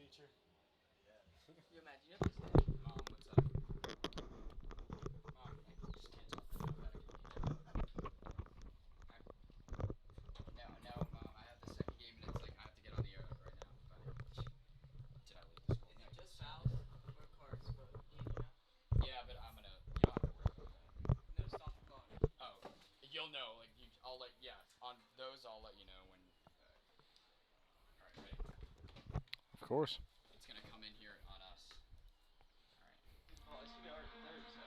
feature. You imagine you have to say, Mom, what's up? Mom, I just can't talk to you about it. No, no, Mom, I have the second game and it's like I have to get on the air like right now. Did I leave the school? Is it just fouls or cards? But Yeah, but I'm gonna. You don't have to worry about that. no, stop the clock. Oh, you'll know. Like I'll let. Yeah, on those I'll let you know when. All right, ready? Of course. It's gonna come in here on us. Oh, it's gonna be our third, so.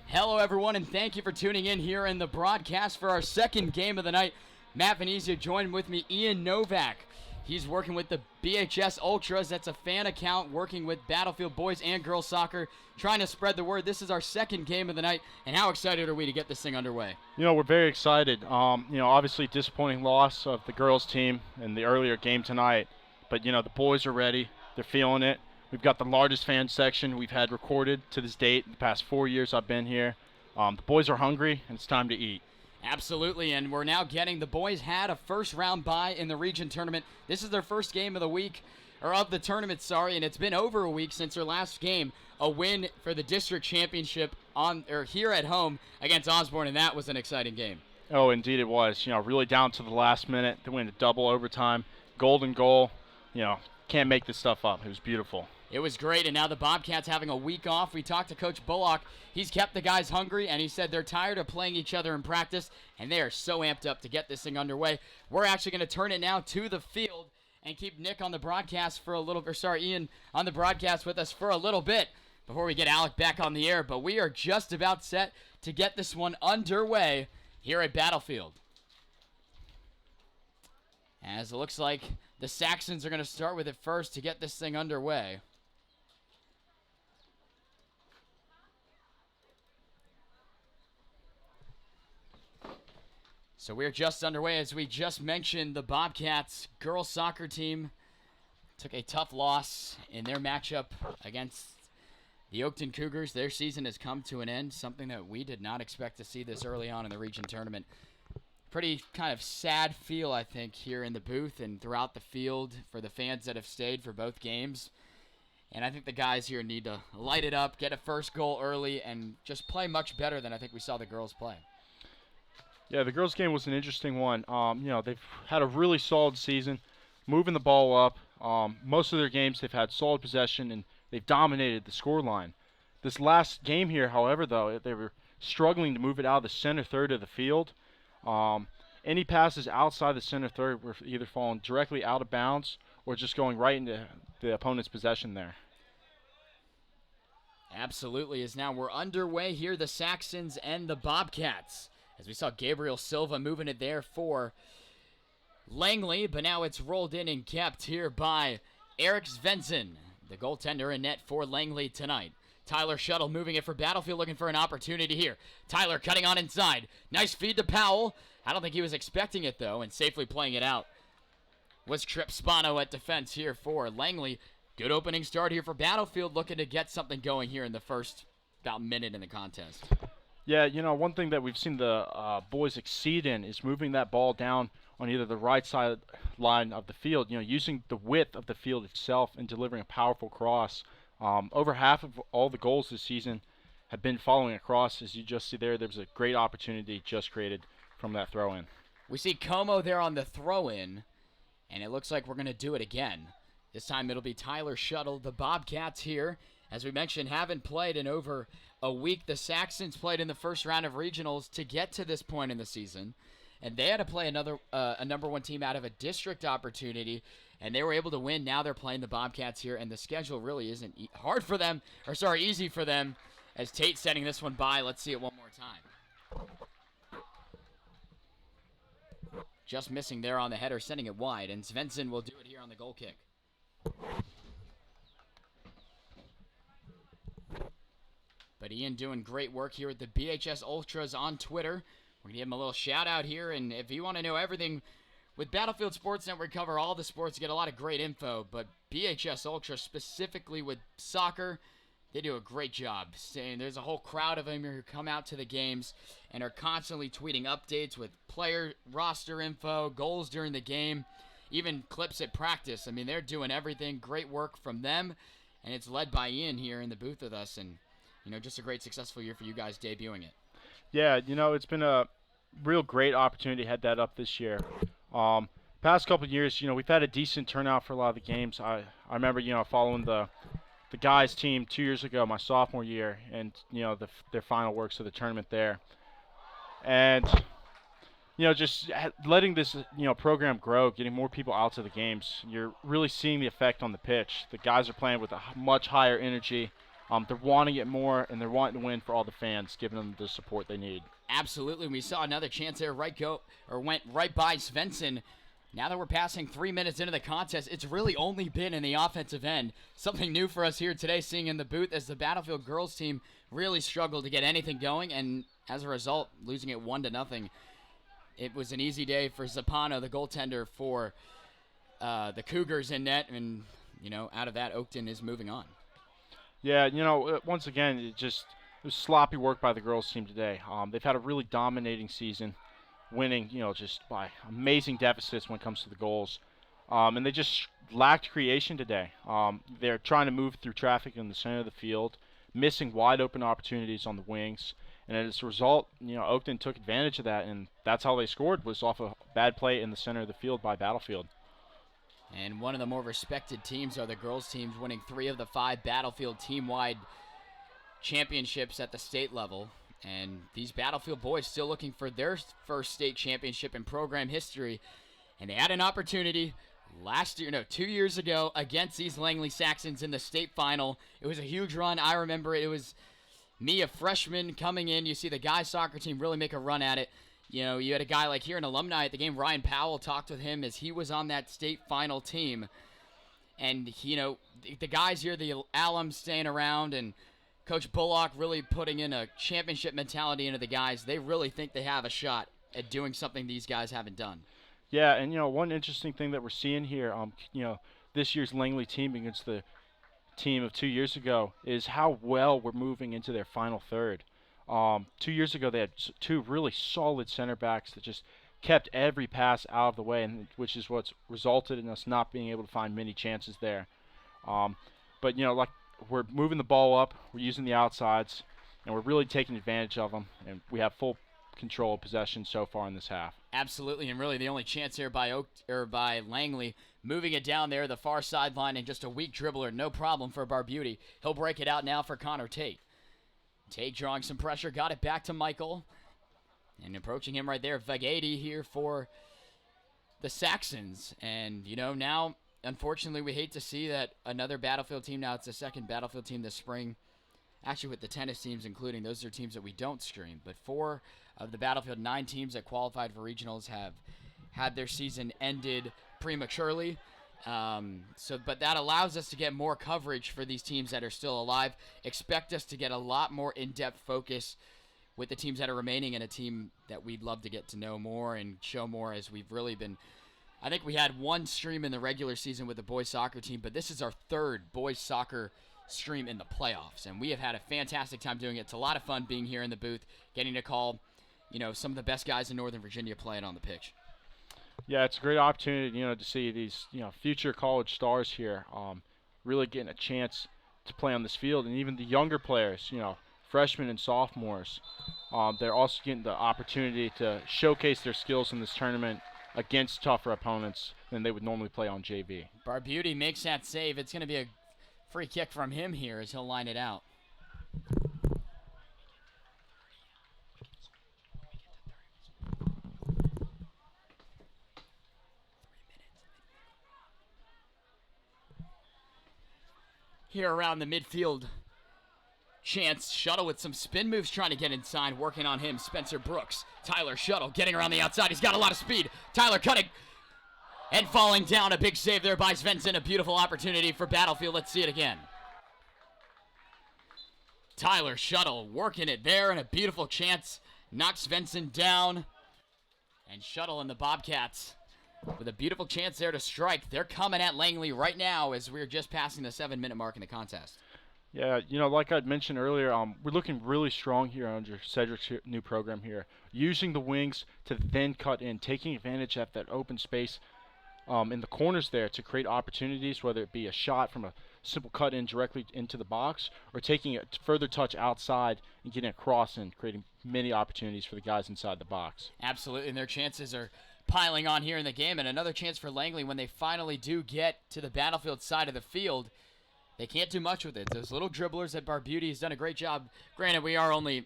Hello, everyone, and thank you for tuning in here in the broadcast for our second game of the night. Matt Venezia joined with me, Ian Novak. He's working with the BHS Ultras. That's a fan account working with Battlefield boys and girls soccer, trying to spread the word. This is our second game of the night, and how excited are we to get this thing underway? We're very excited. Obviously disappointing loss of the girls team in the earlier game tonight. But, the boys are ready. They're feeling it. We've got the largest fan section we've had recorded to this date in the past 4 years I've been here. The boys are hungry, and it's time to eat. Absolutely, and we're now getting the boys had a first-round bye in the region tournament. This is their first game of the week, or of the tournament, sorry, and it's been over a week since their last game, a win for the district championship here at home against Osborne, and that was an exciting game. Oh, indeed it was. Really down to the last minute. They went to double overtime. Golden goal. Can't make this stuff up. It was beautiful. It was great, and now the Bobcats having a week off. We talked to Coach Bullock. He's kept the guys hungry, and he said they're tired of playing each other in practice, and they are so amped up to get this thing underway. We're actually going to turn it now to the field and keep Nick on the broadcast for a little bit. Ian on the broadcast with us for a little bit before we get Alec back on the air. But we are just about set to get this one underway here at Battlefield. As it looks like the Saxons are going to start with it first to get this thing underway. So we're just underway. As we just mentioned, the Bobcats girls soccer team took a tough loss in their matchup against the Oakton Cougars. Their season has come to an end, something that we did not expect to see this early on in the region tournament. Pretty kind of sad feel, I think, here in the booth and throughout the field for the fans that have stayed for both games. And I think the guys here need to light it up, get a first goal early, and just play much better than I think we saw the girls play. Yeah, the girls' game was an interesting one. They've had a really solid season, moving the ball up. Most of their games, they've had solid possession, and they've dominated the scoreline. This last game here, however, though, they were struggling to move it out of the center third of the field. Any passes outside the center third were either falling directly out of bounds or just going right into the opponent's possession there. Absolutely, as now we're underway here, the Saxons and the Bobcats. As we saw Gabriel Silva moving it there for Langley, but now it's rolled in and kept here by Eric Svensson, the goaltender in net for Langley tonight. Tyler Shuttle moving it for Battlefield, looking for an opportunity here. Tyler cutting on inside. Nice feed to Powell. I don't think he was expecting it, though, and safely playing it out was Trip Spano at defense here for Langley. Good opening start here for Battlefield, looking to get something going here in the first about minute in the contest. Yeah, one thing that we've seen the boys exceed in is moving that ball down on either the right side line of the field, using the width of the field itself and delivering a powerful cross. Over half of all the goals this season have been following a cross. As you just see there was a great opportunity just created from that throw-in. We see Como there on the throw-in, and it looks like we're going to do it again. This time it'll be Tyler Shuttle. The Bobcats here, as we mentioned, haven't played in over a week. The Saxons played in the first round of regionals to get to this point in the season, and they had to play a number one team out of a district opportunity, and they were able to win. Now they're playing the Bobcats here, and the schedule really isn't easy for them, as Tate setting this one by. Let's see it one more time. Just missing there on the header, sending it wide, and Svensson will do it here on the goal kick. But Ian doing great work here with the BHS Ultras on Twitter. We're going to give him a little shout out here, and if you want to know everything with Battlefield Sports Network, cover all the sports, get a lot of great info, but BHS Ultra specifically with soccer, they do a great job. There's a whole crowd of them here who come out to the games and are constantly tweeting updates with player roster info, goals during the game. even clips at practice. I mean, they're doing everything. Great work from them, and it's led by Ian here in the booth with us. And, just a great successful year for you guys debuting it. Yeah, it's been a real great opportunity to head that up this year. Past couple of years, we've had a decent turnout for a lot of the games. I remember, following the guys team 2 years ago, my sophomore year, and their final works of the tournament there, and just letting this program grow, getting more people out to the games. You're really seeing the effect on the pitch. The guys are playing with a much higher energy. They're wanting it more, and they're wanting to win for all the fans, giving them the support they need. Absolutely. We saw another chance there went right by Svensson. Now that we're passing 3 minutes into the contest, it's really only been in the offensive end. Something new for us here today, seeing in the booth as the Battlefield girls team really struggled to get anything going, and as a result, losing it 1-0. It was an easy day for Zapano, the goaltender for the Cougars in net, and out of that, Oakton is moving on. Yeah, once again, it was sloppy work by the girls team today. They've had a really dominating season, winning, just by amazing deficits when it comes to the goals. And they just lacked creation today. They're trying to move through traffic in the center of the field, missing wide open opportunities on the wings. And as a result, Oakton took advantage of that, and that's how they scored, was off a bad play in the center of the field by Battlefield. And one of the more respected teams are the girls teams, winning 3 of the 5 Battlefield team-wide championships at the state level. And these Battlefield boys still looking for their first state championship in program history. And they had an opportunity 2 years ago against these Langley Saxons in the state final. It was a huge run. I remember it. It was me, a freshman, coming in. You see the guys soccer team really make a run at it. You had a guy like here, an alumni at the game, Ryan Powell, talked with him as he was on that state final team. And, the guys here, the alums staying around, and Coach Bullock really putting in a championship mentality into the guys. They really think they have a shot at doing something these guys haven't done. Yeah, and, one interesting thing that we're seeing here, this year's Langley team against the team of 2 years ago is how well we're moving into their final third. 2 years ago, they had 2 really solid center backs that just kept every pass out of the way, and which is what's resulted in us not being able to find many chances there. But like we're moving the ball up, we're using the outsides, and we're really taking advantage of them, and we have full control of possession so far in this half. Absolutely, and really the only chance here by Langley, moving it down there the far sideline, and just a weak dribbler, no problem for Barbuti. He'll break it out now for Connor Tate. Tate drawing some pressure, got it back to Michael. And approaching him right there, Vegedi here for the Saxons. And, now, unfortunately, we hate to see that another Battlefield team, now it's the second Battlefield team this spring. Actually, with the tennis teams including, those are teams that we don't stream. But 4 of the Battlefield 9 teams that qualified for regionals have had their season ended prematurely. But that allows us to get more coverage for these teams that are still alive. Expect us to get a lot more in-depth focus with the teams that are remaining, and a team that we'd love to get to know more and show more, as we've really been. I think we had 1 stream in the regular season with the boys soccer team, but this is our 3rd boys soccer stream in the playoffs, and we have had a fantastic time doing it. It's a lot of fun being here in the booth, getting to call, some of the best guys in Northern Virginia playing on the pitch. Yeah, it's a great opportunity, to see these, future college stars here, really getting a chance to play on this field, and even the younger players, freshmen and sophomores, they're also getting the opportunity to showcase their skills in this tournament against tougher opponents than they would normally play on JV. Barbuti makes that save. It's going to be a free kick from him here as he'll line it out. Here around the midfield, Chance Shuttle with some spin moves, trying to get inside, working on him. Spencer Brooks, Tyler Shuttle getting around the outside. He's got a lot of speed. Tyler cutting and falling down. A big save there by Svensson. A beautiful opportunity for Battlefield. Let's see it again. Tyler Shuttle working it there, and a beautiful chance knocks Svensson down. And Shuttle and the Bobcats with a beautiful chance there to strike. They're coming at Langley right now as we're just passing the 7-minute mark in the contest. Yeah, like I'd mentioned earlier, we're looking really strong here under Cedric's new program here, using the wings to then cut in, taking advantage of that open space, in the corners there to create opportunities, whether it be a shot from a simple cut in directly into the box or taking a further touch outside and getting across and creating many opportunities for the guys inside the box. Absolutely, and their chances are piling on here in the game. And another chance for Langley when they finally do get to the Battlefield side of the field. They can't do much with it. Those little dribblers that Barbuti has done a great job. Granted, we are only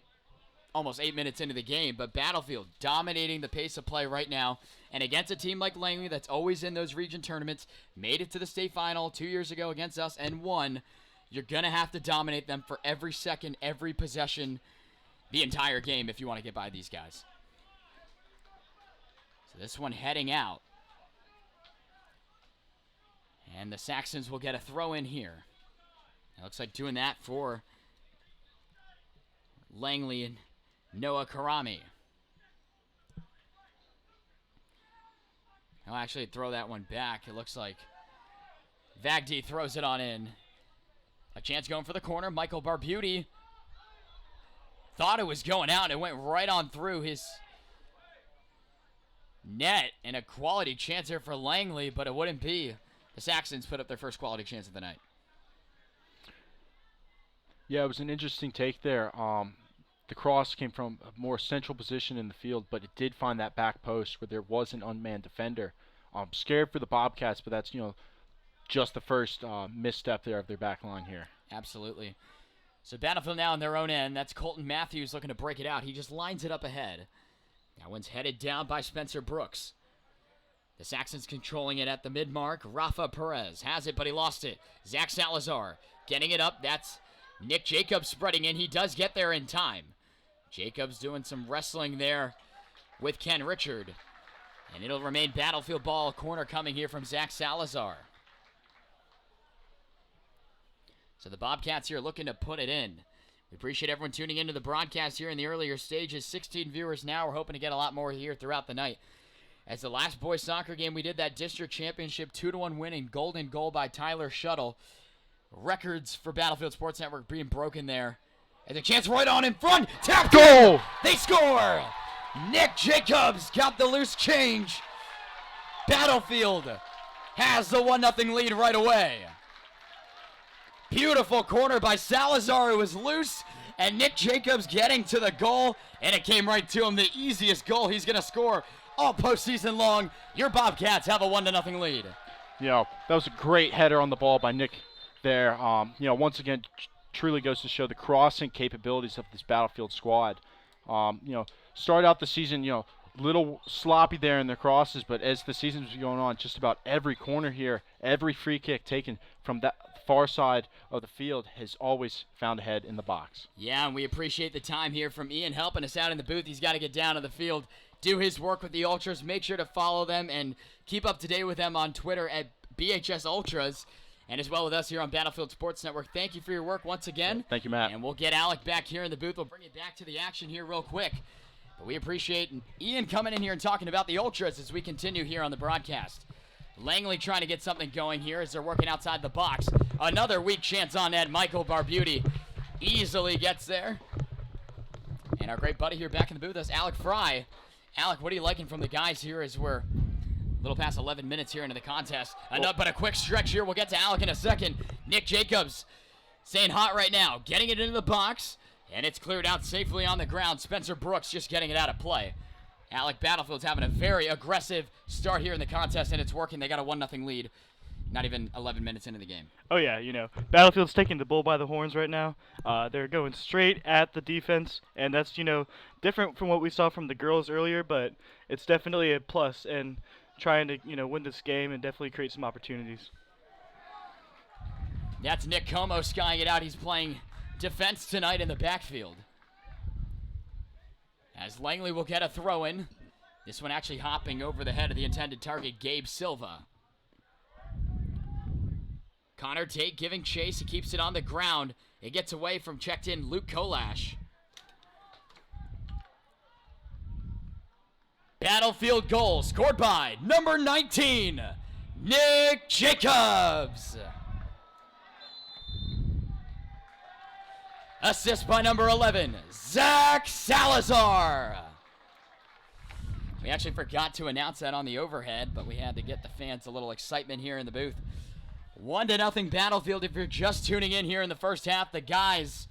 almost 8 minutes into the game, but Battlefield dominating the pace of play right now. And against a team like Langley that's always in those region tournaments, made it to the state final 2 years ago against us and won, you're going to have to dominate them for every second, every possession, the entire game if you want to get by these guys. So this one heading out. And the Saxons will get a throw in here. It looks like doing that for Langley and Noah Karami. I'll actually throw that one back. It looks like Vagdi throws it on in. A chance going for the corner. Michael Barbuti thought it was going out. It went right on through his net. And a quality chance here for Langley, but it wouldn't be. The Saxons put up their first quality chance of the night. Yeah, it was an interesting take there. The cross came from a more central position in the field, but it did find that back post where there was an unmanned defender. Scared for the Bobcats, but that's, just the first misstep there of their back line here. Absolutely. So Battlefield now on their own end. That's Colton Matthews looking to break it out. He just lines it up ahead. That one's headed down by Spencer Brooks. The Saxons controlling it at the mid-mark. Rafa Perez has it, but he lost it. Zach Salazar getting it up. That's Nick Jacobs spreading in. He does get there in time. Jacobs doing some wrestling there with Ken Richard. And it'll remain Battlefield ball. Corner coming here from Zach Salazar. So the Bobcats here looking to put it in. We appreciate everyone tuning into the broadcast here in the earlier stages. 16 viewers now. We're hoping to get a lot more here throughout the night. As the last boys soccer game, we did that district championship 2-1 win in golden goal by Tyler Shuttle. Records for Battlefield Sports Network being broken there. And a chance right on in front. Tap goal! They score! Nick Jacobs got the loose change. Battlefield has the 1-0 lead right away. Beautiful corner by Salazar, who was loose. And Nick Jacobs getting to the goal. And it came right to him. The easiest goal he's going to score all postseason long. Your Bobcats have a 1-0 lead. That was a great header on the ball by Nick there. Once again, truly goes to show the crossing capabilities of this Battlefield squad. Started out the season, little sloppy there in their crosses, but as the season was going on, just about every corner here, every free kick taken from that far side of the field has always found a head in the box. Yeah, and we appreciate the time here from Ian helping us out in the booth. He's got to get down to the field, do his work with the Ultras. Make sure to follow them and keep up to date with them on Twitter at BHS Ultras. And as well with us here on Battlefield Sports Network. Thank you for your work once again. Thank you, Matt. And we'll get Alec back here in the booth. We'll bring it back to the action here real quick. But we appreciate Ian coming in here and talking about the Ultras as we continue here on the broadcast. Langley trying to get something going here as they're working outside the box. Another weak chance on net. Michael Barbuti easily gets there. And our great buddy here back in the booth is Alec Fry. Alec, what are you liking from the guys here as we're a little past 11 minutes here into the contest? But a quick stretch here. We'll get to Alec in a second. Nick Jacobs staying hot right now. Getting it into the box. And it's cleared out safely on the ground. Spencer Brooks just getting it out of play. Alec, Battlefield's having a very aggressive start here in the contest, and it's working. They got a 1-0 lead. Not even 11 minutes into the game. Oh, yeah, Battlefield's taking the bull by the horns right now. They're going straight at the defense, and that's, different from what we saw from the girls earlier, but it's definitely a plus in trying to, win this game and definitely create some opportunities. That's Nick Como skying it out. He's playing defense tonight in the backfield. As Langley will get a throw in. This one actually hopping over the head of the intended target, Gabe Silva. Connor Tate giving chase. He keeps it on the ground. It gets away from checked in Luke Kolash. Battlefield goal scored by number 19, Nick Jacobs. Assist by number 11, Zach Salazar. We actually forgot to announce that on the overhead, but we had to get the fans a little excitement here in the booth. 1-0 Battlefield if you're just tuning in here in the first half. The guys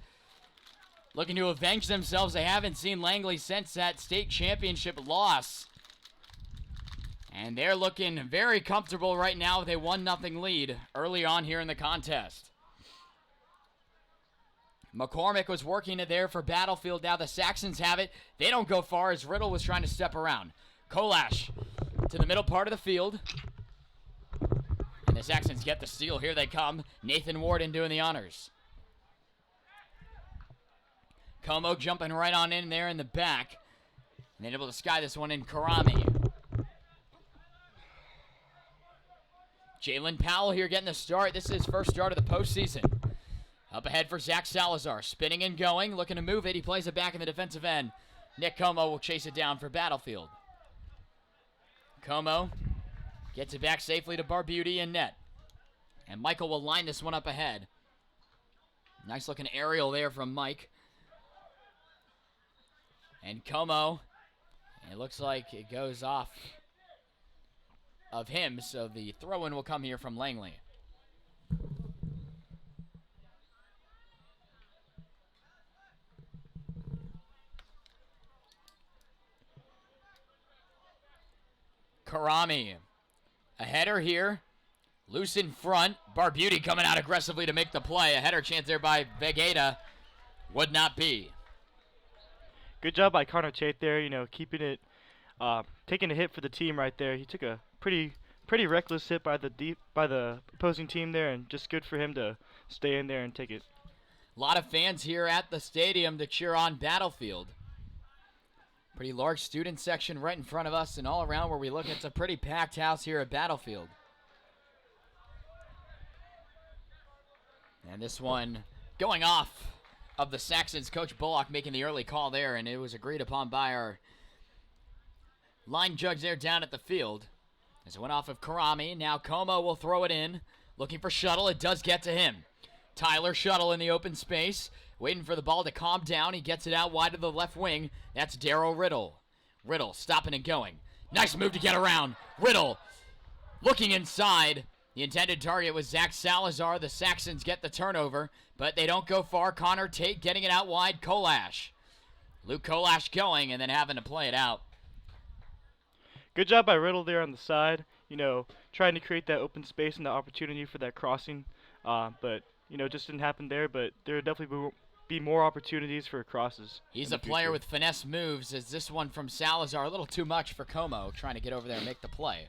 looking to avenge themselves. They haven't seen Langley since that state championship loss. And they're looking very comfortable right now with a 1-0 lead early on here in the contest. McCormick was working it there for Battlefield. Now the Saxons have it. They don't go far as Riddle was trying to step around. Kolash to the middle part of the field. And the Saxons get the steal. Here they come. Nathan Warden doing the honors. Como jumping right on in there in the back. And then able to sky this one in Karami. Jalen Powell here getting the start. This is his first start of the postseason. Up ahead for Zach Salazar. Spinning and going. Looking to move it. He plays it back in the defensive end. Nick Como will chase it down for Battlefield. Como gets it back safely to Barbuti in net. And Michael will line this one up ahead. Nice looking aerial there from Mike. And Como, it looks like it goes off of him, so the throw-in will come here from Langley. Karami, a header here, loose in front. Barbuti coming out aggressively to make the play. A header chance there by Vegeta would not be. Good job by Connor Tate there, keeping it, taking a hit for the team right there. He took a pretty reckless hit by the opposing team there, and just good for him to stay in there and take it. A lot of fans here at the stadium to cheer on Battlefield. Pretty large student section right in front of us, and all around where we look, it's a pretty packed house here at Battlefield. And this one going off of the Saxons. Coach Bullock making the early call there, and it was agreed upon by our line judge there down at the field. As it went off of Karami, now Como will throw it in, looking for Shuttle. It does get to him. Tyler Shuttle in the open space, waiting for the ball to calm down. He gets it out wide to the left wing. That's Darryl Riddle. Riddle stopping and going. Nice move to get around. Riddle looking inside. The intended target was Zach Salazar. The Saxons get the turnover, but they don't go far. Connor Tate getting it out wide. Kolash. Luke Kolash going and then having to play it out. Good job by Riddle there on the side, trying to create that open space and the opportunity for that crossing. But, just didn't happen there, but there will definitely be more opportunities for crosses. He's a player with finesse moves, as this one from Salazar, a little too much for Como, trying to get over there and make the play.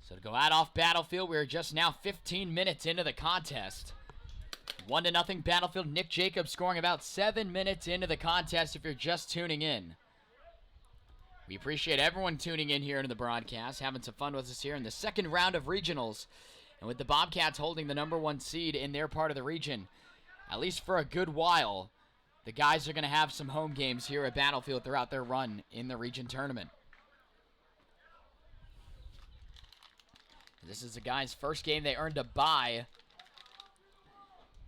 So to go out off Battlefield, we're just now 15 minutes into the contest. 1-0 Battlefield. Nick Jacobs scoring about 7 minutes into the contest if you're just tuning in. We appreciate everyone tuning in here into the broadcast, having some fun with us here in the second round of regionals. And with the Bobcats holding the #1 seed in their part of the region, at least for a good while, the guys are going to have some home games here at Battlefield throughout their run in the region tournament. This is the guys' first game. They earned a bye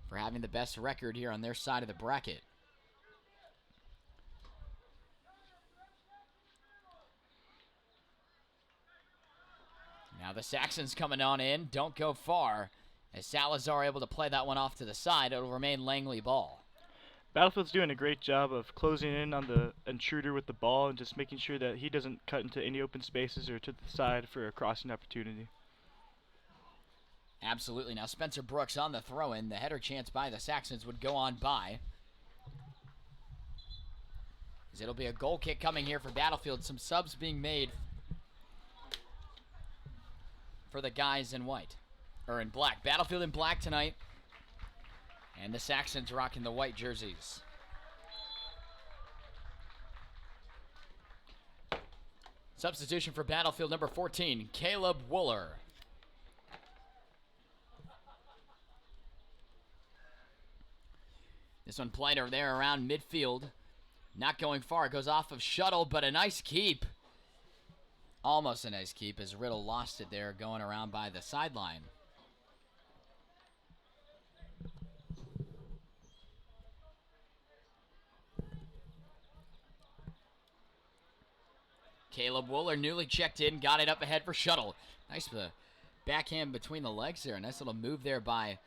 for having the best record here on their side of the bracket. Now the Saxons coming on in, don't go far. As Salazar able to play that one off to the side, it'll remain Langley ball. Battlefield's doing a great job of closing in on the intruder with the ball and just making sure that he doesn't cut into any open spaces or to the side for a crossing opportunity. Absolutely. Now Spencer Brooks on the throw-in. The header chance by the Saxons would go on by. As it'll be a goal kick coming here for Battlefield. Some subs being made for the guys in white. Or in black. Battlefield in black tonight. And the Saxons rocking the white jerseys. Substitution for Battlefield number 14, Caleb Wooler. This one played over there around midfield. Not going far. It goes off of Shuttle, but a nice keep. Almost a nice keep as Riddle lost it there going around by the sideline. Caleb Wooler, newly checked in, got it up ahead for Shuttle. Nice backhand between the legs there. Nice little move there by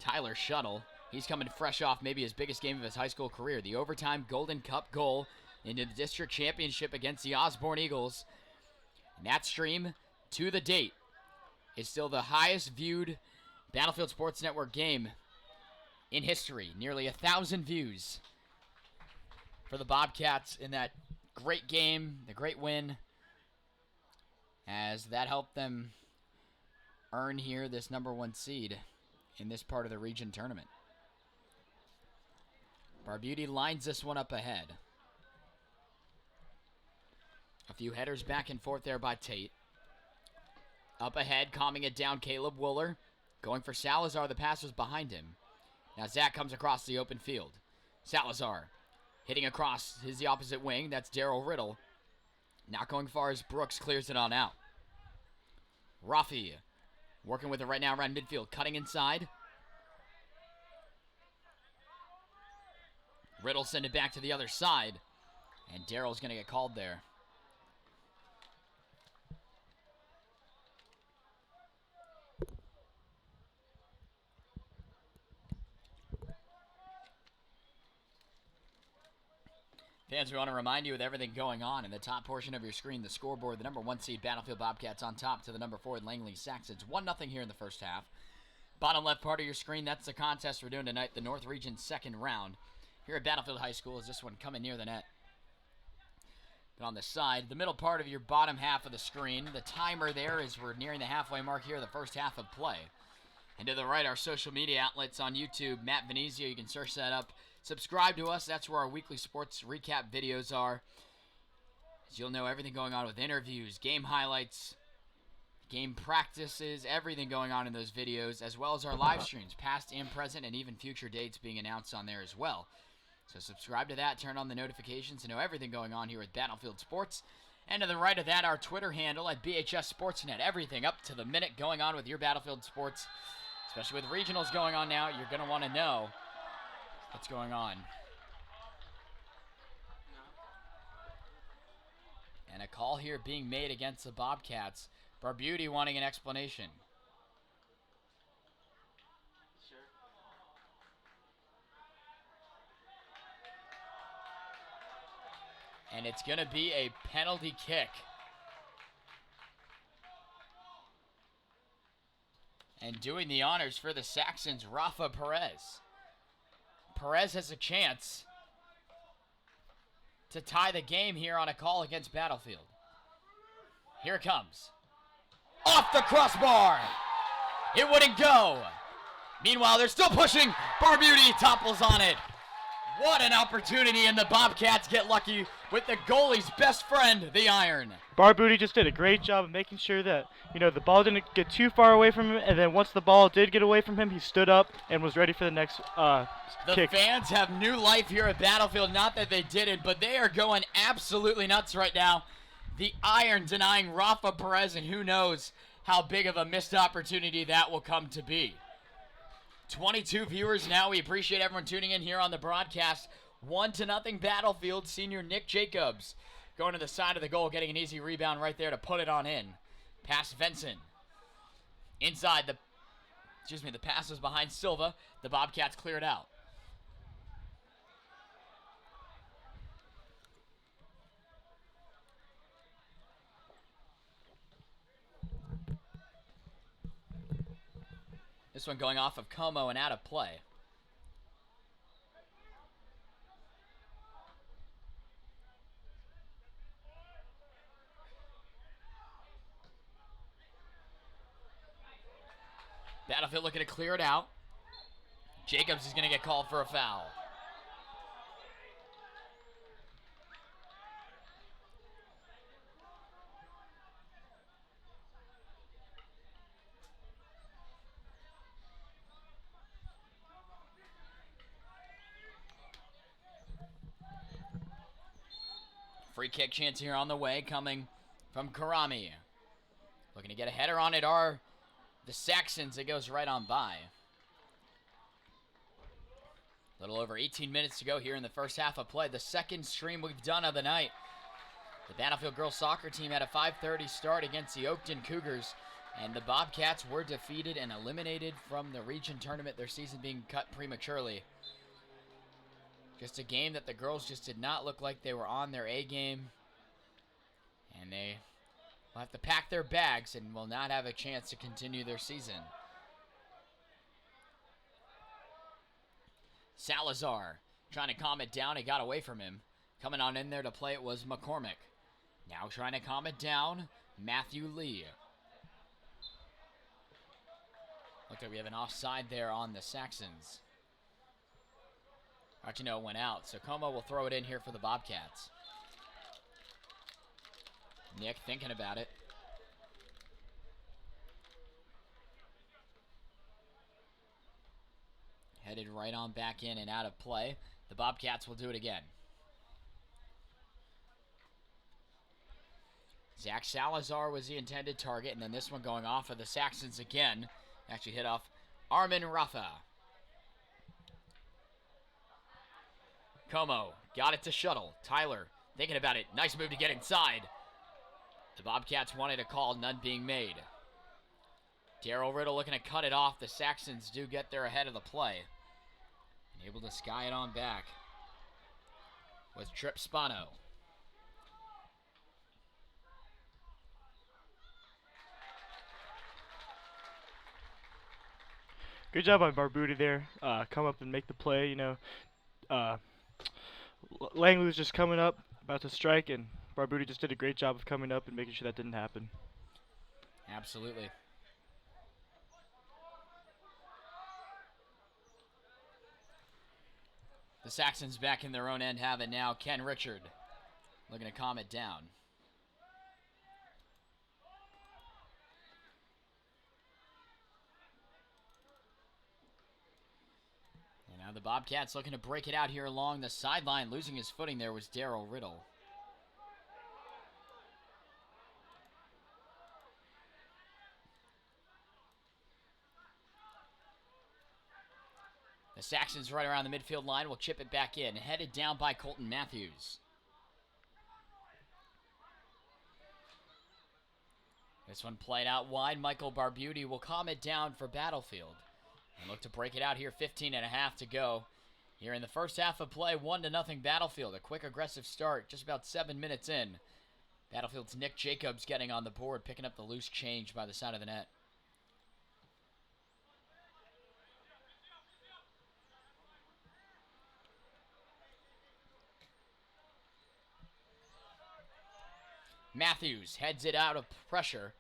Tyler Shuttle. He's coming fresh off maybe his biggest game of his high school career. The overtime Golden Cup goal into the district championship against the Osborne Eagles. And that stream, to the date, is still the highest viewed Battlefield Sports Network game in history. Nearly 1,000 views for the Bobcats in that great game, the great win, as that helped them earn here this #1 seed in this part of the region tournament. Barbuti lines this one up ahead. A few headers back and forth there by Tate. Up ahead, calming it down, Caleb Wooler. Going for Salazar, the pass was behind him. Now Zach comes across the open field. Salazar hitting across the opposite wing. That's Daryl Riddle. Not going far as Brooks clears it on out. Rafi working with it right now around midfield, cutting inside. Riddle send it back to the other side. And Daryl's going to get called there. Fans, we want to remind you with everything going on in the top portion of your screen, the scoreboard, the #1 seed Battlefield Bobcats on top to the #4 Langley Saxons. 1-0 here in the first half. Bottom left part of your screen, that's the contest we're doing tonight, the North Region second round. Here at Battlefield High School is this one coming near the net. But on the side, the middle part of your bottom half of the screen, the timer there is we're nearing the halfway mark here, the first half of play. And to the right, our social media outlets on YouTube, Matt Venezia, you can search that up. Subscribe to us. That's where our weekly sports recap videos are. As you'll know everything going on with interviews, game highlights, game practices, everything going on in those videos, as well as our live streams, past and present, and even future dates being announced on there as well. So subscribe to that, turn on the notifications to know everything going on here at Battlefield Sports. And to the right of that, our Twitter handle at BHS Sportsnet. Everything up to the minute going on with your Battlefield Sports, especially with regionals going on now. You're going to want to know what's going on. And a call here being made against the Bobcats. Barbuti wanting an explanation. Sure. And it's going to be a penalty kick. And doing the honors for the Saxons, Rafa Perez. Perez has a chance to tie the game here on a call against Battlefield. Here it comes. Off the crossbar. It wouldn't go. Meanwhile, they're still pushing. Barbuti topples on it. What an opportunity, and the Bobcats get lucky with the goalie's best friend, the iron. Barbuti just did a great job of making sure that, the ball didn't get too far away from him, and then once the ball did get away from him, he stood up and was ready for the next The kick. fans have new life here at Battlefield. Not that they didn't, but they are going absolutely nuts right now. The iron denying Rafa Perez, and who knows how big of a missed opportunity that will come to be. 22 viewers now. We appreciate everyone tuning in here on the broadcast. 1-0 Battlefield. Senior Nick Jacobs going to the side of the goal, getting an easy rebound right there to put it on in. Pass Venson. Inside the pass was behind Silva. The Bobcats clear it out. This one going off of Como and out of play. Battlefield looking to clear it out. Jacobs is going to get called for a foul. Free kick chance here on the way, coming from Karami. Looking to get a header on it are the Saxons. It goes right on by. A little over 18 minutes to go here in the first half of play. The second stream we've done of the night. The Battlefield girls soccer team had a 5:30 start against the Oakton Cougars, and the Bobcats were defeated and eliminated from the region tournament, their season being cut prematurely. Just a game that the girls just did not look like they were on their A game, and they will have to pack their bags and will not have a chance to continue their season. Salazar trying to calm it down. It got away from him. Coming on in there to play it was McCormick. Now trying to calm it down, Matthew Lee. Looks like we have an offside there on the Saxons. Actually, no, it went out. So Como will throw it in here for the Bobcats. Nick thinking about it. Headed right on back in and out of play. The Bobcats will do it again. Zach Salazar was the intended target, and then this one going off of the Saxons again. Actually hit off Armin Rafa. Como got it to Shuttle. Tyler thinking about it. Nice move to get inside. The Bobcats wanted a call, none being made. Daryl Riddle looking to cut it off. The Saxons do get there ahead of the play. And able to sky it on back with Trip Spano. Good job by Barbuti there. Come up and make the play. You know, Langley was just coming up, about to strike, and Barbuti just did a great job of coming up and making sure that didn't happen. Absolutely. The Saxons back in their own end have it now. Ken Richard looking to calm it down. And now the Bobcats looking to break it out here along the sideline. Losing his footing there was Daryl Riddle. The Saxons right around the midfield line will chip it back in. Headed down by Colton Matthews. This one played out wide. Michael Barbuti will calm it down for Battlefield. And look to break it out here. 15 and a half to go. Here in the first half of play, 1-0 Battlefield. A quick aggressive start, just about 7 minutes in. Battlefield's Nick Jacobs getting on the board, picking up the loose change by the side of the net. Matthews heads it out of pressure.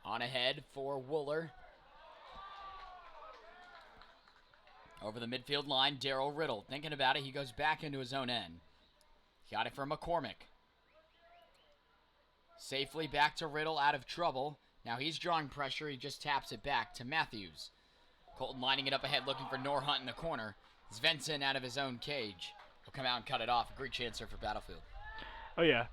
On ahead for Wooler. Over the midfield line, Daryl Riddle. Thinking about it, he goes back into his own end. Got it for McCormick. Safely back to Riddle, out of trouble. Now he's drawing pressure, he just taps it back to Matthews. Colton lining it up ahead, looking for Norhunt in the corner. Svensson out of his own cage. He'll come out and cut it off. A great chance there for Battlefield. Oh yeah.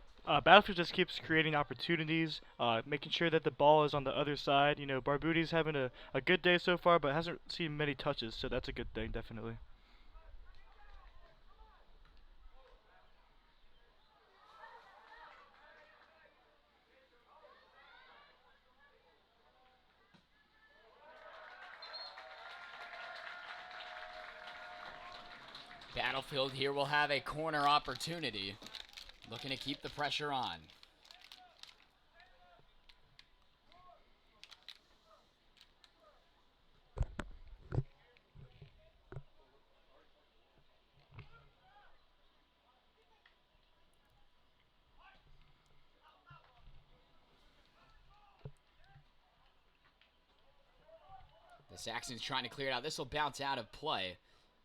Battlefield just keeps creating opportunities, making sure that the ball is on the other side. You know, Barbuti's having a good day so far, but hasn't seen many touches, so that's a good thing, definitely. Battlefield here will have a corner opportunity. Looking to keep the pressure on. The Saxons trying to clear it out. This will bounce out of play.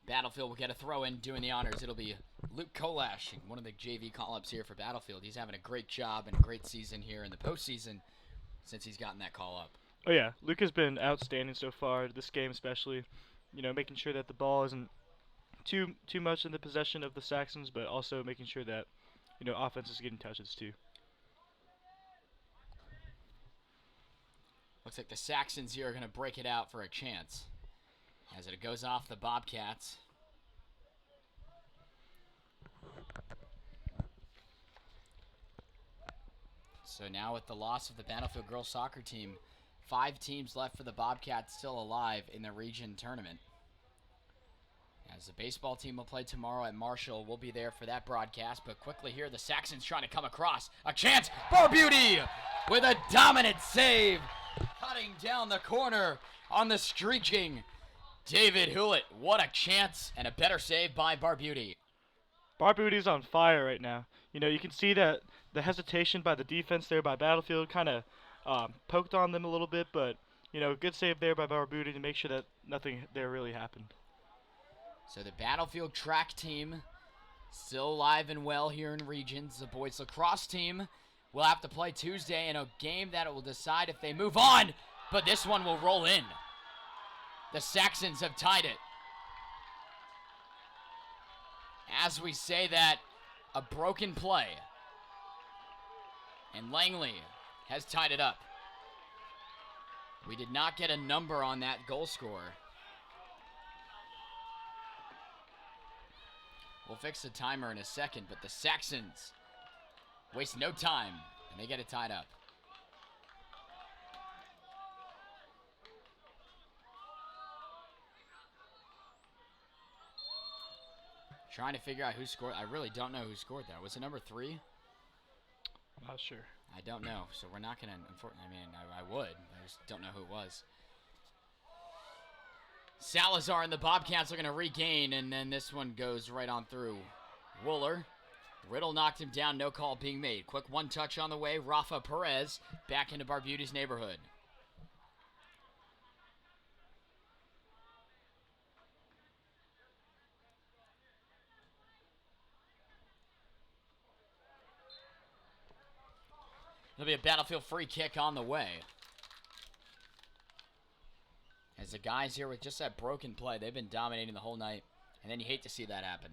Battlefield will get a throw in, doing the honors. It'll be Luke Kolash, one of the JV call-ups here for Battlefield. He's having a great job and a great season here in the postseason since he's gotten that call-up. Oh yeah, Luke has been outstanding so far, this game especially. You know, making sure that the ball isn't too much in the possession of the Saxons, but also making sure that, you know, offense is getting touches too. Looks like the Saxons here are going to break it out for a chance. As it goes off the Bobcats. So now with the loss of the Battlefield girls soccer team, 5 teams left for the Bobcats still alive in the region tournament. As the baseball team will play tomorrow at Marshall, we'll be there for that broadcast. But quickly here, the Saxons trying to come across. A chance for Beauty with a dominant save. Cutting down the corner on the streaking David Hewlett. What a chance and a better save by Barbuti. Barbuti's on fire right now. You know, you can see that the hesitation by the defense there by Battlefield kind of poked on them a little bit, but, you know, good save there by Barbuti to make sure that nothing there really happened. So the Battlefield track team still alive and well here in regions. The boys lacrosse team will have to play Tuesday in a game that will decide if they move on, but this one will roll in. The Saxons have tied it. As we say that, a broken play. And Langley has tied it up. We did not get a number on that goal scorer. We'll fix the timer in a second, but the Saxons waste no time, and they get it tied up. Trying to figure out who scored. I really don't know who scored that. Was it number 3? I'm not sure. I don't know, so we're not going to, unfortunately, I would. I just don't know who it was. Salazar and the Bobcats are going to regain, and then this one goes right on through. Wooler. Riddle knocked him down, no call being made. Quick one touch on the way. Rafa Perez back into Barbuti's neighborhood. It'll be a Battlefield free kick on the way. As the guys here with just that broken play, they've been dominating the whole night, and then you hate to see that happen.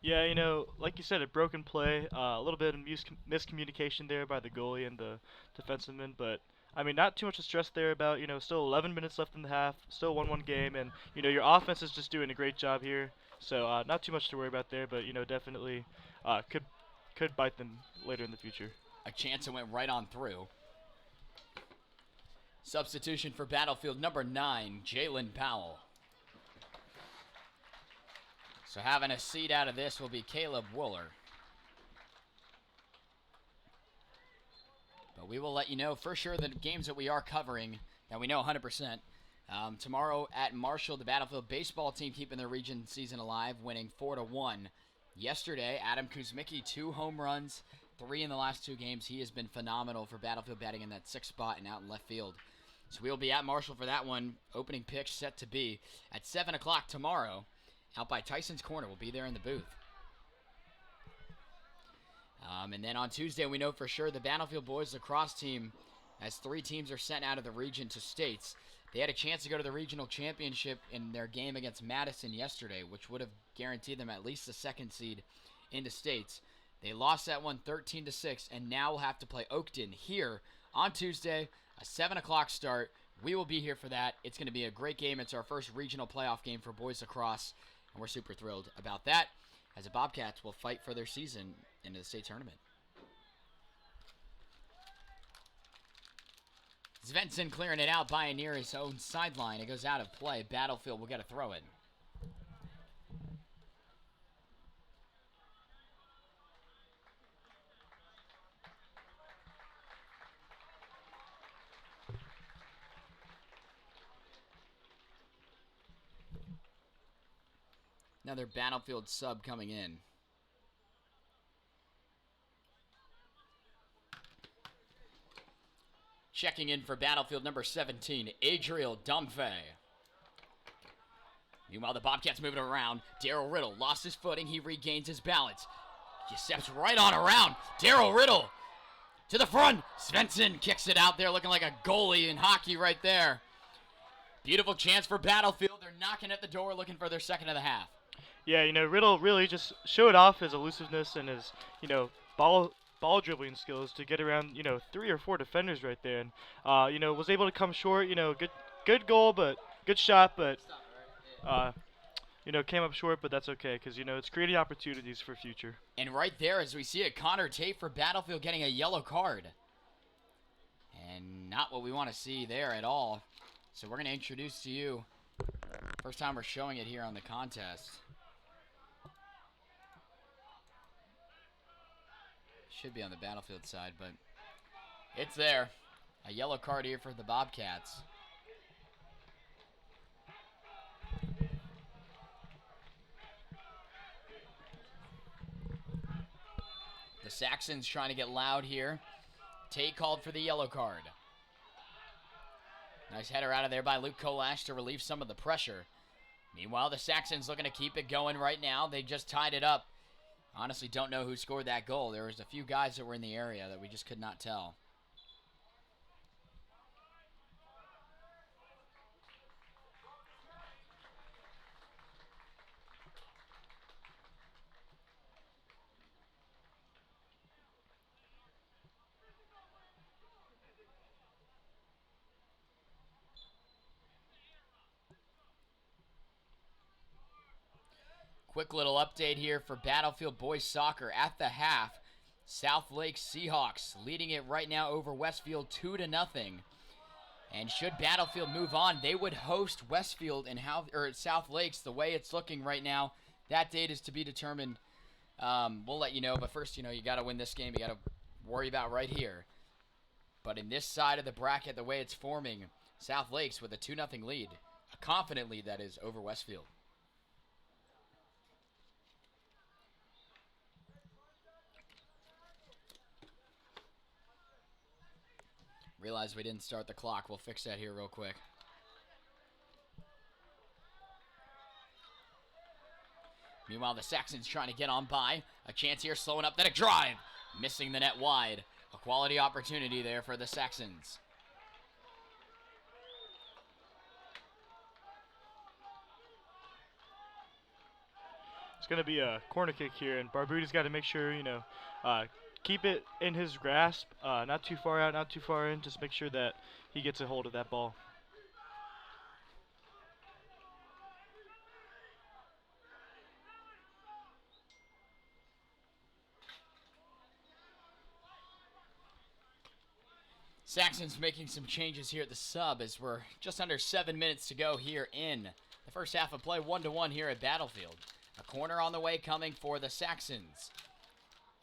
Yeah, you know, like you said, a broken play, a little bit of miscommunication there by the goalie and the defenseman, but I mean, not too much to stress there about, you know, still 11 minutes left in the half, still 1-1 game, and, you know, your offense is just doing a great job here, so not too much to worry about there, but, you know, definitely could bite them later in the future. A chance it went right on through. Substitution for Battlefield number 9, Jalen Powell. So having a seat out of this will be Caleb Wooler. But we will let you know for sure the games that we are covering, that we know 100%. Tomorrow at Marshall, the Battlefield baseball team keeping their region season alive, winning 4-1. Yesterday, Adam Kuzmicki, 2 home runs, 3 in the last 2 games. He has been phenomenal for Battlefield batting in that 6th spot and out in left field. So we will be at Marshall for that one. Opening pitch set to be at 7 o'clock tomorrow. Out by Tyson's Corner. We'll be there in the booth. And then on Tuesday, we know for sure the Battlefield boys lacrosse team, as 3 teams are sent out of the region to states. They had a chance to go to the regional championship in their game against Madison yesterday, which would have guaranteed them at least the 2nd seed into states. They lost that one 13-6, and now will have to play Oakton here on Tuesday, a 7 o'clock start. We will be here for that. It's going to be a great game. It's our first regional playoff game for boys lacrosse, and we're super thrilled about that, as the Bobcats will fight for their season into the state tournament. Svensson clearing it out by near his own sideline. It goes out of play. Battlefield will get a throw in. Another Battlefield sub coming in. Checking in for Battlefield number 17, Adriel Dumfay. Meanwhile, the Bobcats moving around. Daryl Riddle lost his footing. He regains his balance. He steps right on around. Daryl Riddle to the front. Svensson kicks it out there, looking like a goalie in hockey right there. Beautiful chance for Battlefield. They're knocking at the door, looking for their second of the half. Yeah, you know, Riddle really just showed off his elusiveness and his, you know, ball dribbling skills to get around, you know, 3 or 4 defenders right there, and you know, was able to come short. You know, good goal, but good shot, but you know, came up short, but that's okay, because, you know, it's creating opportunities for future. And right there, as we see it, Connor Tate for Battlefield getting a yellow card. Not what we want to see there at all. So we're going to introduce to you, first time we're showing it here on the contest. Should be on the Battlefield side, but it's there. A yellow card here for the Bobcats. The Saxons trying to get loud here. Tate called for the yellow card. Nice header out of there by Luke Kolash to relieve some of the pressure. Meanwhile, the Saxons looking to keep it going right now. They just tied it up. Honestly, don't know who scored that goal. There was a few guys that were in the area that we just could not tell. Quick little update here for Battlefield Boys Soccer at the half. South Lake Seahawks leading it right now over Westfield 2-0. And should Battlefield move on, they would host Westfield and South Lakes. The way it's looking right now, that date is to be determined. We'll let you know, but first, you got to win this game. You got to worry about right here. But in this side of the bracket, the way it's forming, South Lakes with a 2-0 lead, a confident lead that is over Westfield. Realize we didn't start the clock. We'll fix that here real quick. Meanwhile, the Saxons trying to get on by. A chance here, slowing up, then a drive. Missing the net wide. A quality opportunity there for the Saxons. It's going to be a corner kick here, and Barbuti's got to make sure, keep it in his grasp, not too far out, not too far in. Just make sure that he gets a hold of that ball. Saxons making some changes here at the sub as we're just under 7 minutes to go here in the first half of play. 1-1 here at Battlefield. A corner on the way coming for the Saxons.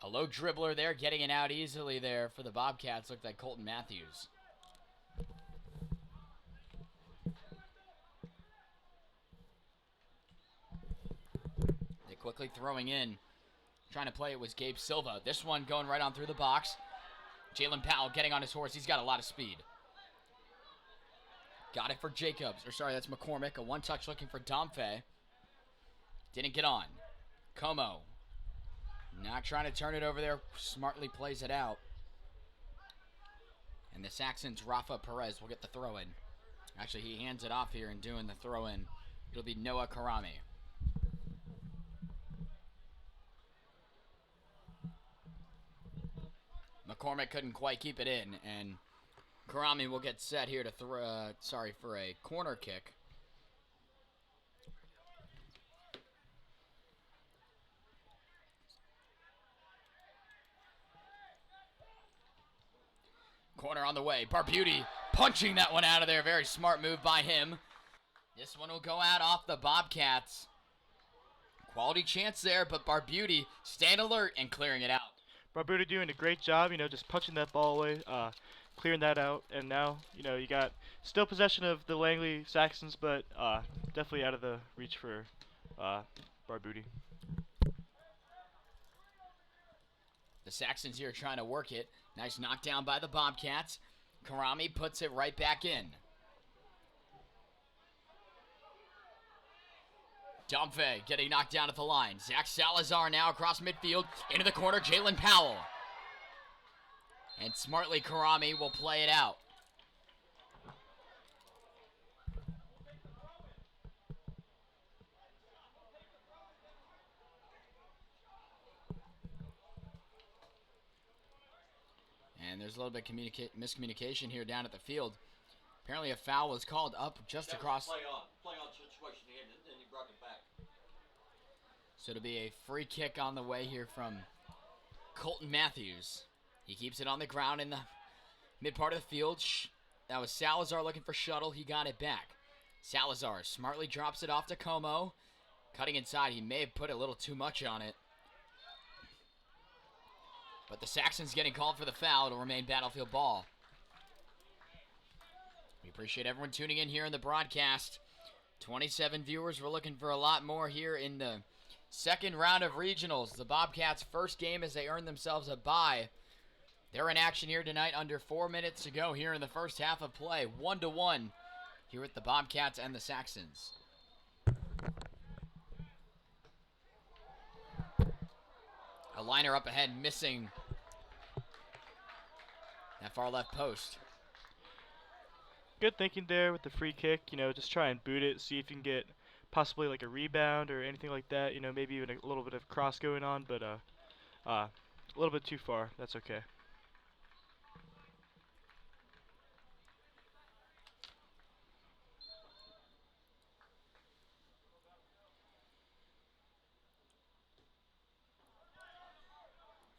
A low dribbler there, getting it out easily there for the Bobcats. Looked like Colton Matthews. They quickly throwing in. Trying to play it was Gabe Silva. This one going right on through the box. Jalen Powell getting on his horse. He's got a lot of speed. Got it for Jacobs. Or sorry, that's McCormick. A one-touch looking for Domfe. Didn't get on. Como. Not trying to turn it over there. Smartly plays it out. And the Saxons, Rafa Perez, will get the throw-in. Actually, he hands it off here and doing the throw-in. It'll be Noah Karami. McCormick couldn't quite keep it in, and Karami will get set here to throw. For a corner kick. Corner on the way. Barbuti punching that one out of there. Very smart move by him. This one will go out off the Bobcats. Quality chance there, but Barbuti staying alert and clearing it out. Barbuti doing a great job, just punching that ball away, clearing that out, and now, you got still possession of the Langley Saxons, but definitely out of the reach for Barbuti. The Saxons here trying to work it. Nice knockdown by the Bobcats. Karami puts it right back in. Domfe getting knocked down at the line. Zach Salazar now across midfield. Into the corner, Jalen Powell. And smartly, Karami will play it out. And there's a little bit of miscommunication here down at the field. Apparently a foul was called up just across. Play on situation here, and he brought it back. So it'll be a free kick on the way here from Colton Matthews. He keeps it on the ground in the mid part of the field. That was Salazar looking for shuttle. He got it back. Salazar smartly drops it off to Como. Cutting inside. He may have put a little too much on it. But the Saxons getting called for the foul. It'll remain Battlefield ball. We appreciate everyone tuning in here in the broadcast. 27 viewers. We're looking for a lot more here in the second round of regionals. The Bobcats' first game as they earn themselves a bye. They're in action here tonight. Under 4 minutes to go here in the first half of play. 1-1 here with the Bobcats and the Saxons. A liner up ahead missing that far left post. Good thinking there with the free kick. Just try and boot it, see if you can get possibly like a rebound or anything like that. Maybe even a little bit of cross going on, but a little bit too far. That's okay.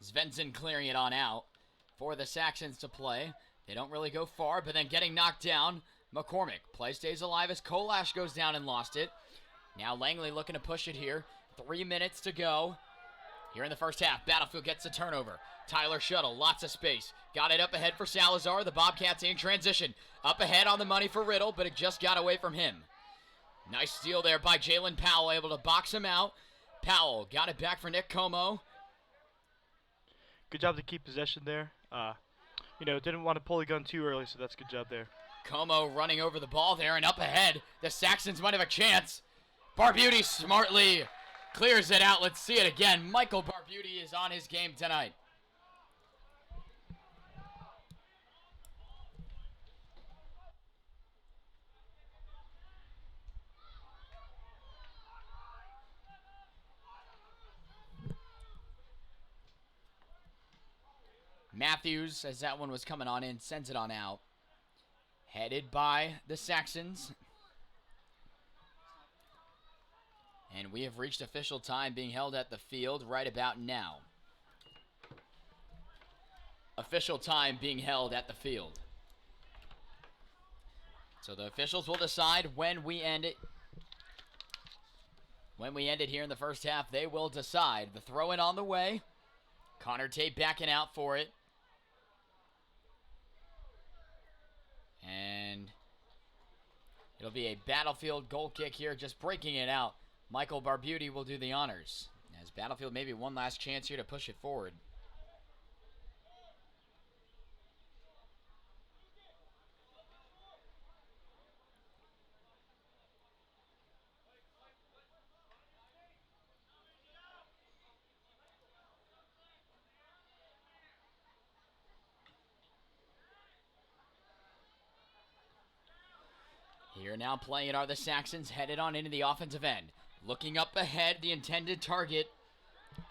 Svensson clearing it on out for the Saxons to play. They don't really go far, but then getting knocked down. McCormick. Play stays alive as Kolash goes down and lost it. Now Langley looking to push it here. 3 minutes to go. Here in the first half, Battlefield gets the turnover. Tyler Shuttle, lots of space. Got it up ahead for Salazar. The Bobcats in transition. Up ahead on the money for Riddle, but it just got away from him. Nice steal there by Jalen Powell, able to box him out. Powell got it back for Nick Como. Good job to keep possession there. Didn't want to pull the gun too early, so that's a good job there. Como running over the ball there and up ahead. The Saxons might have a chance. Barbuti smartly clears it out. Let's see it again. Michael Barbuti is on his game tonight. Matthews, as that one was coming on in, sends it on out. Headed by the Saxons. And we have reached official time being held at the field right about now. Official time being held at the field. So the officials will decide when we end it. When we end it here in the first half, they will decide. The throw-in on the way. Connor Tate backing out for it. And it'll be a Battlefield goal kick here, just breaking it out. Michael Barbuti will do the honors. As Battlefield maybe one last chance here to push it forward. Here now playing it are the Saxons, headed on into the offensive end. Looking up ahead, the intended target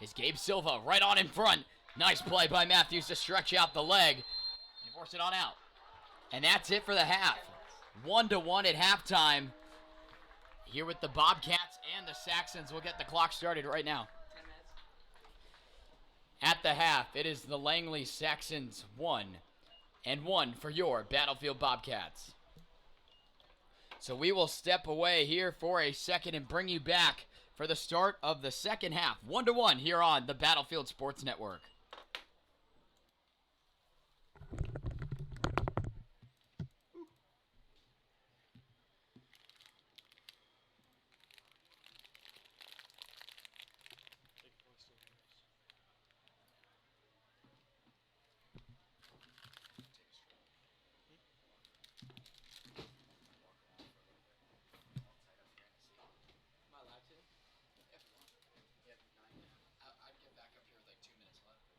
is Gabe Silva right on in front. Nice play by Matthews to stretch out the leg and force it on out. And that's it for the half. 1-1 at halftime. Here with the Bobcats and the Saxons. We'll get the clock started right now. 10 minutes. At the half, it is the Langley Saxons 1 and 1 for your Battlefield Bobcats. So we will step away here for a second and bring you back for the start of the second half. 1-1 here on the Battlefield Sports Network. I'd get back up here with like 2 minutes left.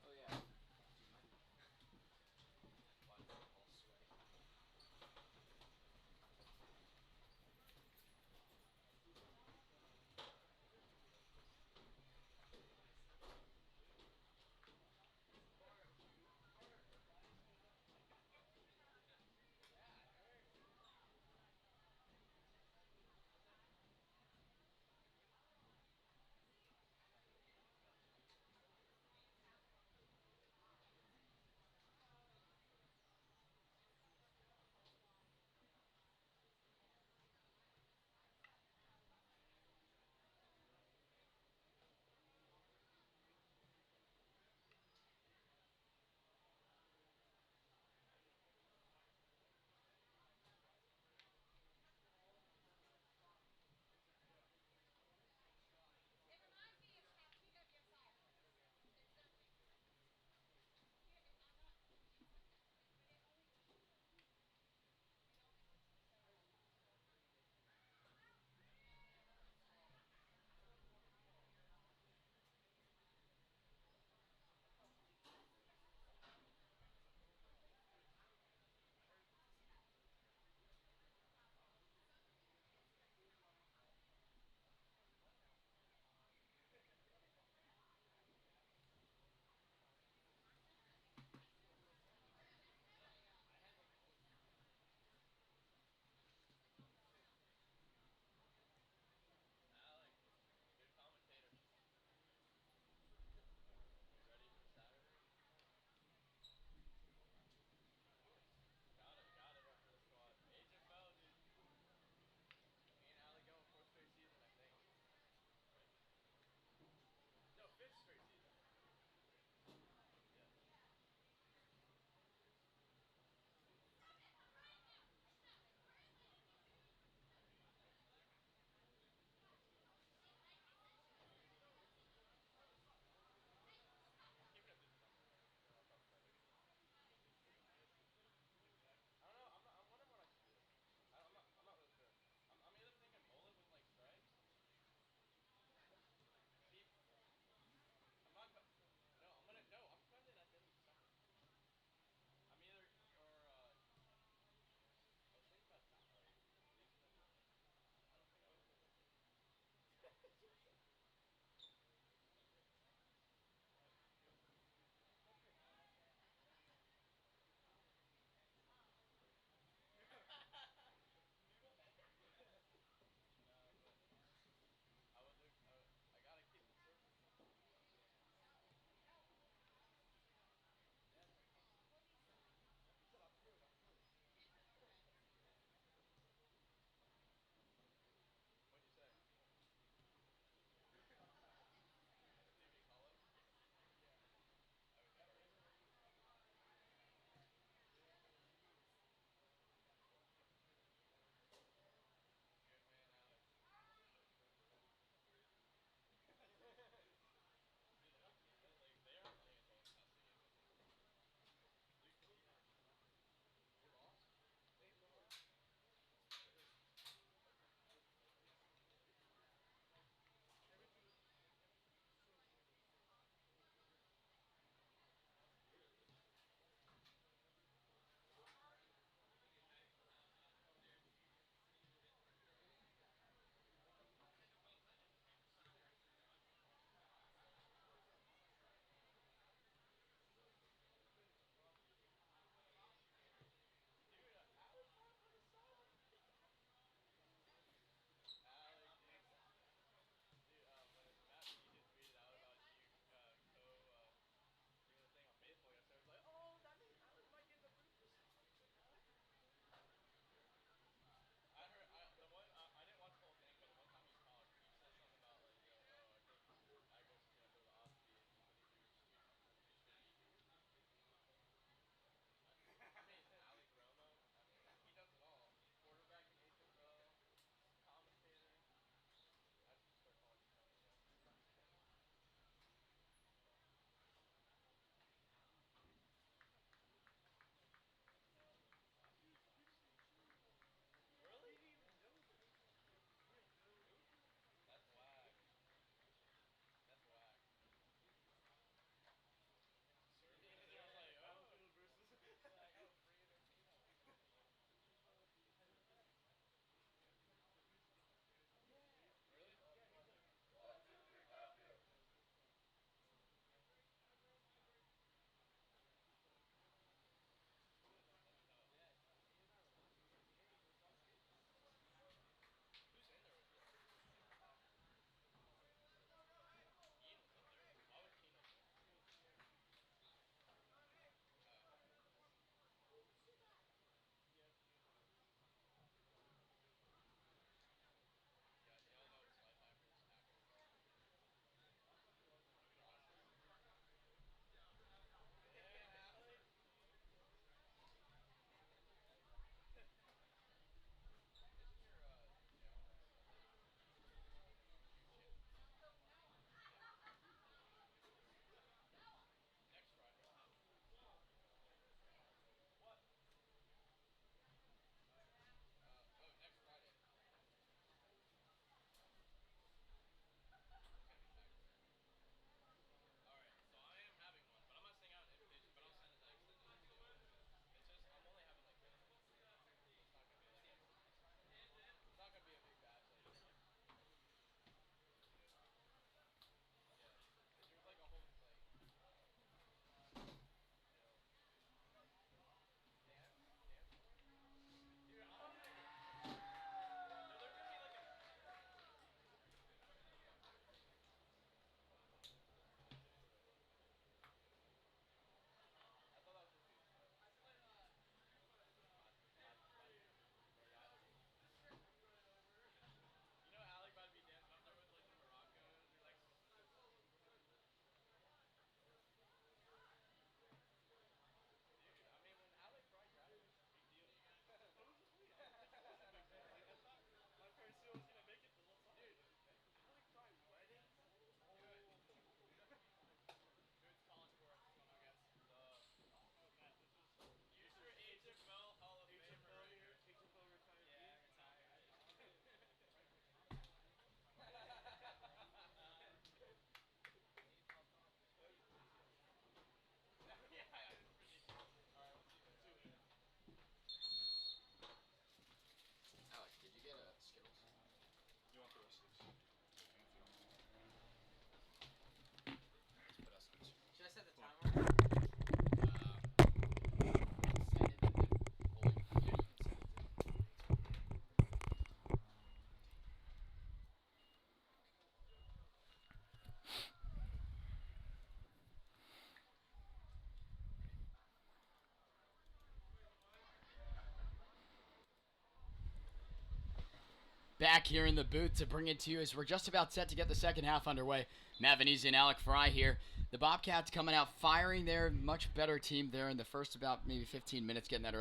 back here in the booth to bring it to you as we're just about set to get the second half underway. Matt Venezia and Alec Fry here. The Bobcats coming out firing their much better team there in the first about maybe 15 minutes, getting that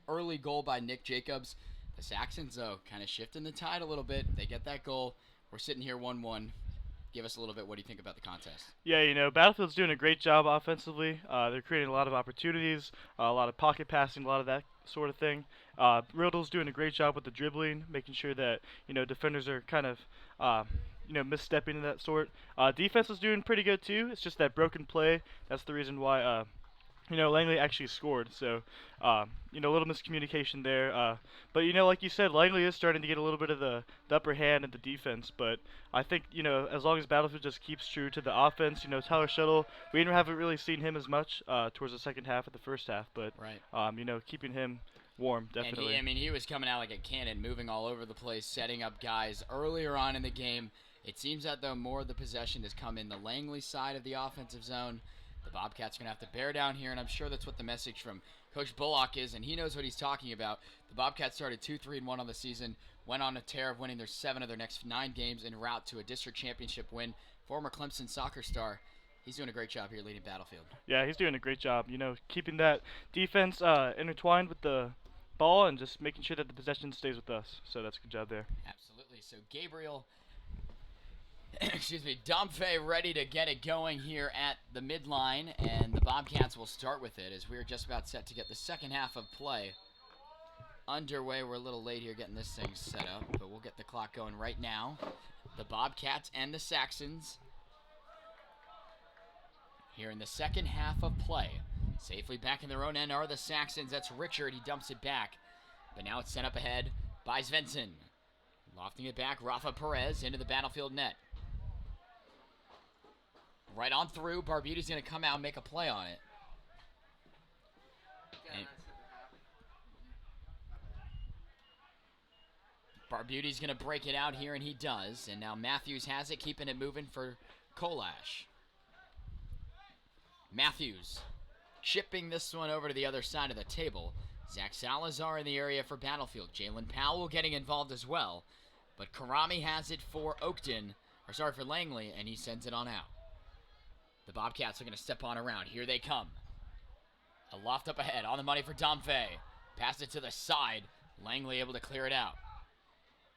early goal by Nick Jacobs. The Saxons, though, kind of shifting the tide a little bit. They get that goal. We're sitting here 1-1. Give us a little bit. What do you think about the contest? Yeah, Battlefield's doing a great job offensively. They're creating a lot of opportunities, a lot of pocket passing, a lot of that sort of thing. Riddle's doing a great job with the dribbling, making sure that defenders are kind of misstepping in that sort. Defense is doing pretty good too. It's just that broken play. That's the reason why Langley actually scored. So a little miscommunication there. But like you said, Langley is starting to get a little bit of the upper hand in the defense. But I think as long as Battlefield just keeps true to the offense, Tyler Shuttle, we haven't really seen him as much towards the second half of the first half. But right. Keeping him warm definitely. And he was coming out like a cannon, moving all over the place, setting up guys earlier on in the game. It seems that though more of the possession has come in the Langley side of the offensive zone. The Bobcats are going to have to bear down here, and I'm sure that's what the message from Coach Bullock is, and he knows what he's talking about. The Bobcats started 2-3-1 on the season, went on a tear of winning their 7 of their next 9 games en route to a district championship win. Former Clemson soccer star, he's doing a great job here leading Battlefield. Yeah, he's doing a great job, keeping that defense intertwined with the ball and just making sure that the possession stays with us. So that's a good job there. Absolutely. So Gabriel... Domfe ready to get it going here at the midline, and the Bobcats will start with it as we're just about set to get the second half of play underway. We're a little late here getting this thing set up, but we'll get the clock going right now. The Bobcats and the Saxons here in the second half of play. Safely back in their own end are the Saxons. That's Richard. He dumps it back, but now it's sent up ahead by Svensson. Lofting it back, Rafa Perez into the Battlefield net. Right on through. Barbuti's going to come out and make a play on it. And Barbuti's going to break it out here, and he does. And now Matthews has it, keeping it moving for Kolash. Matthews chipping this one over to the other side of the table. Zach Salazar in the area for Battlefield. Jalen Powell getting involved as well. But Karami has it for for Langley, and he sends it on out. The Bobcats are going to step on around. Here they come. A loft up ahead. On the money for Domfe. Pass it to the side. Langley able to clear it out.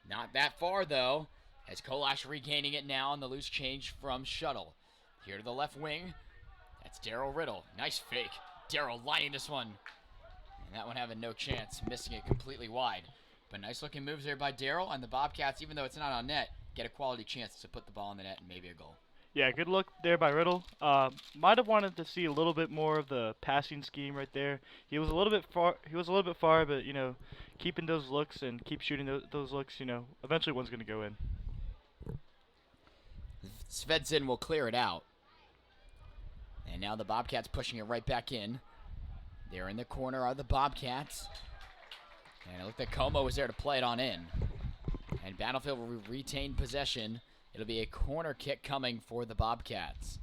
Not that far, though, as Kolash regaining it now on the loose change from Shuttle. Here to the left wing. That's Daryl Riddle. Nice fake. Daryl lining this one. And that one having no chance. Missing it completely wide. But nice looking moves there by Daryl. And the Bobcats, even though it's not on net, get a quality chance to put the ball in the net and maybe a goal. Yeah, good look there by Riddle. Might have wanted to see a little bit more of the passing scheme right there. He was a little bit far, but keeping those looks and keep shooting those looks, eventually one's going to go in. Svensson will clear it out. And now the Bobcats pushing it right back in. There in the corner are the Bobcats. And it looked like Como was there to play it on in. And Battlefield will retain possession. It'll be a corner kick coming for the Bobcats.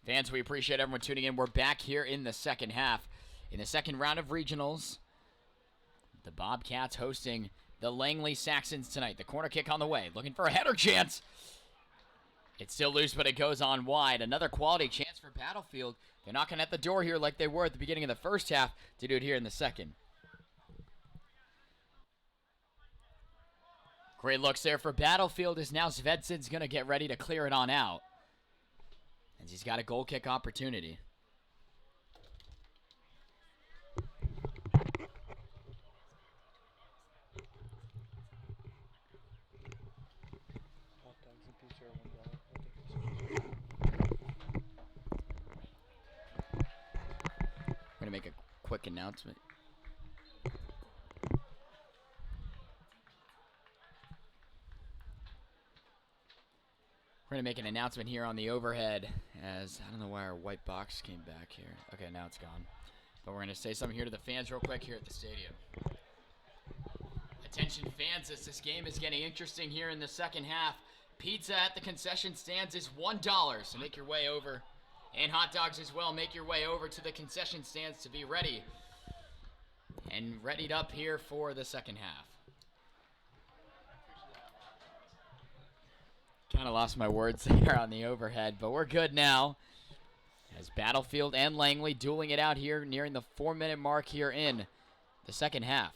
Fans, we appreciate everyone tuning in. We're back here in the second half. In the second round of regionals, the Bobcats hosting the Langley Saxons tonight. The corner kick on the way. Looking for a header chance. It's still loose, but it goes on wide. Another quality chance for Battlefield. They're knocking at the door here like they were at the beginning of the first half to do it here in the second. Great looks there for Battlefield as now Svensson's going to get ready to clear it on out. As he's got a goal kick opportunity. We're going to make a quick announcement. We're going to make an announcement here on the overhead as, I don't know why our white box came back here. Okay, now it's gone. But we're going to say something here to the fans real quick here at the stadium. Attention fans, as this game is getting interesting here in the second half. Pizza at the concession stands is $1, so make your way over. And hot dogs as well. Make your way over to the concession stands to be ready and readied up here for the second half. Kind of lost my words there on the overhead, but we're good now. As Battlefield and Langley dueling it out here, nearing the 4-minute mark here in the second half.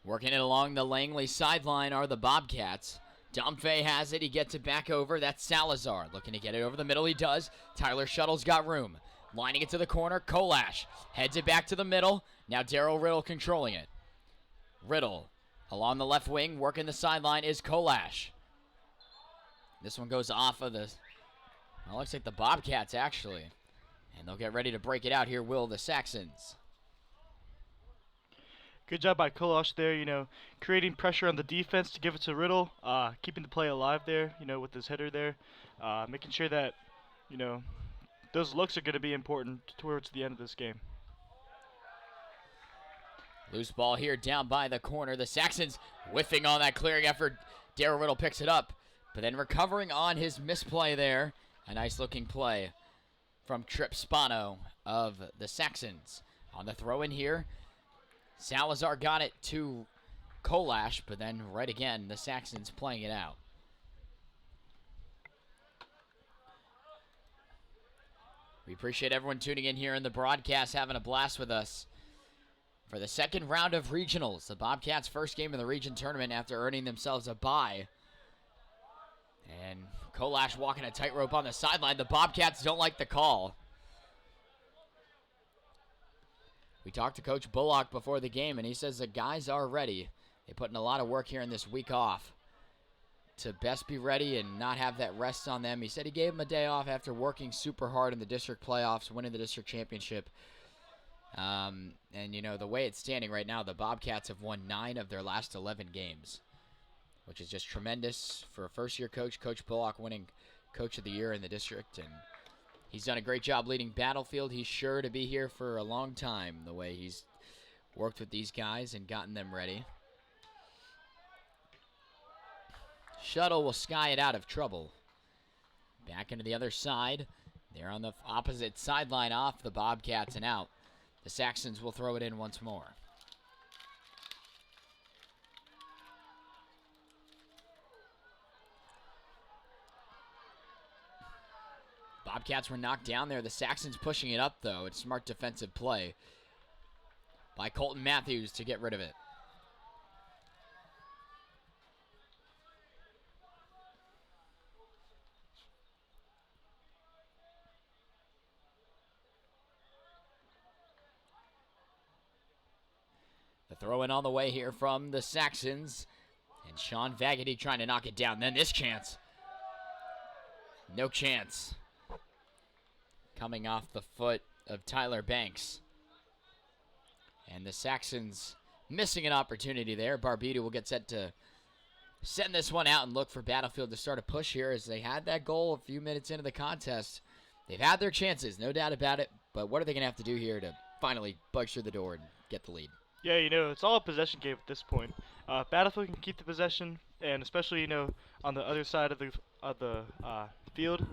Working it along the Langley sideline are the Bobcats. Domfey has it. He gets it back over. That's Salazar. Looking to get it over the middle. He does. Tyler Shuttle's got room. Lining it to the corner. Kolash heads it back to the middle. Now Daryl Riddle controlling it. Riddle along the left wing. Working the sideline is Kolash. This one goes off of the... Well, looks like the Bobcats, actually. And they'll get ready to break it out here, will the Saxons. Good job by Kolosh there, you know, creating pressure on the defense to give it to Riddle, keeping the play alive there, you know, with his header there, making sure that, you know, those looks are going to be important towards the end of this game. Loose ball here down by the corner. The Saxons whiffing on that clearing effort. Daryl Riddle picks it up, but then recovering on his misplay there. A nice looking play from Trip Spano of the Saxons. On the throw in here, Salazar got it to Kolash, but then right again, the Saxons playing it out. We appreciate everyone tuning in here in the broadcast, having a blast with us. For the second round of regionals, the Bobcats' first game in the region tournament after earning themselves a bye. And Kolash walking a tightrope on the sideline. The Bobcats don't like the call. We talked to Coach Bullock before the game, and he says the guys are ready. They put in a lot of work here in this week off to best be ready and not have that rest on them. He said he gave them a day off after working super hard in the district playoffs, winning the district championship. And, you know, the way it's standing right now, the Bobcats have won 9 of their last 11 games, which is just tremendous for a first-year coach. Coach Bullock winning Coach of the Year in the district, and he's done a great job leading Battlefield. He's sure to be here for a long time, the way he's worked with these guys and gotten them ready. Shuttle will sky it out of trouble. Back into the other side. They're on the opposite sideline off the Bobcats and out. The Saxons will throw it in once more. Bobcats were knocked down there. The Saxons pushing it up, though. It's smart defensive play by Colton Matthews to get rid of it. The throw in on the way here from the Saxons. And Sean Vagity trying to knock it down. Then this chance. No chance. Coming off the foot of Tyler Banks. And the Saxons missing an opportunity there. Barbita will get set to send this one out and look for Battlefield to start a push here, as they had that goal a few minutes into the contest. They've had their chances, no doubt about it. But what are they going to have to do here to finally bug through the door and get the lead? Yeah, you know, it's all a possession game at this point. Battlefield can keep the possession, and especially, you know, on the other side of the field,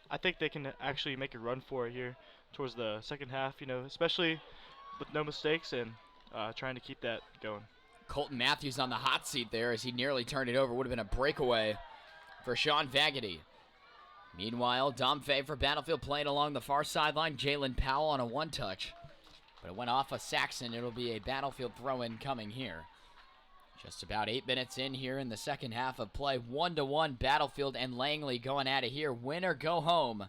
I think they can actually make a run for it here towards the second half, you know, especially with no mistakes and trying to keep that going. Colton Matthews on the hot seat there as he nearly turned it over. Would have been a breakaway for Sean Vagity. Meanwhile, Domfey for Battlefield playing along the far sideline. Jalen Powell on a one-touch. But it went off a Saxon. It'll be a Battlefield throw-in coming here. Just about 8 minutes in here in the second half of play. 1-1 Battlefield and Langley going at it here. Win or go home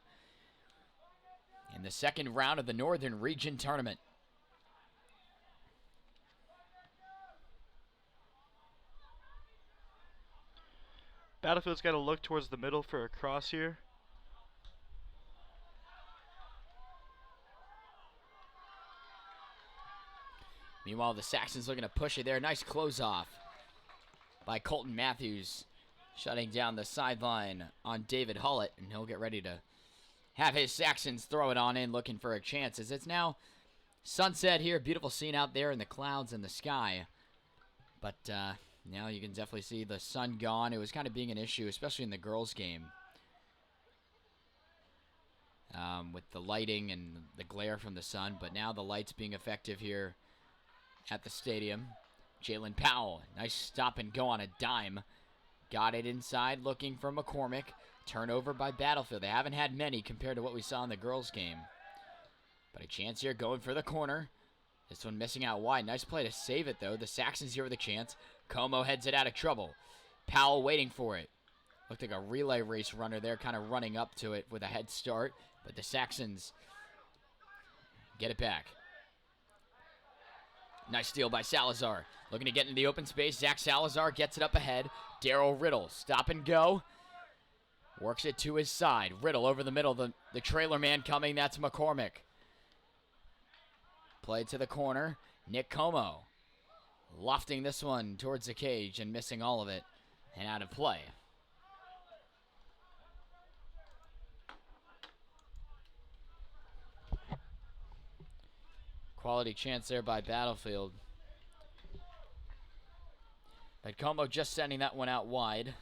in the second round of the Northern Region Tournament. Battlefield's got to look towards the middle for a cross here. Meanwhile, the Saxons looking to push it there. Nice close off by Colton Matthews, shutting down the sideline on David Hullett, and he'll get ready to have his Saxons throw it on in, looking for a chance, as it's now sunset here. Beautiful scene out there in the clouds and the sky. But now you can definitely see the sun gone. It was kind of being an issue, especially in the girls' game. With the lighting and the glare from the sun. But now the lights being effective here at the stadium. Jalen Powell, nice stop and go on a dime. Got it inside, looking for McCormick. Turnover by Battlefield. They haven't had many compared to what we saw in the girls' game. But a chance here going for the corner. This one missing out wide. Nice play to save it, though. The Saxons here with a chance. Como heads it out of trouble. Powell waiting for it. Looked like a relay race runner there, kind of running up to it with a head start. But the Saxons get it back. Nice steal by Salazar. Looking to get into the open space. Zach Salazar gets it up ahead. Darryl Riddle, stop and go. Works it to his side. Riddle over the middle. The trailer man coming. That's McCormick. Play to the corner. Nick Como. Lofting this one towards the cage and missing all of it. And out of play. Quality chance there by Battlefield. But Como just sending that one out wide.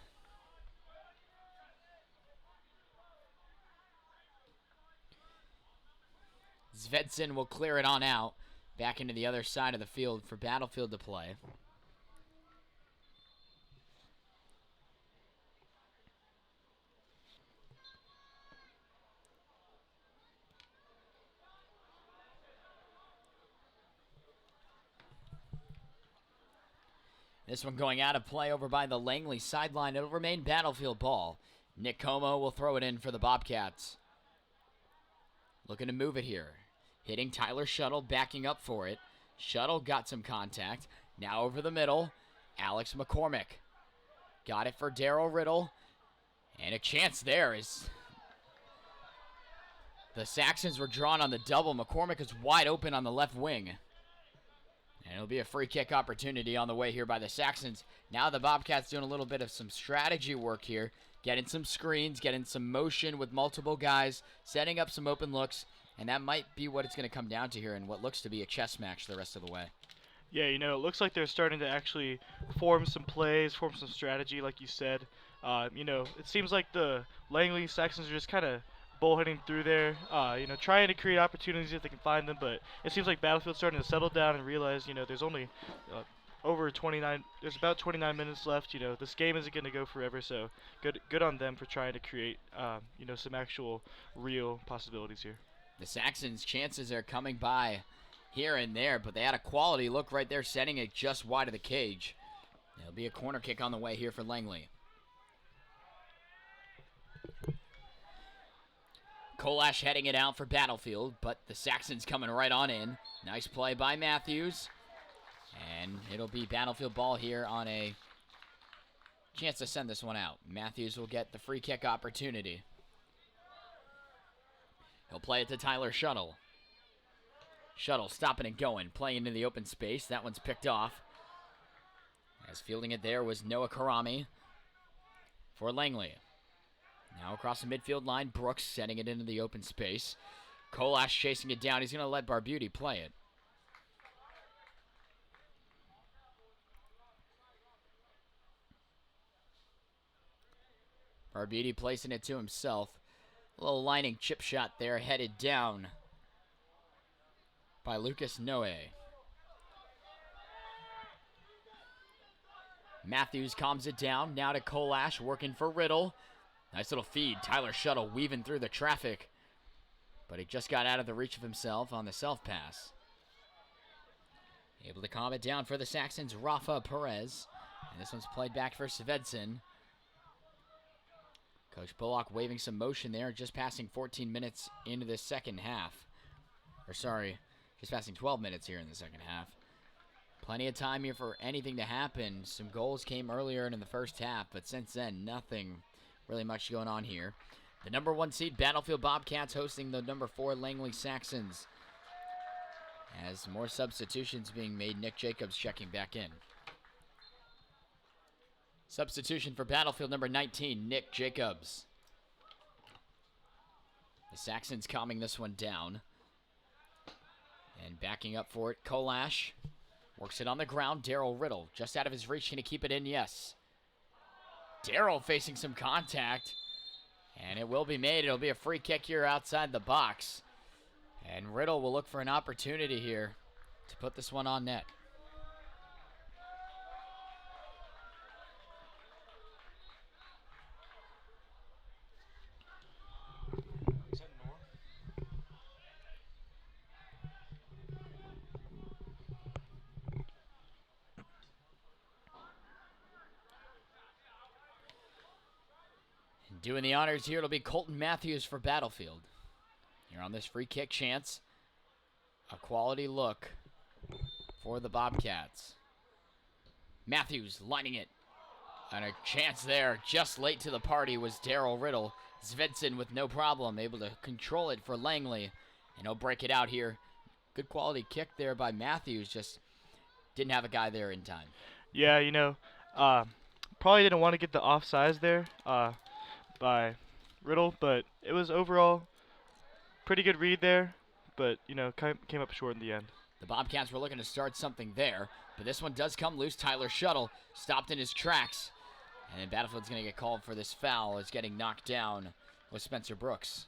Svensson will clear it on out. Back into the other side of the field for Battlefield to play. This one going out of play over by the Langley sideline. It'll remain Battlefield ball. Nick Como will throw it in for the Bobcats. Looking to move it here. Hitting Tyler Shuttle, backing up for it. Shuttle got some contact. Now over the middle. Alex McCormick. Got it for Darryl Riddle. And a chance there is... The Saxons were drawn on the double. McCormick is wide open on the left wing. And it'll be a free kick opportunity on the way here by the Saxons. Now the Bobcats doing a little bit of some strategy work here. Getting some screens, getting some motion with multiple guys, setting up some open looks. And that might be what it's going to come down to here in what looks to be a chess match the rest of the way. Yeah, you know, it looks like they're starting to actually form some plays, form some strategy, like you said. You know, it seems like the Langley Saxons are just kind of bullheading through there, you know, trying to create opportunities if they can find them, but it seems like Battlefield's starting to settle down and realize, you know, there's only there's about 29 minutes left. You know, this game isn't going to go forever, so good on them for trying to create, you know, some actual real possibilities here. The Saxons' chances are coming by here and there, but they had a quality look right there, setting it just wide of the cage. There'll be a corner kick on the way here for Langley. Kolash heading it out for Battlefield, but the Saxons coming right on in. Nice play by Matthews. And it'll be Battlefield ball here on a chance to send this one out. Matthews will get the free kick opportunity. He'll play it to Tyler Shuttle. Shuttle stopping and going, playing into the open space. That one's picked off. As fielding it there was Noah Karami for Langley. Now across the midfield line, Brooks sending it into the open space. Kolash chasing it down. He's going to let Barbuti play it. Barbuti placing it to himself. A little lining chip shot there, headed down by Lucas Noe. Matthews calms it down. Now to Kolash, working for Riddle. Nice little feed. Tyler Shuttle weaving through the traffic. But he just got out of the reach of himself on the self-pass. Able to calm it down for the Saxons, Rafa Perez. And this one's played back for Svensson. Coach Bullock waving some motion there, just passing 14 minutes into the second half. Or sorry, just passing 12 minutes here in the second half. Plenty of time here for anything to happen. Some goals came earlier in the first half, but since then, nothing really much going on here. The number 1 seed Battlefield Bobcats hosting the number 4 Langley Saxons. As more substitutions being made, Nick Jacobs checking back in. Substitution for Battlefield number 19, Nick Jacobs. The Saxons calming this one down. And backing up for it, Kolash Works it on the ground. Daryl Riddle just out of his reach. Can he keep it in? Yes. Daryl facing some contact. And it will be made. It'll be a free kick here outside the box. And Riddle will look for an opportunity here to put this one on net. Doing the honors here, it'll be Colton Matthews for Battlefield. Here on this free kick chance. A quality look for the Bobcats. Matthews lining it. And a chance there, just late to the party, was Daryl Riddle. Svensson with no problem, able to control it for Langley. And he'll break it out here. Good quality kick there by Matthews, just didn't have a guy there in time. Yeah, probably didn't want to get the offsides there by Riddle, but it was overall pretty good read there, but, came up short in the end. The Bobcats were looking to start something there, but this one does come loose. Tyler Shuttle stopped in his tracks, and Battlefield's going to get called for this foul. It's getting knocked down with Spencer Brooks.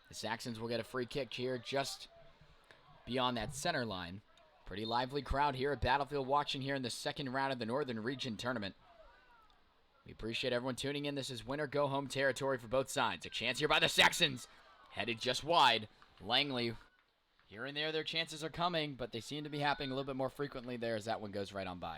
The Saxons will get a free kick here just beyond that center line. Pretty lively crowd here at Battlefield watching here in the second round of the Northern Region Tournament. We appreciate everyone tuning in. This is win or go home territory for both sides. A chance here by the Saxons. Headed just wide. Langley, here and there their chances are coming, but they seem to be happening a little bit more frequently there as that one goes right on by.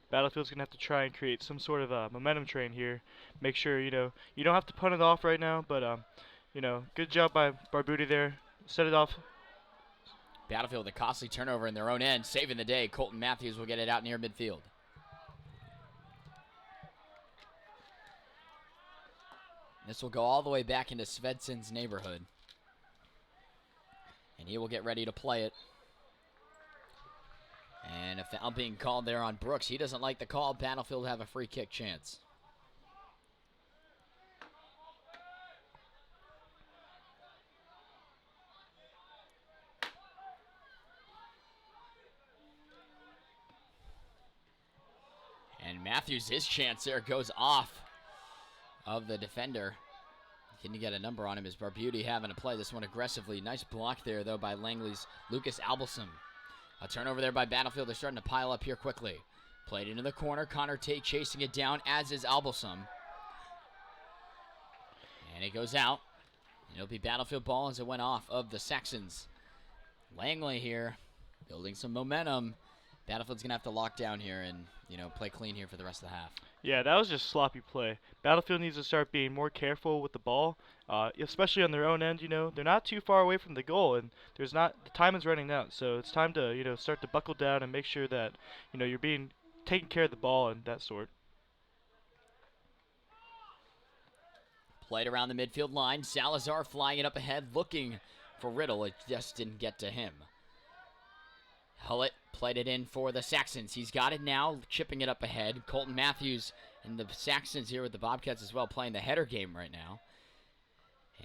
Battlefield's going to have to try and create some sort of a momentum train here. Make sure, you don't have to punt it off right now, but, good job by Barbuti there. Set it off. Battlefield with a costly turnover in their own end, saving the day. Colton Matthews will get it out near midfield. This will go all the way back into Svensson's neighborhood. And he will get ready to play it. And a foul being called there on Brooks. He doesn't like the call. Battlefield will have a free kick chance. And Matthews, his chance there goes off of the defender. Can you get a number on him? Is Barbuti having to play this one aggressively? Nice block there, though, by Langley's Lucas Albelson. A turnover there by Battlefield. They're starting to pile up here quickly. Played into the corner. Connor Tate chasing it down, as is Albelson. And it goes out. It'll be Battlefield ball as it went off of the Saxons. Langley here, building some momentum. Battlefield's going to have to lock down here and, play clean here for the rest of the half. Yeah, that was just sloppy play. Battlefield needs to start being more careful with the ball, especially on their own end. They're not too far away from the goal, and the time is running out. So it's time to start to buckle down and make sure that you're being taking care of the ball and that sort. Played around the midfield line. Salazar flying it up ahead, looking for Riddle. It just didn't get to him. Hullett played it in for the Saxons. He's got it now, chipping it up ahead. Colton Matthews and the Saxons here with the Bobcats as well, playing the header game right now.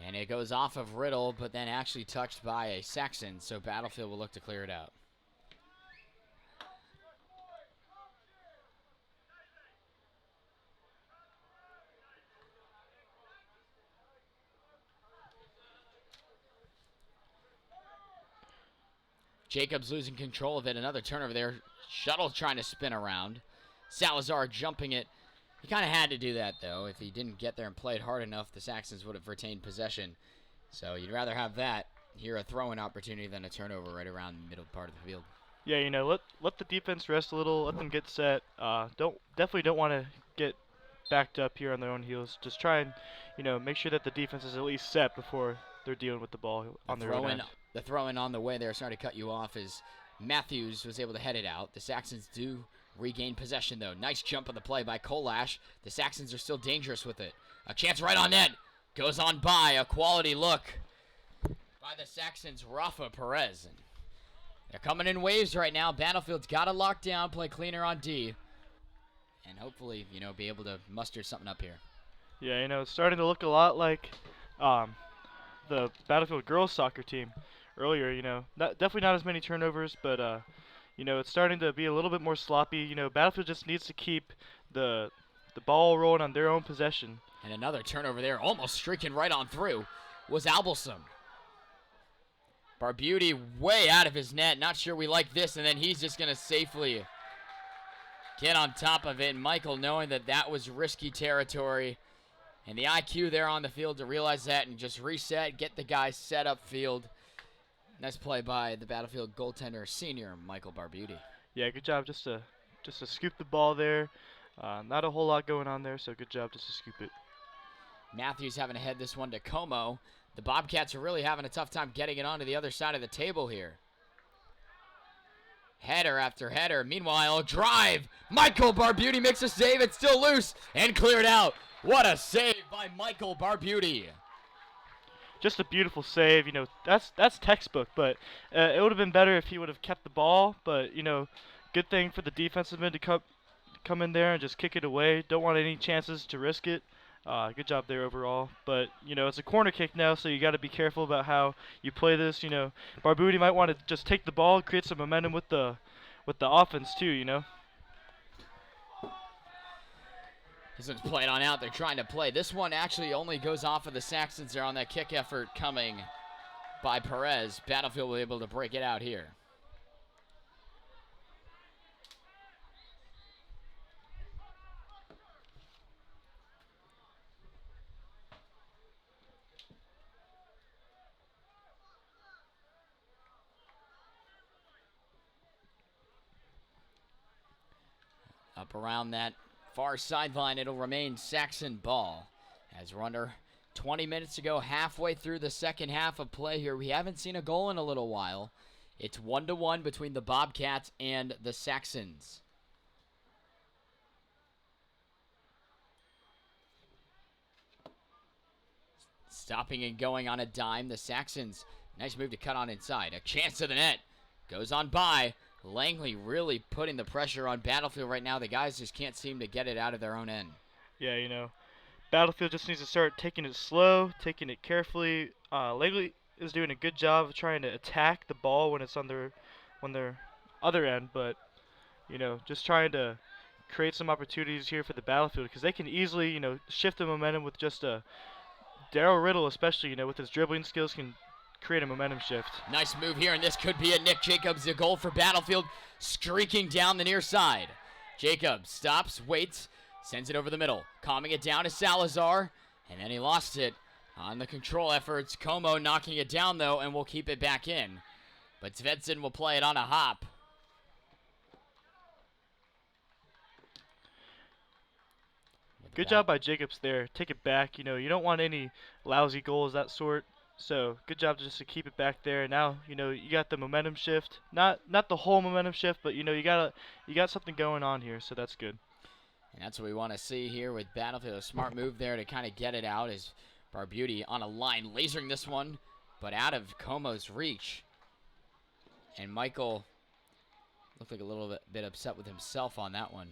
And it goes off of Riddle, but then actually touched by a Saxon, so Battlefield will look to clear it out. Jacobs losing control of it. Another turnover there. Shuttle trying to spin around. Salazar jumping it. He kind of had to do that, though. If he didn't get there and play it hard enough, the Saxons would have retained possession. So you'd rather have that here, a throw-in opportunity, than a turnover right around the middle part of the field. Yeah, let the defense rest a little. Let them get set. Definitely don't want to get backed up here on their own heels. Just try and make sure that the defense is at least set before they're dealing with the ball on their own end. The throw-in on the way there, sorry to cut you off, is Matthews was able to head it out. The Saxons do regain possession, though. Nice jump on the play by Kolash. The Saxons are still dangerous with it. A chance right on net. Goes on by. A quality look by the Saxons, Rafa Perez. And they're coming in waves right now. Battlefield's got to lock down, play cleaner on D. And hopefully, be able to muster something up here. Yeah, it's starting to look a lot like the Battlefield girls soccer team earlier. Definitely not as many turnovers, but it's starting to be a little bit more sloppy. Battlefield just needs to keep the ball rolling on their own possession. And another turnover there, almost streaking right on through, was Albelson. Barbuti way out of his net. Not sure we like this, and then he's just going to safely get on top of it. And Michael, knowing that was risky territory, and the IQ there on the field to realize that and just reset, get the guy set up field. Nice play by the Battlefield goaltender, senior Michael Barbuti. Yeah, good job just to scoop the ball there. Not a whole lot going on there, so good job just to scoop it. Matthews having to head this one to Como. The Bobcats are really having a tough time getting it onto the other side of the table here. Header after header. Meanwhile, drive. Michael Barbuti makes a save. It's still loose and cleared out. What a save by Michael Barbuti. Just a beautiful save. That's textbook, but it would have been better if he would have kept the ball. But, good thing for the defenseman to come in there and just kick it away. Don't want any chances to risk it. Good job there overall. But, it's a corner kick now, so you got to be careful about how you play this. Barbuti might want to just take the ball, create some momentum with the offense too, This one's played on out. They're trying to play. This one actually only goes off of the Saxons there on that kick effort coming by Perez. Battlefield will be able to break it out here. Up around that far sideline, it'll remain Saxon ball. As we're under 20 minutes to go, halfway through the second half of play here. We haven't seen a goal in a little while. It's 1-1 between the Bobcats and the Saxons. Stopping and going on a dime, the Saxons. Nice move to cut on inside. A chance to the net. Goes on by. Langley really putting the pressure on Battlefield right now. The guys just can't seem to get it out of their own end. Yeah, Battlefield just needs to start taking it slow, taking it carefully. Langley is doing a good job of trying to attack the ball when it's on their other end, but just trying to create some opportunities here for the Battlefield because they can easily shift the momentum with just a Daryl Riddle, especially with his dribbling skills, can create a momentum shift. Nice move here, and this could be a Nick Jacobs, a goal for Battlefield, streaking down the near side. Jacobs stops, waits, sends it over the middle. Calming it down to Salazar, and then he lost it on the control efforts. Como knocking it down, though, and will keep it back in. But Svensson will play it on a hop. Good job by Jacobs there. Take it back. You don't want any lousy goals, that sort. So good job just to keep it back there. Now you got the momentum shift, not the whole momentum shift, but you got something going on here, so that's good. And that's what we want to see here with Battlefield. A smart move there to kind of get it out is Barbuti on a line, lasering this one, but out of Como's reach. And Michael looked like a little bit upset with himself on that one.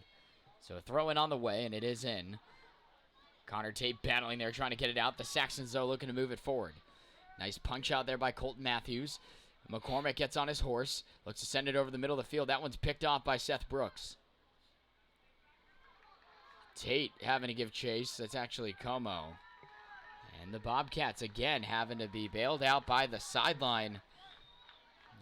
So a throw in on the way, and it is in. Connor Tate battling there, trying to get it out. The Saxons, though, looking to move it forward. Nice punch out there by Colton Matthews. McCormick gets on his horse. Looks to send it over the middle of the field. That one's picked off by Seth Brooks. Tate having to give chase. That's actually Como. And the Bobcats, again, having to be bailed out by the sideline.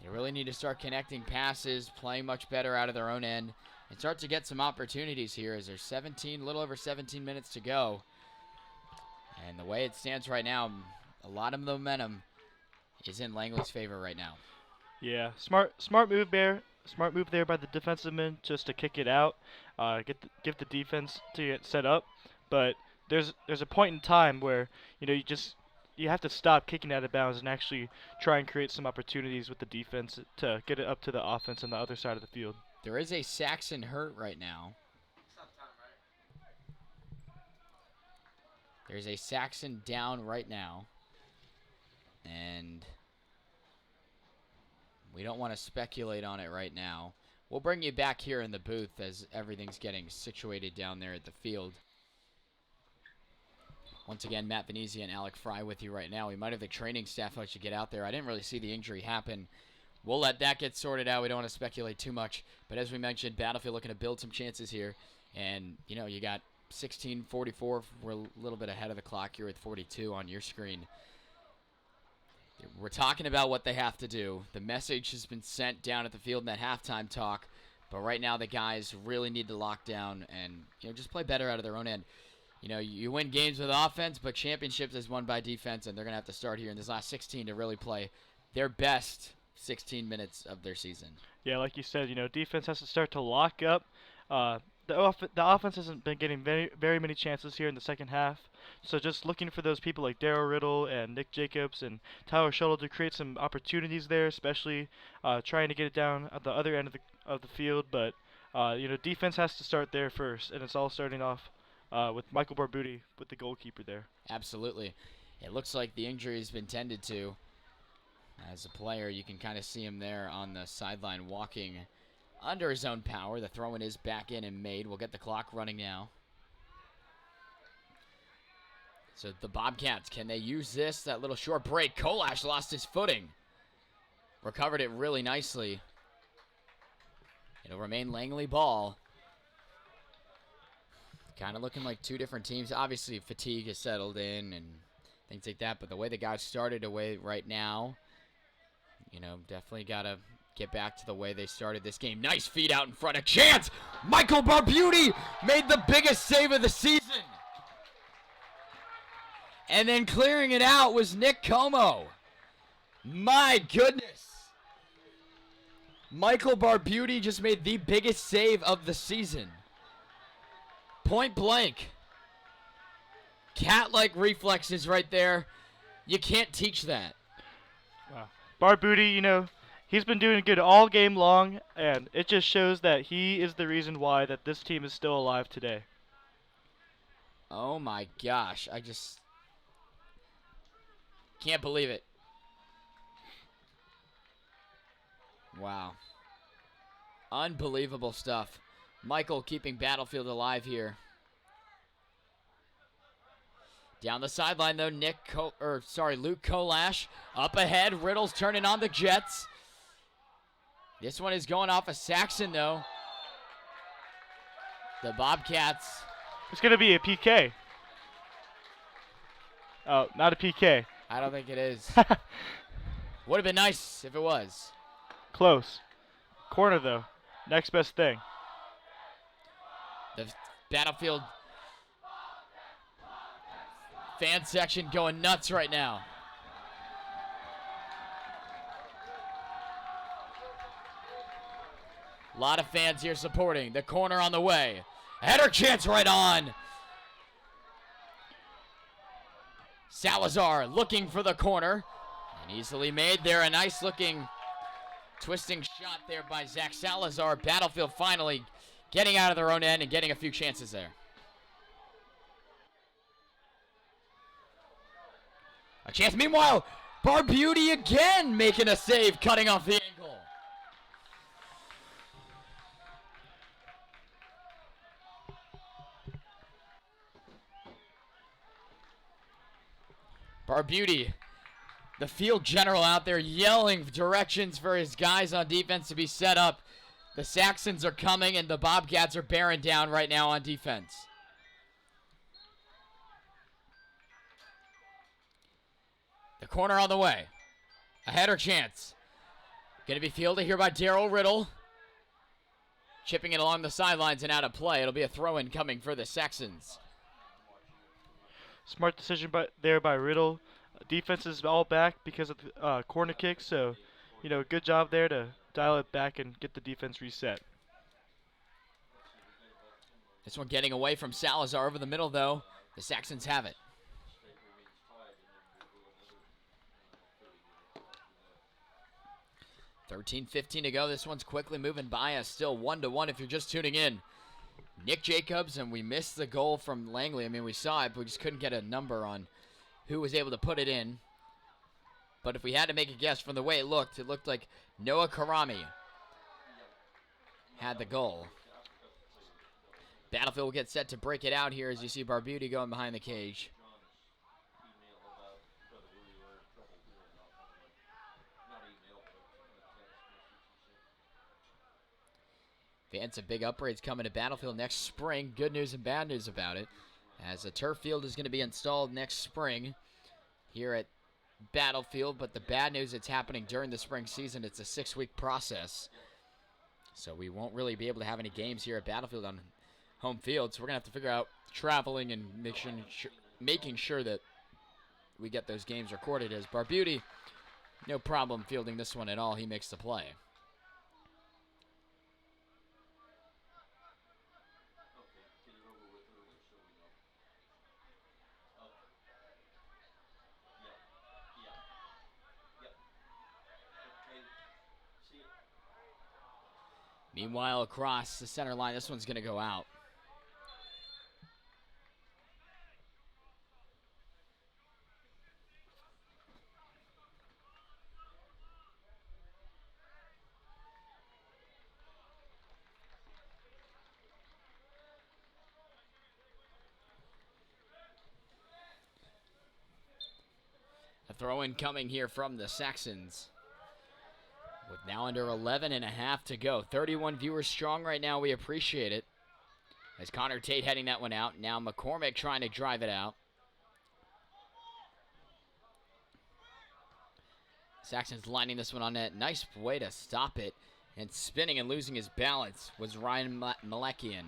They really need to start connecting passes, playing much better out of their own end, and start to get some opportunities here as there's a little over 17 minutes to go. And the way it stands right now, a lot of momentum is in Langley's favor right now. Yeah, smart move there. Smart move there by the defenseman just to kick it out, give the defense to get set up. But there's a point in time where you you have to stop kicking out of bounds and actually try and create some opportunities with the defense to get it up to the offense on the other side of the field. There is a Saxon hurt right now. Stop time, right? There's a Saxon down right now. And we don't want to speculate on it right now. We'll bring you back here in the booth as everything's getting situated down there at the field. Once again, Matt Venezia and Alec Fry with you right now. We might have the training staff actually get out there. I didn't really see the injury happen. We'll let that get sorted out. We don't want to speculate too much. But as we mentioned, Battlefield looking to build some chances here. And, you know, you got 16:44. We're a little bit ahead of the clock here with 42 on your screen. We're talking about what they have to do. The message has been sent down at the field in that halftime talk. But right now the guys really need to lock down and, you know, just play better out of their own end. You know, you win games with offense, but championships is won by defense, and they're going to have to start here in this last 16 to really play their best 16 minutes of their season. Yeah, like you said, you know, defense has to start to lock up. The offense hasn't been getting very many chances here in the second half. So just looking for those people like Darryl Riddle and Nick Jacobs and Tyler Shuttle to create some opportunities there, especially trying to get it down at the other end of the field. But you know, defense has to start there first, and it's all starting off with Michael Barbuti with the goalkeeper there. Absolutely. It looks like the injury has been tended to. As a player, you can kind of see him there on the sideline walking under his own power. The throw-in is back in and made. We'll get the clock running now. So the Bobcats, can they use this? That little short break. Kolash lost his footing. Recovered it really nicely. It'll remain Langley ball. Kind of looking like two different teams. Obviously, fatigue has settled in and things like that. But the way the guys started away right now, you know, definitely got to get back to the way they started this game. Nice feed out in front. A chance! Michael Barbuti made the biggest save of the season. And then clearing it out was Nick Como. My goodness. Michael Barbuti just made the biggest save of the season. Point blank. Cat-like reflexes right there. You can't teach that. Barbuti, you know, he's been doing good all game long, and it just shows that he is the reason why that this team is still alive today. Oh my gosh. I just can't believe it. Wow. Unbelievable stuff. Michael keeping Battlefield alive here. Down the sideline though, Luke Kolash up ahead. Riddle's turning on the Jets. This one is going off of Saxon though. The Bobcats. It's going to be a PK. Oh, not a PK. I don't think it is. Would have been nice if it was. Close. Corner though. Next best thing. The Battlefield fan section going nuts right now. A lot of fans here supporting. The corner on the way. Header chance right on. Salazar looking for the corner. And easily made there. A nice looking twisting shot there by Zach Salazar. Battlefield finally getting out of their own end and getting a few chances there. A chance. Meanwhile, Barbuti again making a save, cutting off the angle. Barbuti, the field general out there yelling directions for his guys on defense to be set up. The Saxons are coming and the Bobcats are bearing down right now on defense. The corner on the way. A header chance. Going to be fielded here by Darryl Riddle. Chipping it along the sidelines and out of play. It'll be a throw-in coming for the Saxons. Smart decision there by Riddle. Defense is all back because of the corner kick, so, you know, good job there to dial it back and get the defense reset. This one getting away from Salazar over the middle, though. The Saxons have it. 13:15 to go. This one's quickly moving by us. Still 1-1 if you're just tuning in. Nick Jacobs, and we missed the goal from Langley. I mean, we saw it, but we just couldn't get a number on who was able to put it in. But if we had to make a guess from the way it looked like Noah Karami had the goal. Battlefield will get set to break it out here as you see Barbuti going behind the cage. Fans, a big upgrades coming to Battlefield next spring. Good news and bad news about it, as a turf field is going to be installed next spring here at Battlefield. But the bad news, it's happening during the spring season. It's a 6-week process, so we won't really be able to have any games here at Battlefield on home field. So we're going to have to figure out traveling and making sure that we get those games recorded. As Barbuti, no problem fielding this one at all. He makes the play. Meanwhile, across the center line, this one's going to go out. A throw-in coming here from the Saxons. With now under 11 and a half to go. 31 viewers strong right now. We appreciate it. As Connor Tate heading that one out. Now McCormick trying to drive it out. Saxon's lining this one on net. Nice way to stop it. And spinning and losing his balance was Ryan Malakian.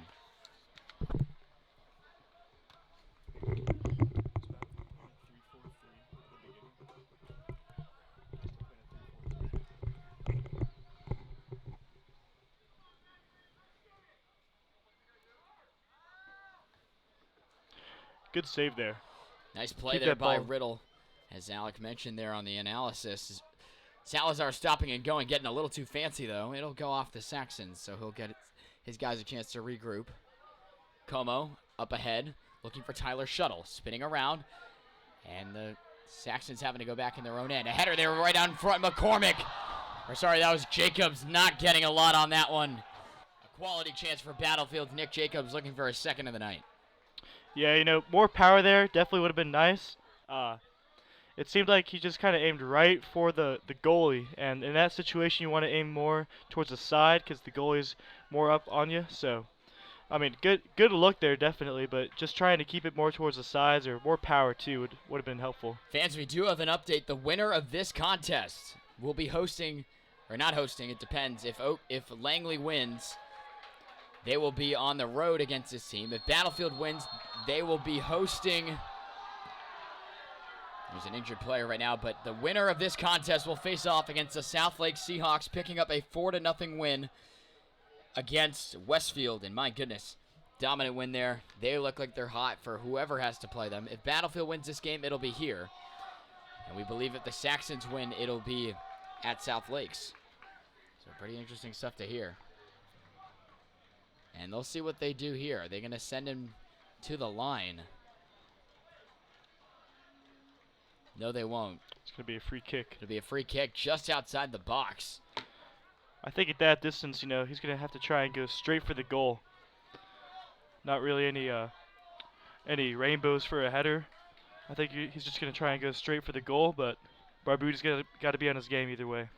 Good save there. Nice play Keep there that by ball. Riddle. As Alec mentioned there on the analysis. Salazar stopping and going, getting a little too fancy though. It'll go off the Saxons, so he'll get his guys a chance to regroup. Como up ahead, looking for Tyler Shuttle, spinning around. And the Saxons having to go back in their own end. A header there right out in front, McCormick. Or sorry, that was Jacobs, not getting a lot on that one. A quality chance for Battlefield. Nick Jacobs looking for his second of the night. Yeah, you know, more power there definitely would have been nice. It seemed like he just kind of aimed right for the goalie, and in that situation you want to aim more towards the side because the goalie's more up on you. So, I mean, good look there definitely, but just trying to keep it more towards the sides or more power too would have been helpful. Fans, we do have an update. The winner of this contest will be hosting, or not hosting, it depends. If Langley wins, they will be on the road against this team. If Battlefield wins, they will be hosting. There's an injured player right now, but the winner of this contest will face off against the Southlake Seahawks, picking up a 4-0 win against Westfield. And my goodness, dominant win there. They look like they're hot for whoever has to play them. If Battlefield wins this game, it'll be here. And we believe if the Saxons win, it'll be at South Lakes. So pretty interesting stuff to hear. And they'll see what they do here. Are they going to send him to the line? No, they won't. It's going to be a free kick. It'll be a free kick just outside the box. I think at that distance, you know, he's going to have to try and go straight for the goal. Not really any rainbows for a header. I think he's just going to try and go straight for the goal, but Barbuti's got to be on his game either way.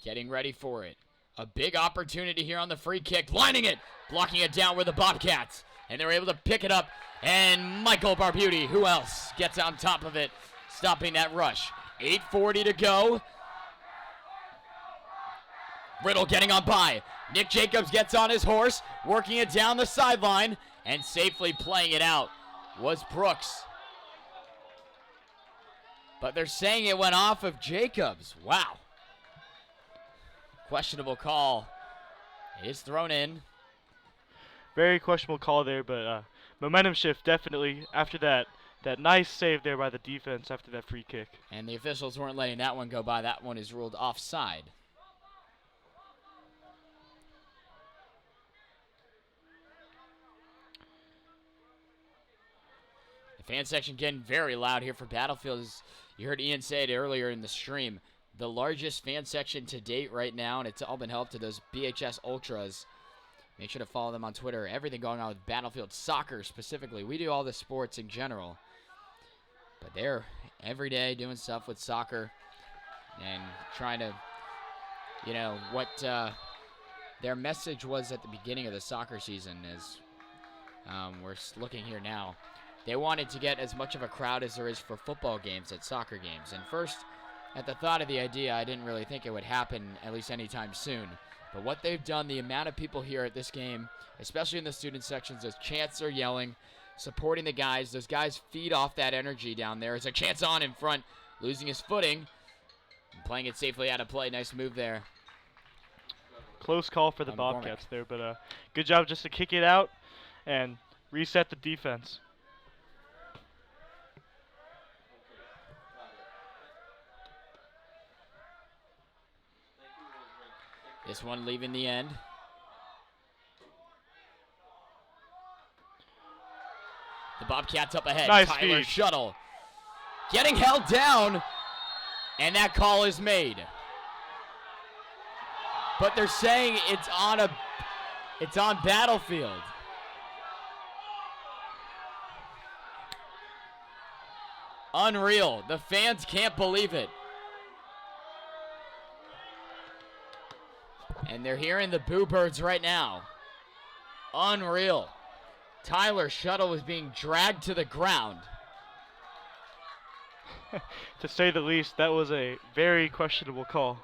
Getting ready for it. A big opportunity here on the free kick. Lining it. Blocking it down were the Bobcats. And they're able to pick it up. And Michael Barbuti, who else, gets on top of it, stopping that rush. 8:40 to go. Riddle getting on by. Nick Jacobs gets on his horse, working it down the sideline, and safely playing it out was Brooks. But they're saying it went off of Jacobs. Wow. Questionable call. It is thrown in. very questionable call there, but momentum shift definitely after that nice save there by the defense after that free kick. And the officials weren't letting that one go by. That one is ruled offside. The fan section getting very loud here for Battlefield. As you heard Ian say it earlier in the stream, the largest fan section to date right now, and it's all been helped to those BHS Ultras. Make sure to follow them on Twitter. Everything going on with Battlefield Soccer specifically. We do all the sports in general. But they're every day doing stuff with soccer and trying to, you know, what their message was at the beginning of the soccer season is, we're looking here now. They wanted to get as much of a crowd as there is for football games at soccer games. And first, at the thought of the idea, I didn't really think it would happen, at least anytime soon. But what they've done, the amount of people here at this game, especially in the student sections, those chants are yelling, supporting the guys. Those guys feed off that energy down there. There's a chance on in front, losing his footing, and playing it safely out of play. Nice move there. Close call for the Bobcats there, but good job just to kick it out and reset the defense. This one leaving the end. The Bobcats up ahead. Nice Tyler feed. Shuttle getting held down, and that call is made. But they're saying it's on Battlefield. Unreal. The fans can't believe it. And they're hearing the Boo Birds right now. Unreal. Tyler Shuttle was being dragged to the ground. To say the least, that was a very questionable call.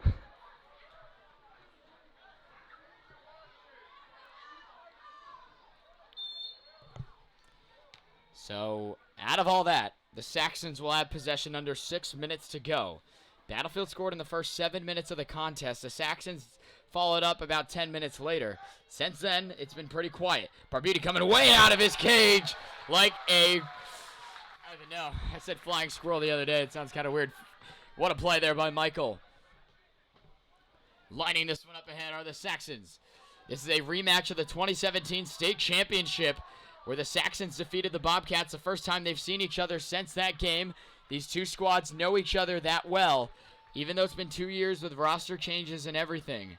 So, out of all that, the Saxons will have possession under 6 minutes to go. Battlefield scored in the first 7 minutes of the contest. The Saxons followed up about 10 minutes later. Since then, it's been pretty quiet. Barbuti coming way out of his cage like a, I don't even know. I said flying squirrel the other day. It sounds kind of weird. What a play there by Michael. Lining this one up ahead are the Saxons. This is a rematch of the 2017 state championship where the Saxons defeated the Bobcats the first time they've seen each other since that game. These two squads know each other that well, even though it's been 2 years with roster changes and everything.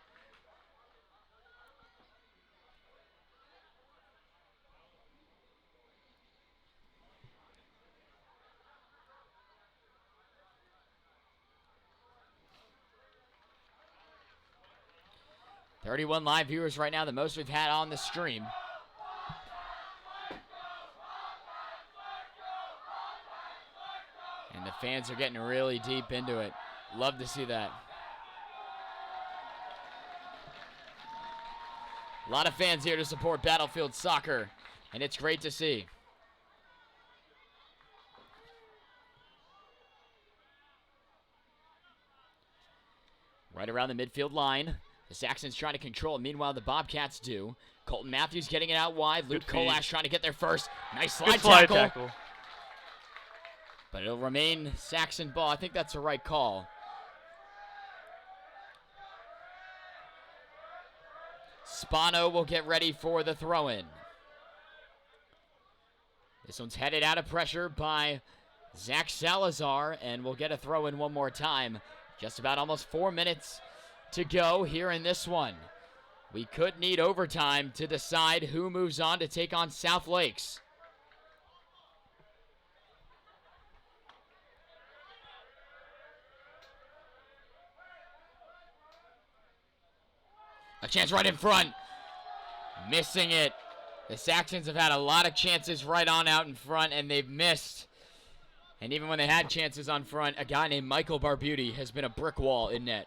.31 live viewers right now, the most we've had on the stream. And the fans are getting really deep into it. Love to see that. A lot of fans here to support Battlefield Soccer, and it's great to see. Right around the midfield line. The Saxons trying to control it. Meanwhile, the Bobcats do. Colton Matthews getting it out wide. Luke Kolash trying to get there first. Nice slide tackle. But it'll remain Saxon ball. I think that's the right call. Spano will get ready for the throw-in. This one's headed out of pressure by Zach Salazar, and we'll get a throw-in one more time. Just about almost 4 minutes to go here in this one. We could need overtime to decide who moves on to take on South Lakes. A chance right in front. Missing it. The Saxons have had a lot of chances right on out in front, and they've missed. And even when they had chances on front, a guy named Michael Barbuti has been a brick wall in net.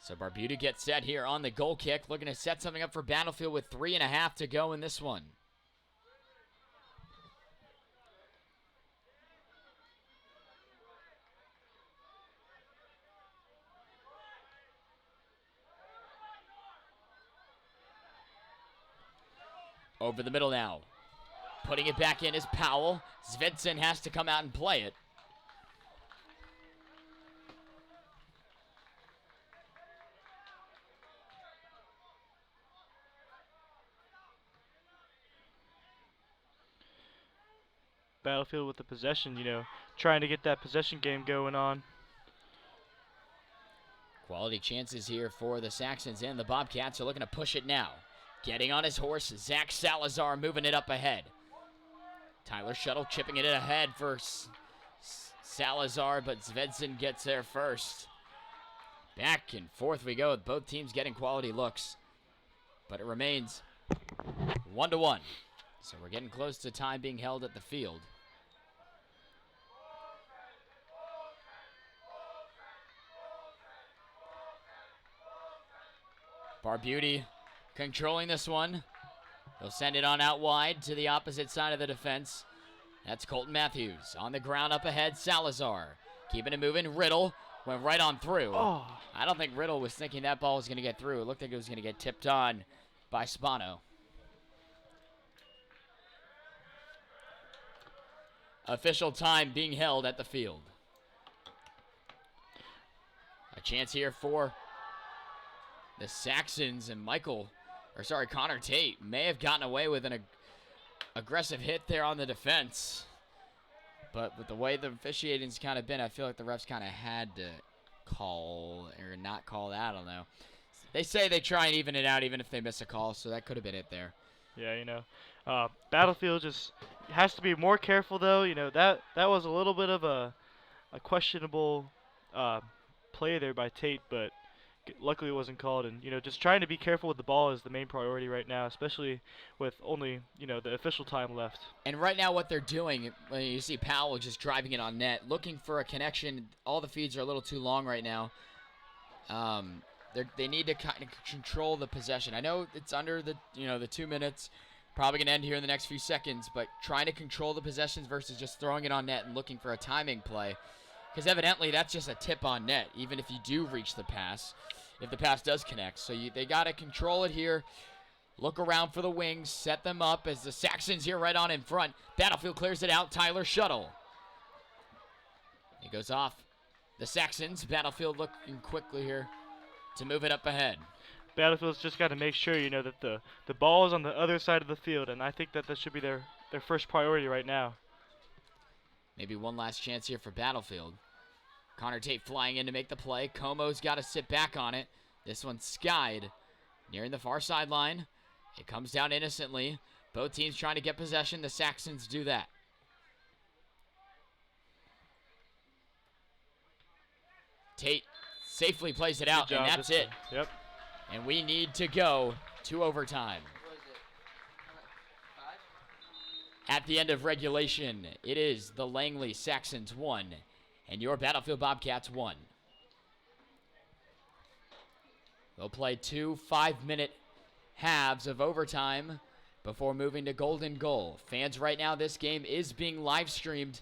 So Barbuti gets set here on the goal kick, looking to set something up for Battlefield with 3.5 to go in this one. Over the middle now. Putting it back in is Powell. Svensson has to come out and play it. Battlefield with the possession, trying to get that possession game going on. Quality chances here for the Saxons, and the Bobcats are looking to push it now. Getting on his horse, Zach Salazar moving it up ahead. Tyler Shuttle chipping it ahead for Salazar, but Svensson gets there first. Back and forth we go with both teams getting quality looks. But it remains 1-1. So we're getting close to time being held at the field. Barbuti controlling this one. He'll send it on out wide to the opposite side of the defense. That's Colton Matthews. On the ground up ahead, Salazar. Keeping it moving. Riddle went right on through. Oh, I don't think Riddle was thinking that ball was going to get through. It looked like it was going to get tipped on by Spano. Official time being held at the field. A chance here for the Saxons, and Connor Tate may have gotten away with an aggressive hit there on the defense. But with the way the officiating's kind of been, I feel like the refs kind of had to call or not call that. I don't know. They say they try and even it out even if they miss a call, so that could have been it there. Yeah, Battlefield just has to be more careful though. That was a little bit of a questionable play there by Tate, but luckily it wasn't called. And just trying to be careful with the ball is the main priority right now, especially with only the official time left. And right now what they're doing, when you see Powell just driving it on net, looking for a connection. All the feeds are a little too long right now. They need to kind of control the possession. I know it's under the 2 minutes, probably gonna end here in the next few seconds, but trying to control the possessions versus just throwing it on net and looking for a timing play, because evidently that's just a tip on net, even if you do reach the pass, if the pass does connect. So they gotta control it here. Look around for the wings, set them up as the Saxons here right on in front. Battlefield clears it out. Tyler Shuttle. It goes off. The Saxons. Battlefield looking quickly here to move it up ahead. Battlefield's just got to make sure, that the ball is on the other side of the field, and I think that should be their first priority right now. Maybe one last chance here for Battlefield. Connor Tate flying in to make the play. Como's got to sit back on it. This one's skied. Nearing the far sideline. It comes down innocently. Both teams trying to get possession. The Saxons do that. Tate safely plays it out, Good job, and that's it. Yep. And we need to go to overtime. What is it? How much? 5? At the end of regulation, it is the Langley Saxons 1 and your Battlefield Bobcats 1. They'll play 2 5-minute halves of overtime before moving to golden goal. Fans, right now this game is being live streamed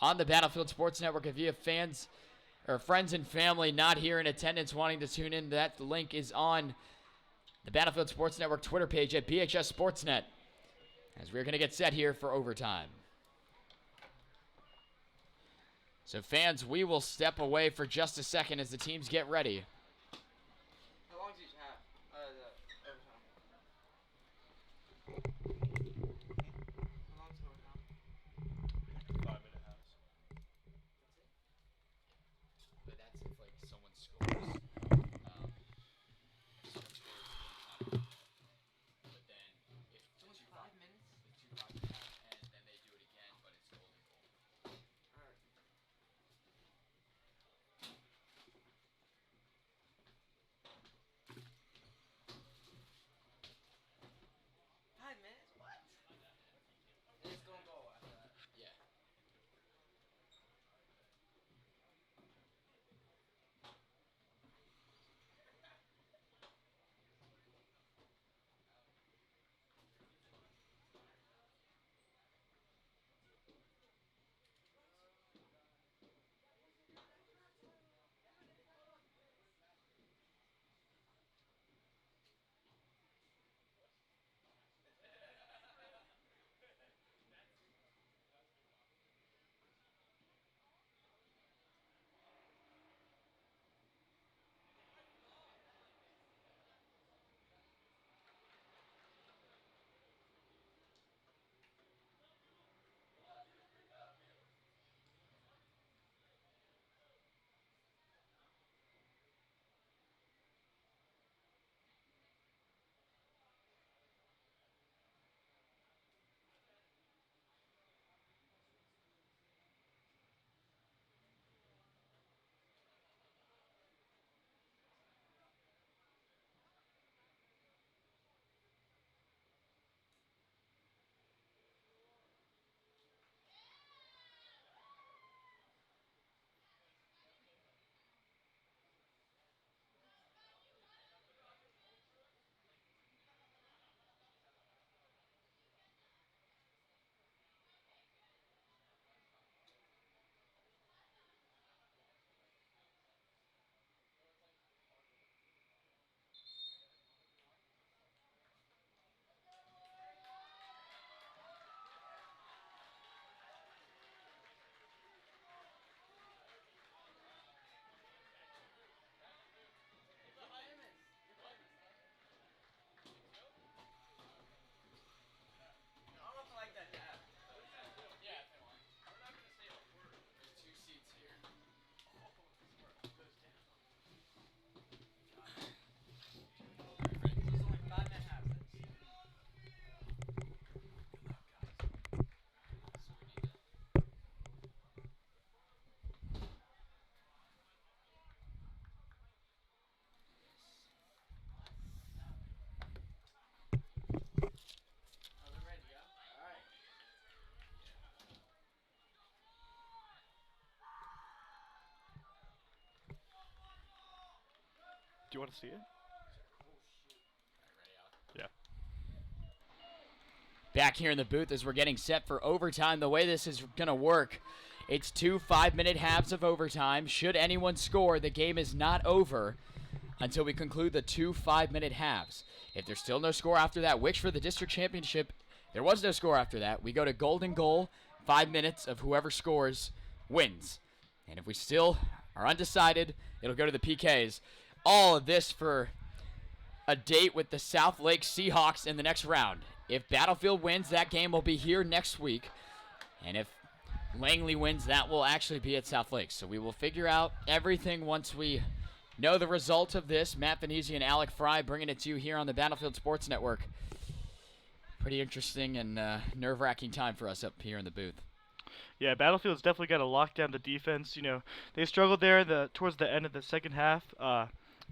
on the Battlefield Sports Network. If you have fans or friends and family not here in attendance wanting to tune in, that link is on the Battlefield Sports Network Twitter page at BHS Sportsnet, as we're going to get set here for overtime. So fans, we will step away for just a second as the teams get ready. How long is each half? The overtime. How long is overtime? 5-minute halves. But that's if like someone scores. But then if It's only 5 minutes? the 2 5 and then they do it again, but it's golden goal. Alright. you want to see it? Yeah. Back here in the booth as we're getting set for overtime. The way this is going to work, it's 2 5-minute halves of overtime. Should anyone score, the game is not over until we conclude the 2 5-minute halves. If there's still no score after that, which for the district championship, there was no score after that, we go to golden goal, 5 minutes of whoever scores wins. And if we still are undecided, it'll go to the PKs. All of this for a date with the South Lake Seahawks in the next round. If Battlefield wins, that game will be here next week. And if Langley wins, that will actually be at South Lake. So we will figure out everything once we know the result of this. Matt Venezia and Alec Fry bringing it to you here on the Battlefield Sports Network. Pretty interesting and nerve-wracking time for us up here in the booth. Yeah, Battlefield's definitely got to lock down the defense. You know, they struggled there towards the end of the second half.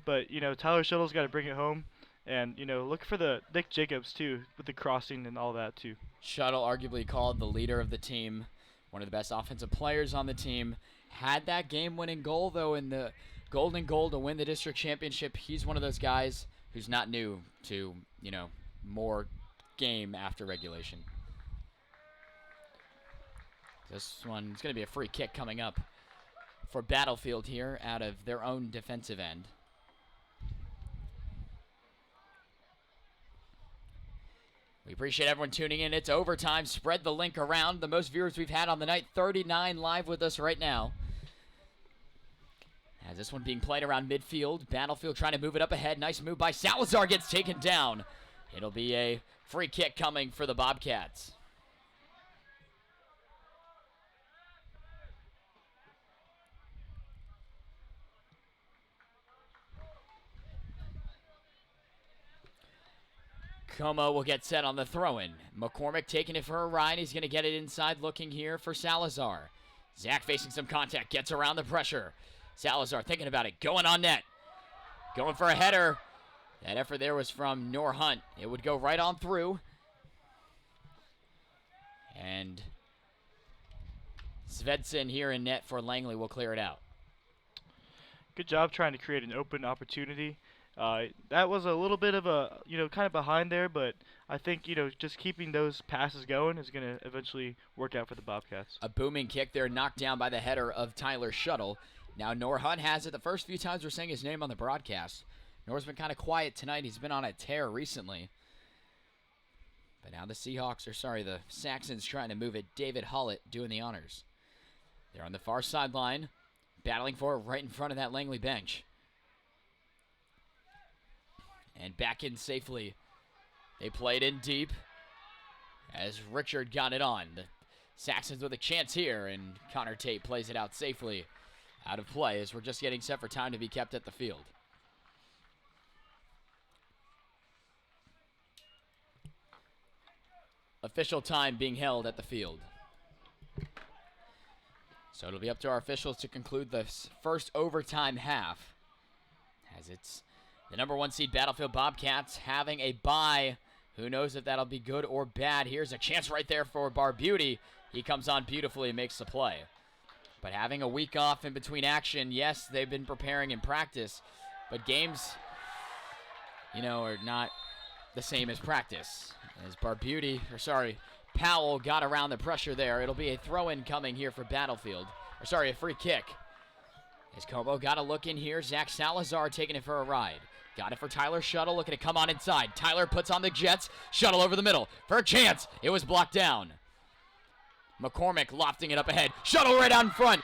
But, you know, Tyler Shuttle's got to bring it home. And, you know, look for the Nick Jacobs, too, with the crossing and all that, too. Shuttle, arguably called the leader of the team, one of the best offensive players on the team. Had that game-winning goal, though, in the golden goal to win the district championship. He's one of those guys who's not new to, you know, more game after regulation. This one's going to be a free kick coming up for Battlefield here out of their own defensive end. We appreciate everyone tuning in. It's overtime. Spread the link around. The most viewers we've had on the night, 39 live with us right now. As this one being played around midfield. Battlefield trying to move it up ahead. Nice move by Salazar. Gets taken down. It'll be a free kick coming for the Bobcats. Como will get set on the throw-in. McCormick taking it for a ride. He's going to get it inside, looking here for Salazar. Zach facing some contact, gets around the pressure. Salazar thinking about it, going on net. Going for a header. That effort there was from Nor Hunt. It would go right on through. And Svedson here in net for Langley will clear it out. Good job trying to create an open opportunity. That was a little bit of a, you know, kind of behind there, but I think, you know, just keeping those passes going is going to eventually work out for the Bobcats. A booming kick there, knocked down by the header of Tyler Shuttle. Now Nor Hunt has it. The first few times we're saying his name on the broadcast. Nor's been kind of quiet tonight. He's been on a tear recently. But now the Saxons trying to move it. David Hollett doing the honors. They're on the far sideline, battling for it right in front of that Langley bench. And back in safely. They played in deep as Richard got it on. The Saxons with a chance here, and Connor Tate plays it out safely. Out of play as we're just getting set for time to be kept at the field. Official time being held at the field. So it'll be up to our officials to conclude the first overtime half. As it's the number 1 seed Battlefield Bobcats having a bye. Who knows if that'll be good or bad. Here's a chance right there for Barbuti. He comes on beautifully and makes the play. But having a week off in between action, yes, they've been preparing in practice, but games, you know, are not the same as practice. As Powell got around the pressure there. It'll be a throw-in coming here for Battlefield. A free kick. As Como got a look in here, Zach Salazar taking it for a ride. Got it for Tyler Shuttle, looking to come on inside. Tyler puts on the Jets. Shuttle over the middle for a chance. It was blocked down. McCormick lofting it up ahead. Shuttle right out in front.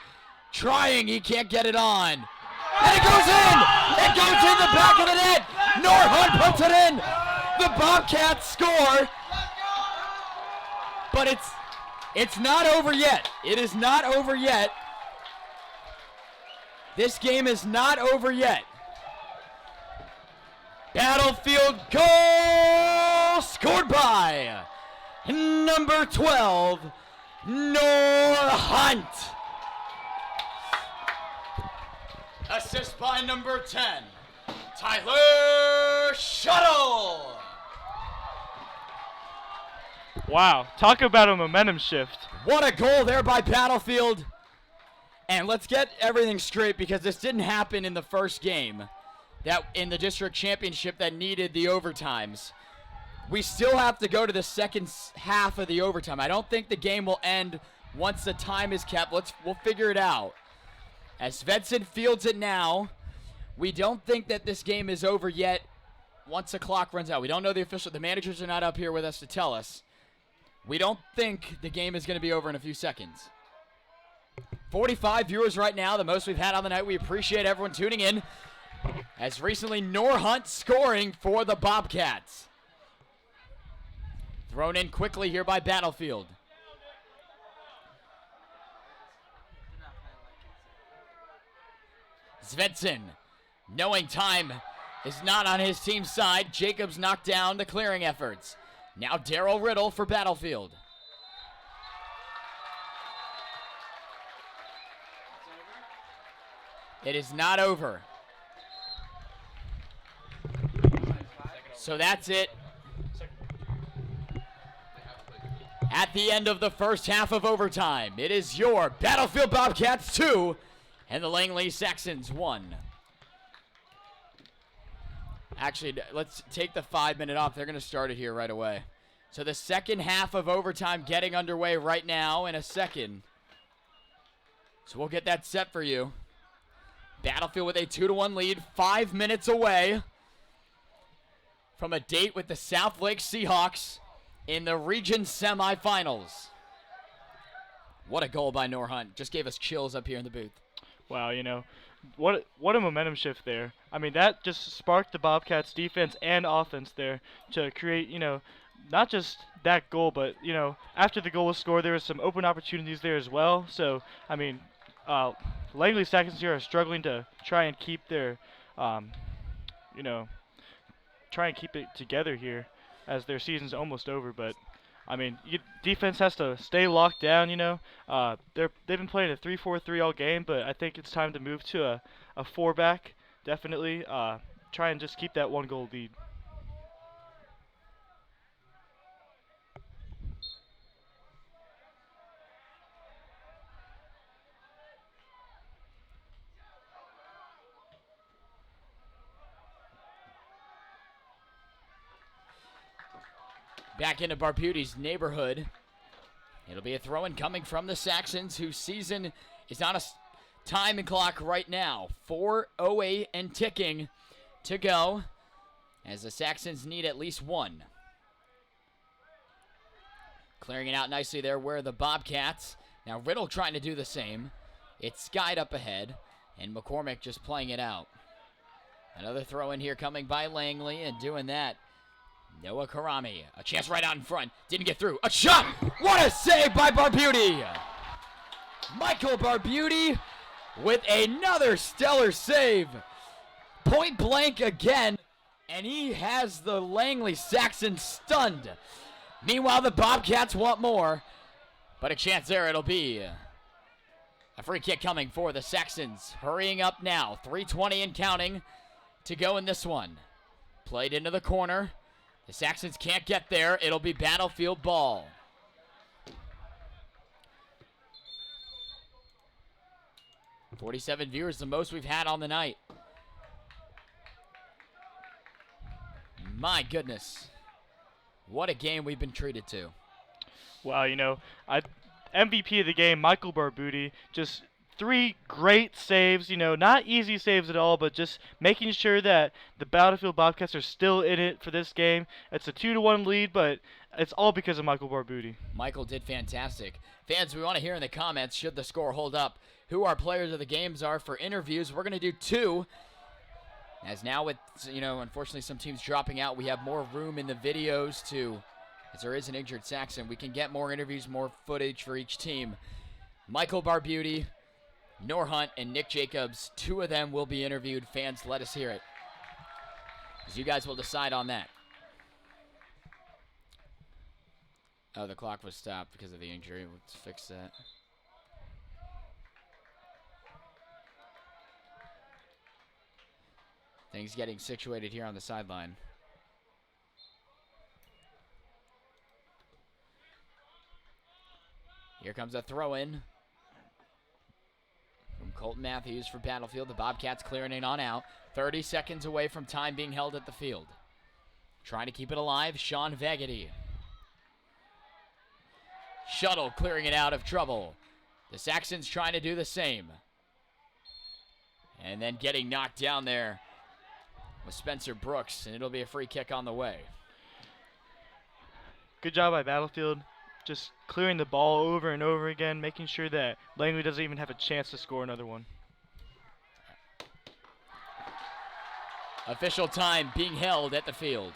Trying, he can't get it on. And it goes in! It goes in the back of the net! Nor Hunt puts it in! The Bobcats score! But it's not over yet. It is not over yet. This game is not over yet. Battlefield goal scored by number 12, Nor Hunt. Assist by number 10, Tyler Shuttle. Wow, talk about a momentum shift. What a goal there by Battlefield. And let's get everything straight because this didn't happen in the first game. that in the district championship that needed the overtimes. We still have to go to the second half of the overtime. I don't think the game will end once the time is kept. We'll figure it out. As Svensson fields it now, we don't think that this game is over yet once the clock runs out. We don't know the managers are not up here with us to tell us. We don't think the game is going to be over in a few seconds. 45 viewers right now, the most we've had on the night. We appreciate everyone tuning in. As recently, Norhunt scoring for the Bobcats. Thrown in quickly here by Battlefield. Svensson, knowing time is not on his team's side. Jacobs knocked down the clearing efforts. Now Daryl Riddle for Battlefield. It is not over. So that's it. At the end of the first half of overtime, it is your Battlefield Bobcats 2 and the Langley Saxons 1. Actually, let's take the 5-minute off. They're going to start it here right away. So the second half of overtime getting underway right now in a second. So we'll get that set for you. Battlefield with a 2-1 lead, 5 minutes away from a date with the South Lake Seahawks in the region semifinals. What a goal by Norhunt. Just gave us chills up here in the booth. Wow, what a momentum shift there. I mean, that just sparked the Bobcats defense and offense there to create, not just that goal, but, after the goal was scored, there was some open opportunities there as well. So, I mean, Langley Saxons here are struggling to try and keep their, try and keep it together here as their season's almost over. But, I mean, defense has to stay locked down, they've been playing a 3-4-3 all game, but I think it's time to move to a 4-back, definitely. Try and just keep that 1-goal lead. Back into Barbute's neighborhood. It'll be a throw-in coming from the Saxons, whose season is on a time and clock right now. 4:08 and ticking to go, as the Saxons need at least one. Clearing it out nicely there where the Bobcats. Now Riddle trying to do the same. It's skied up ahead, and McCormick just playing it out. Another throw-in here coming by Langley, and doing that, Noah Karami. A chance right out in front. Didn't get through. A shot! What a save by Barbute! Michael Barbute with another stellar save. Point blank again. And he has the Langley Saxons stunned. Meanwhile, the Bobcats want more. But a chance there it'll be. A free kick coming for the Saxons. Hurrying up now. 3:20 and counting to go in this one. Played into the corner. The Saxons can't get there. It'll be Battlefield ball. .47 viewers, the most we've had on the night. My goodness. What a game we've been treated to. Wow, MVP of the game, Michael Barbute, just 3 great saves, not easy saves at all, but just making sure that the Battlefield Bobcats are still in it for this game. It's a 2-1 lead, but it's all because of Michael Barbute. Michael did fantastic. Fans, we want to hear in the comments, should the score hold up, who our players of the games are for interviews. We're going to do 2. As now with, unfortunately some teams dropping out, we have more room in the videos as there is an injured Saxon. We can get more interviews, more footage for each team. Michael Barbute, Norhunt, and Nick Jacobs, 2 of them will be interviewed. Fans, let us hear it, as you guys will decide on that. Oh, the clock was stopped because of the injury. Let's fix that. Things getting situated here on the sideline. Here comes a throw-in from Colton Matthews for Battlefield. The Bobcats clearing it on out. 30 seconds away from time being held at the field. Trying to keep it alive, Sean Vagity. Shuttle clearing it out of trouble. The Saxons trying to do the same. And then getting knocked down there with Spencer Brooks, and it'll be a free kick on the way. Good job by Battlefield. Just clearing the ball over and over again, making sure that Langley doesn't even have a chance to score another one. Official time being held at the field.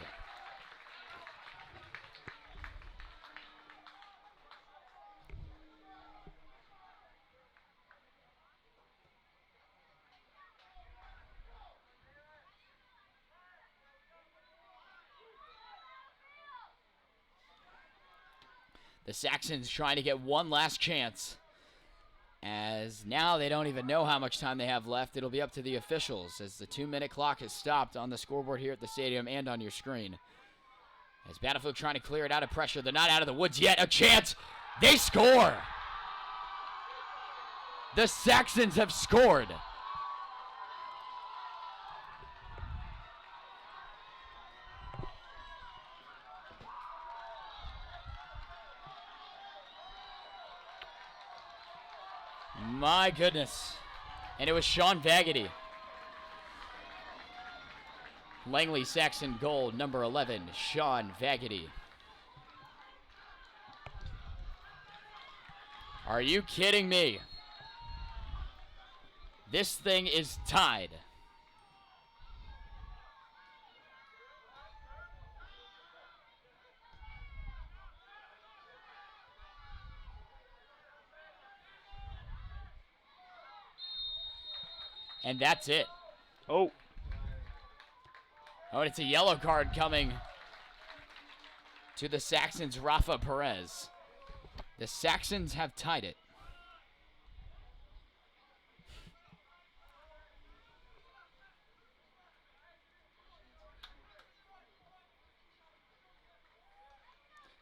The Saxons trying to get one last chance, as now they don't even know how much time they have left. It'll be up to the officials as the 2-minute clock has stopped on the scoreboard here at the stadium and on your screen. As Battlefield trying to clear it out of pressure. They're not out of the woods yet. A chance. They score. The Saxons have scored. My goodness. And it was Sean Vagity. Langley Saxon goal, number 11, Sean Vagity. Are you kidding me? This thing is tied. And that's it. Oh, Oh, and it's a yellow card coming to the Saxons, Rafa Perez. The Saxons have tied it.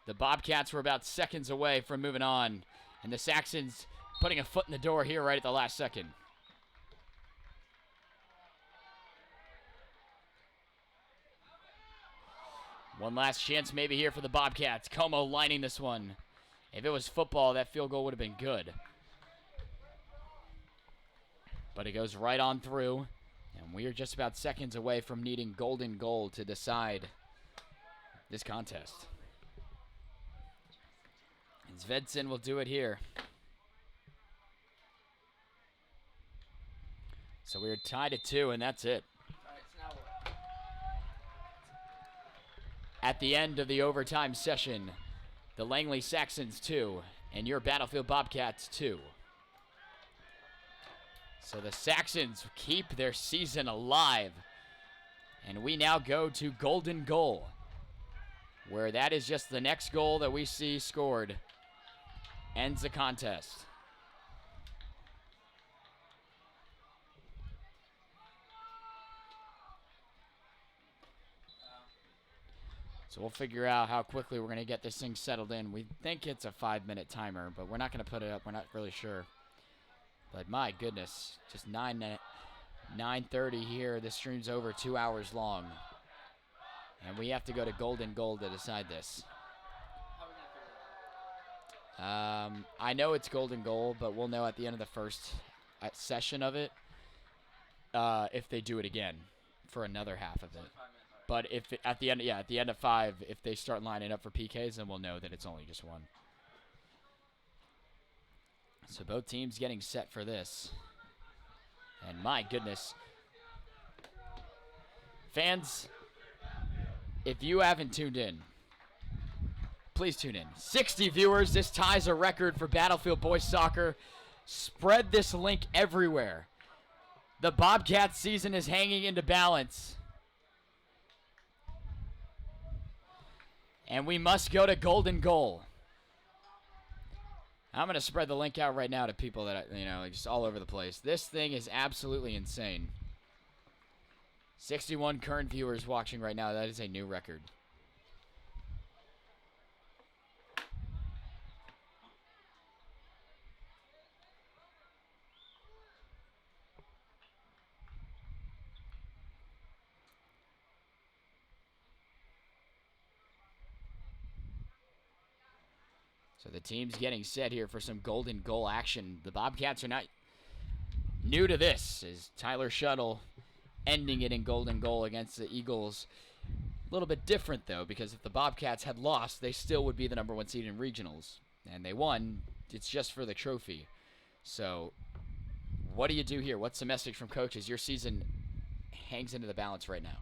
The Bobcats were about seconds away from moving on, and the Saxons putting a foot in the door here right at the last second. One last chance maybe here for the Bobcats. Como lining this one. If it was football, that field goal would have been good. But it goes right on through. And we are just about seconds away from needing golden goal to decide this contest. And Svedson will do it here. So we're tied at 2, and that's it. Alright, so now what? At the end of the overtime session, the Langley Saxons 2 and your Battlefield Bobcats 2. So the Saxons keep their season alive. And we now go to golden goal, where that is just the next goal that we see scored ends the contest. So we'll figure out how quickly we're going to get this thing settled in. We think it's a 5-minute timer, but we're not going to put it up. We're not really sure. But my goodness, just 9:30 here. This stream's over 2 hours long. And we have to go to golden goal to decide this. How are we gonna figure it out? I know it's golden goal, but we'll know at the end of the first session of it if they do it again for another half of it. 5 minutes, alright. But if it, at the end of 5, if they start lining up for PKs, then we'll know that it's only just one. So both teams getting set for this. And my goodness. Fans, if you haven't tuned in, please tune in. 60 viewers. This ties a record for Battlefield Boys Soccer. Spread this link everywhere. The Bobcats season is hanging into balance. And we must go to golden goal. I'm going to spread the link out right now to people that, just all over the place. This thing is absolutely insane. 61 current viewers watching right now. That is a new record. So the team's getting set here for some golden goal action. The Bobcats are not new to this, as Tyler Shuttle ending it in golden goal against the Eagles. A little bit different, though, because if the Bobcats had lost, they still would be the number 1 seed in regionals. And they won. It's just for the trophy. So what do you do here? What's the message from coaches? Your season hangs into the balance right now.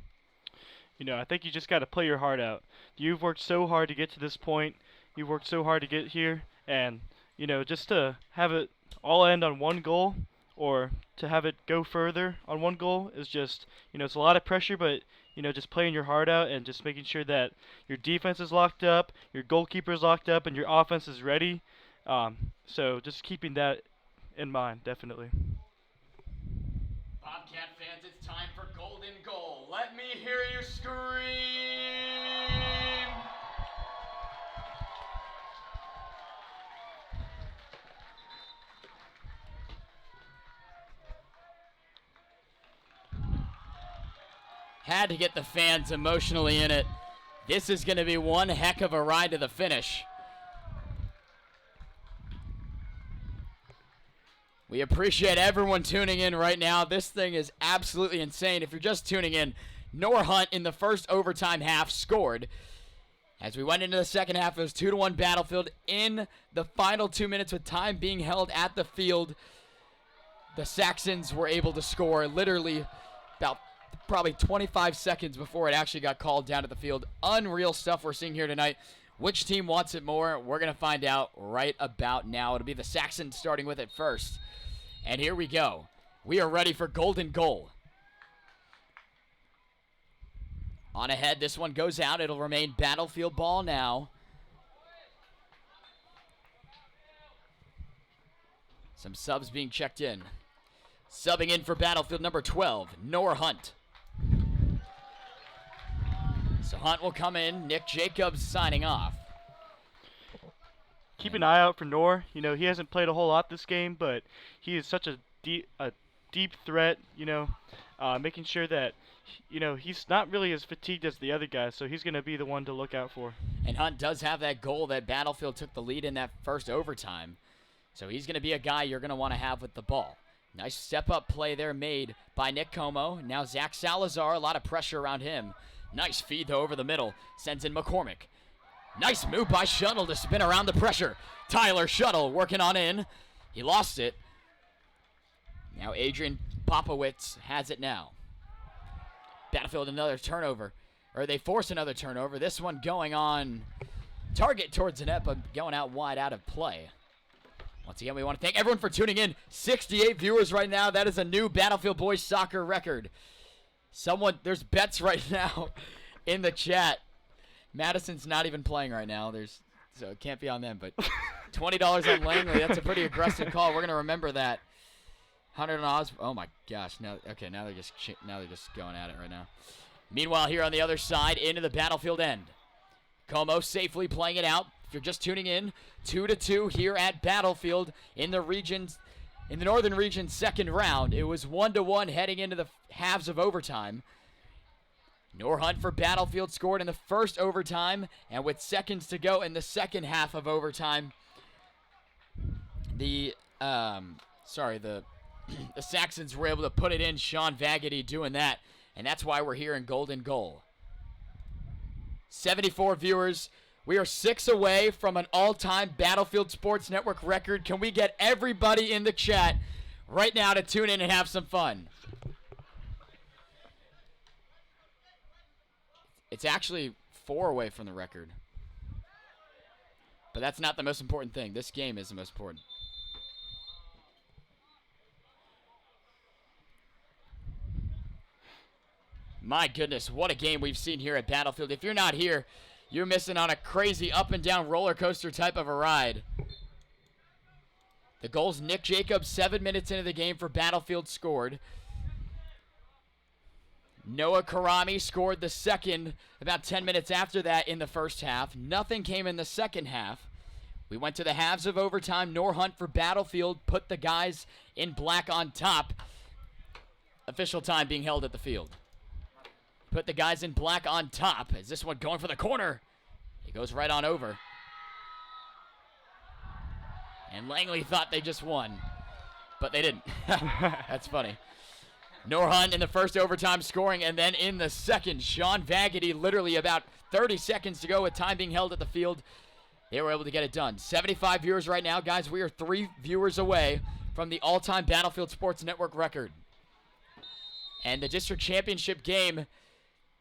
You know, I think you just got to play your heart out. You've worked so hard to get to this point. You've worked so hard to get here. And, you know, just to have it all end on one goal or to have it go further on one goal is just, you know, it's a lot of pressure, but, you know, just playing your heart out and just making sure that your defense is locked up, your goalkeeper is locked up, and your offense is ready. So just keeping that in mind, definitely. Bobcat fans, it's time for golden goal. Let me hear you scream. Had to get the fans emotionally in it. This is going to be one heck of a ride to the finish. We appreciate everyone tuning in right now. This thing is absolutely insane. If you're just tuning in, Noah Hunt in the first overtime half scored. As we went into the second half, it was 2-1 Battlefield. In the final 2 minutes with time being held at the field, the Saxons were able to score literally about probably 25 seconds before it actually got called down to the field. Unreal stuff we're seeing here tonight. Which team wants it more? We're going to find out right about now. It'll be the Saxons starting with it first. And here we go. We are ready for golden goal. On ahead, this one goes out. It'll remain Battlefield ball now. Some subs being checked in. Subbing in for Battlefield number 12, Noah Hunt. So Hunt will come in. Nick Jacobs signing off. Keep an eye out for Noor. You know, he hasn't played a whole lot this game, but he is such a deep threat, you know, making sure that, you know, he's not really as fatigued as the other guys, so he's going to be the one to look out for. And Hunt does have that goal that Battlefield took the lead in that first overtime. So he's going to be a guy you're going to want to have with the ball. Nice step-up play there made by Nick Como. Now Zach Salazar, a lot of pressure around him. Nice feed, though, over the middle. Sends in McCormick. Nice move by Shuttle to spin around the pressure. Tyler Shuttle working on in. He lost it. Now Adrian Popowitz has it now. Battlefield another turnover. Or they force another turnover. This one going on target towards the net, but going out wide out of play. Once again, we want to thank everyone for tuning in. 68 viewers right now. That is a new Battlefield Boys Soccer record. There's bets right now in the chat. Madison's not even playing right now. So it can't be on them, but $20 on Langley. That's a pretty aggressive call. We're gonna remember that. 100 on Oz. Oh my gosh. Now they're just going at it right now. Meanwhile, here on the other side, into the Battlefield end. Como safely playing it out. If you're just tuning in, 2-2 here at Battlefield in the Northern Region second round. It was 1-1 heading into the halves of overtime. Noah Hunt for Battlefield scored in the first overtime, and with seconds to go in the second half of overtime, the Saxons were able to put it in. Sean Vagity doing that, and that's why we're here in golden goal. 74 viewers. We are 6 away from an all-time Battlefield Sports Network record. Can we get everybody in the chat right now to tune in and have some fun? It's actually 4 away from the record. But that's not the most important thing. This game is the most important. My goodness, what a game we've seen here at Battlefield. If you're not here, you're missing on a crazy up and down roller coaster type of a ride. The goals, Nick Jacobs, 7 minutes into the game for Battlefield scored. Noah Karami scored the second about 10 minutes after that in the first half. Nothing came in the second half. We went to the halves of overtime. Noah Hunt for Battlefield put the guys in black on top. Official time being held at the field. Put the guys in black on top. Is this one going for the corner? He goes right on over. And Langley thought they just won, but they didn't. That's funny. Norhunt in the first overtime scoring, and then in the second, Sean Vaggety, literally about 30 seconds to go with time being held at the field. They were able to get it done. 75 viewers right now. Guys, we are 3 viewers away from the all-time Battlefield Sports Network record. And the district championship game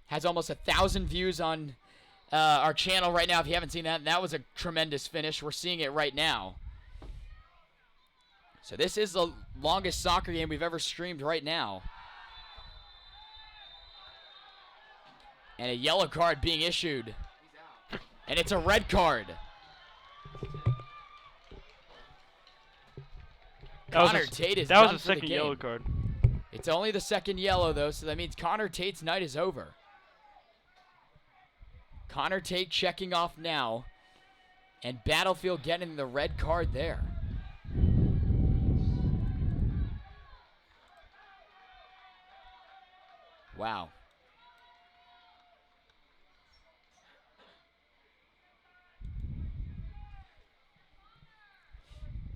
has almost 1,000 views on our channel right now. If you haven't seen that, that was a tremendous finish. We're seeing it right now. So this is the longest soccer game we've ever streamed right now. And a yellow card being issued. And it's a red card. Connor Tate is That was done a for the second game. yellow card. It's only the second yellow, though, so that means Connor Tate's night is over. Connor Tate checking off now. And Battlefield getting the red card there. Wow.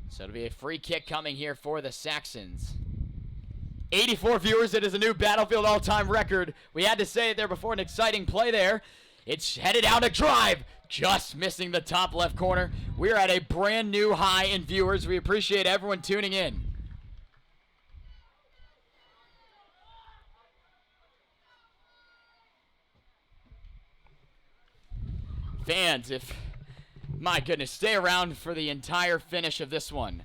So it'll be a free kick coming here for the Saxons. 84 viewers, it is a new Battlefield all-time record. We had to say it there before, an exciting play there. It's headed out a drive, just missing the top left corner. We're at a brand new high in viewers. We appreciate everyone tuning in. Fans, my goodness, stay around for the entire finish of this one.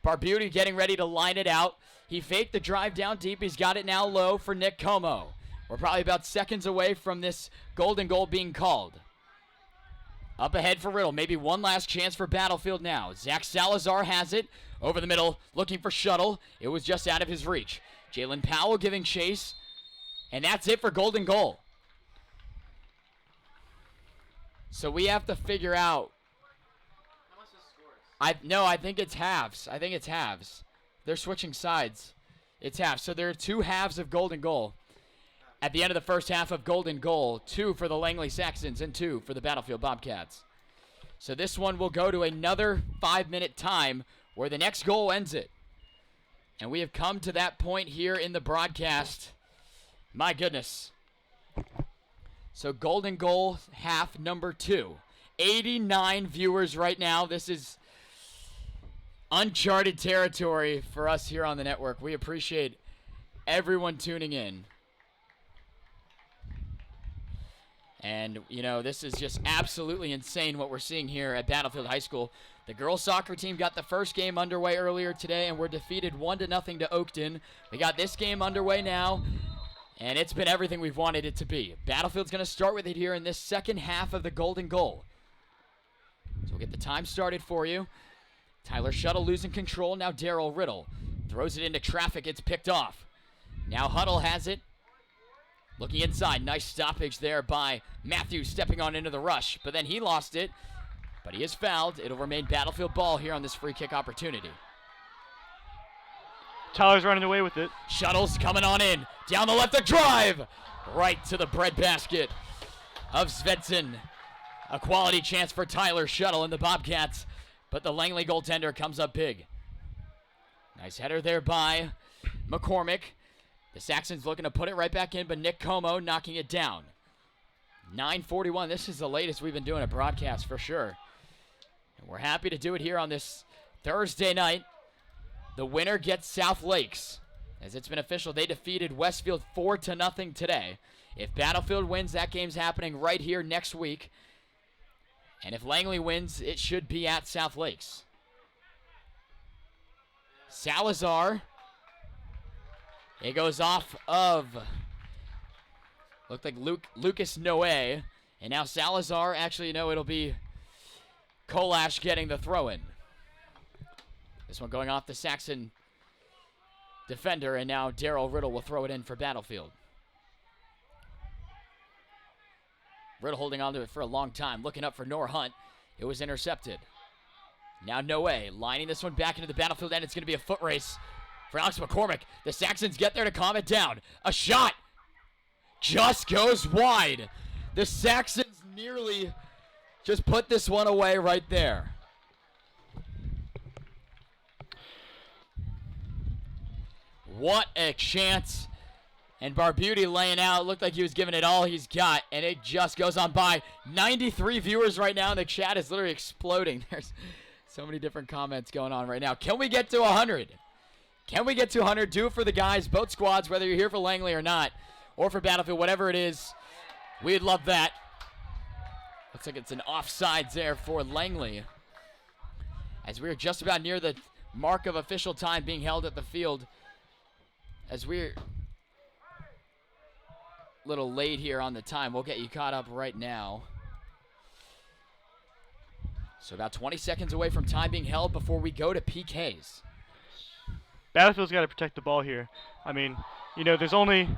Barbuti getting ready to line it out. He faked the drive down deep. He's got it now low for Nick Como. We're probably about seconds away from this golden goal being called. Up ahead for Riddle. Maybe one last chance for Battlefield now. Zach Salazar has it. Over the middle, looking for Shuttle. It was just out of his reach. Jalen Powell giving chase. And that's it for golden goal. So we have to figure out. How much is scores? I think it's halves. I think it's halves. They're switching sides. It's halves. So there are 2 halves of golden goal. At the end of the first half of golden goal, 2 for the Langley Saxons and 2 for the Battlefield Bobcats. So this one will go to another 5-minute time where the next goal ends it. And we have come to that point here in the broadcast. My goodness. So golden goal half number 2. 89 viewers right now. This is uncharted territory for us here on the network. We appreciate everyone tuning in. And, you know, this is just absolutely insane what we're seeing here at Battlefield High School. The girls soccer team got the first game underway earlier today and were defeated 1-0 to Oakton. We got this game underway now. And it's been everything we've wanted it to be. Battlefield's going to start with it here in this second half of the golden goal. So we'll get the time started for you. Tyler Shuttle losing control. Now Daryl Riddle throws it into traffic. It's picked off. Now Huddle has it. Looking inside. Nice stoppage there by Matthews stepping on into the rush. But then he lost it. But he is fouled. It'll remain Battlefield ball here on this free kick opportunity. Tyler's running away with it. Shuttle's coming on in. Down the left, a drive. Right to the breadbasket of Svensson. A quality chance for Tyler Shuttle and the Bobcats. But the Langley goaltender comes up big. Nice header there by McCormick. The Saxons looking to put it right back in, but Nick Como knocking it down. 9:41. This is the latest we've been doing a broadcast for sure. And we're happy to do it here on this Thursday night. The winner gets South Lakes. As it's been official, they defeated Westfield 4-0 today. If Battlefield wins, that game's happening right here next week. And if Langley wins, it should be at South Lakes. Salazar. It goes off of, looked like Lucas Noe. And now Salazar, actually, no, it'll be Kolash getting the throw-in. This one going off the Saxon defender, and now Daryl Riddle will throw it in for Battlefield. Riddle holding on to it for a long time, looking up for Nor Hunt. It was intercepted. Now Noe lining this one back into the Battlefield end. It's going to be a foot race for Alex McCormick. The Saxons get there to calm it down. A shot just goes wide. The Saxons nearly just put this one away right there. What a chance. And Barbuti laying out. Looked like he was giving it all he's got. And it just goes on by. 93 viewers right now. And the chat is literally exploding. There's so many different comments going on right now. Can we get to 100? Can we get to 100? Do it for the guys, both squads, whether you're here for Langley or not, or for Battlefield, whatever it is. We'd love that. Looks like it's an offsides there for Langley. As we're just about near the mark of official time being held at the field. As we're a little late here on the time. We'll get you caught up right now. So about 20 seconds away from time being held before we go to PKs. Battlefield's got to protect the ball here. I mean, you know, there's only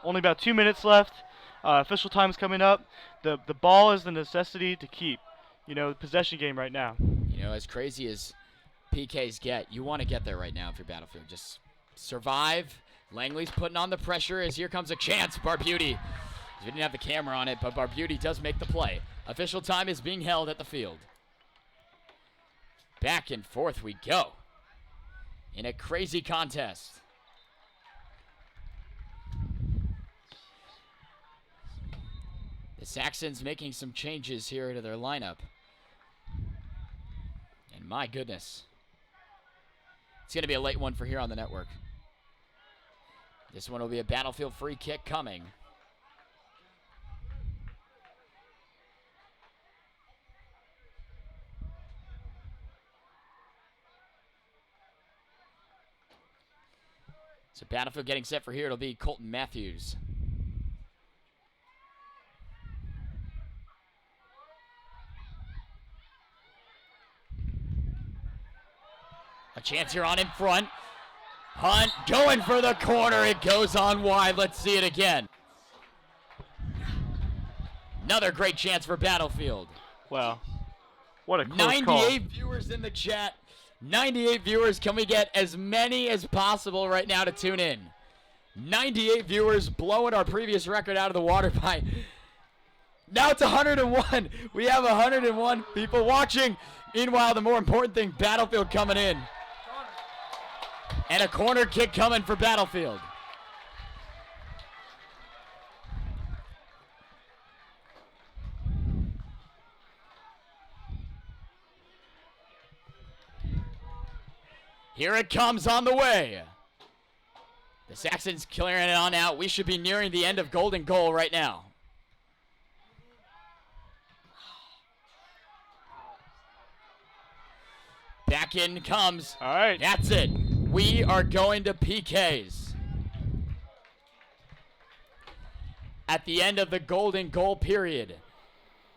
about 2 minutes left. Official time's coming up. The ball is the necessity to keep. You know, the possession game right now. You know, as crazy as PKs get, you want to get there right now if you're Battlefield. Just survive. Langley's putting on the pressure as here comes a chance. Barbuti. We didn't have the camera on it, but Barbuti does make the play. Official time is being held at the field. Back and forth we go in a crazy contest. The Saxons making some changes here to their lineup. And my goodness. It's going to be a late one for here on the network. This one will be a Battlefield free kick coming. So Battlefield getting set for here. It'll be Colton Matthews. A chance here on in front. Hunt going for the corner. It goes on wide. Let's see it again. Another great chance for Battlefield. Wow. What a close 98 call. viewers in the chat. 98 viewers. Can we get as many as possible right now to tune in? 98 viewers, blowing our previous record out of the water by... Now it's 101. We have 101 people watching. Meanwhile, the more important thing, Battlefield coming in. And a corner kick coming for Battlefield. Here it comes on the way. The Saxons clearing it on out. We should be nearing the end of golden goal right now. Back in comes. All right. That's it. We are going to PKs. At the end of the golden goal period.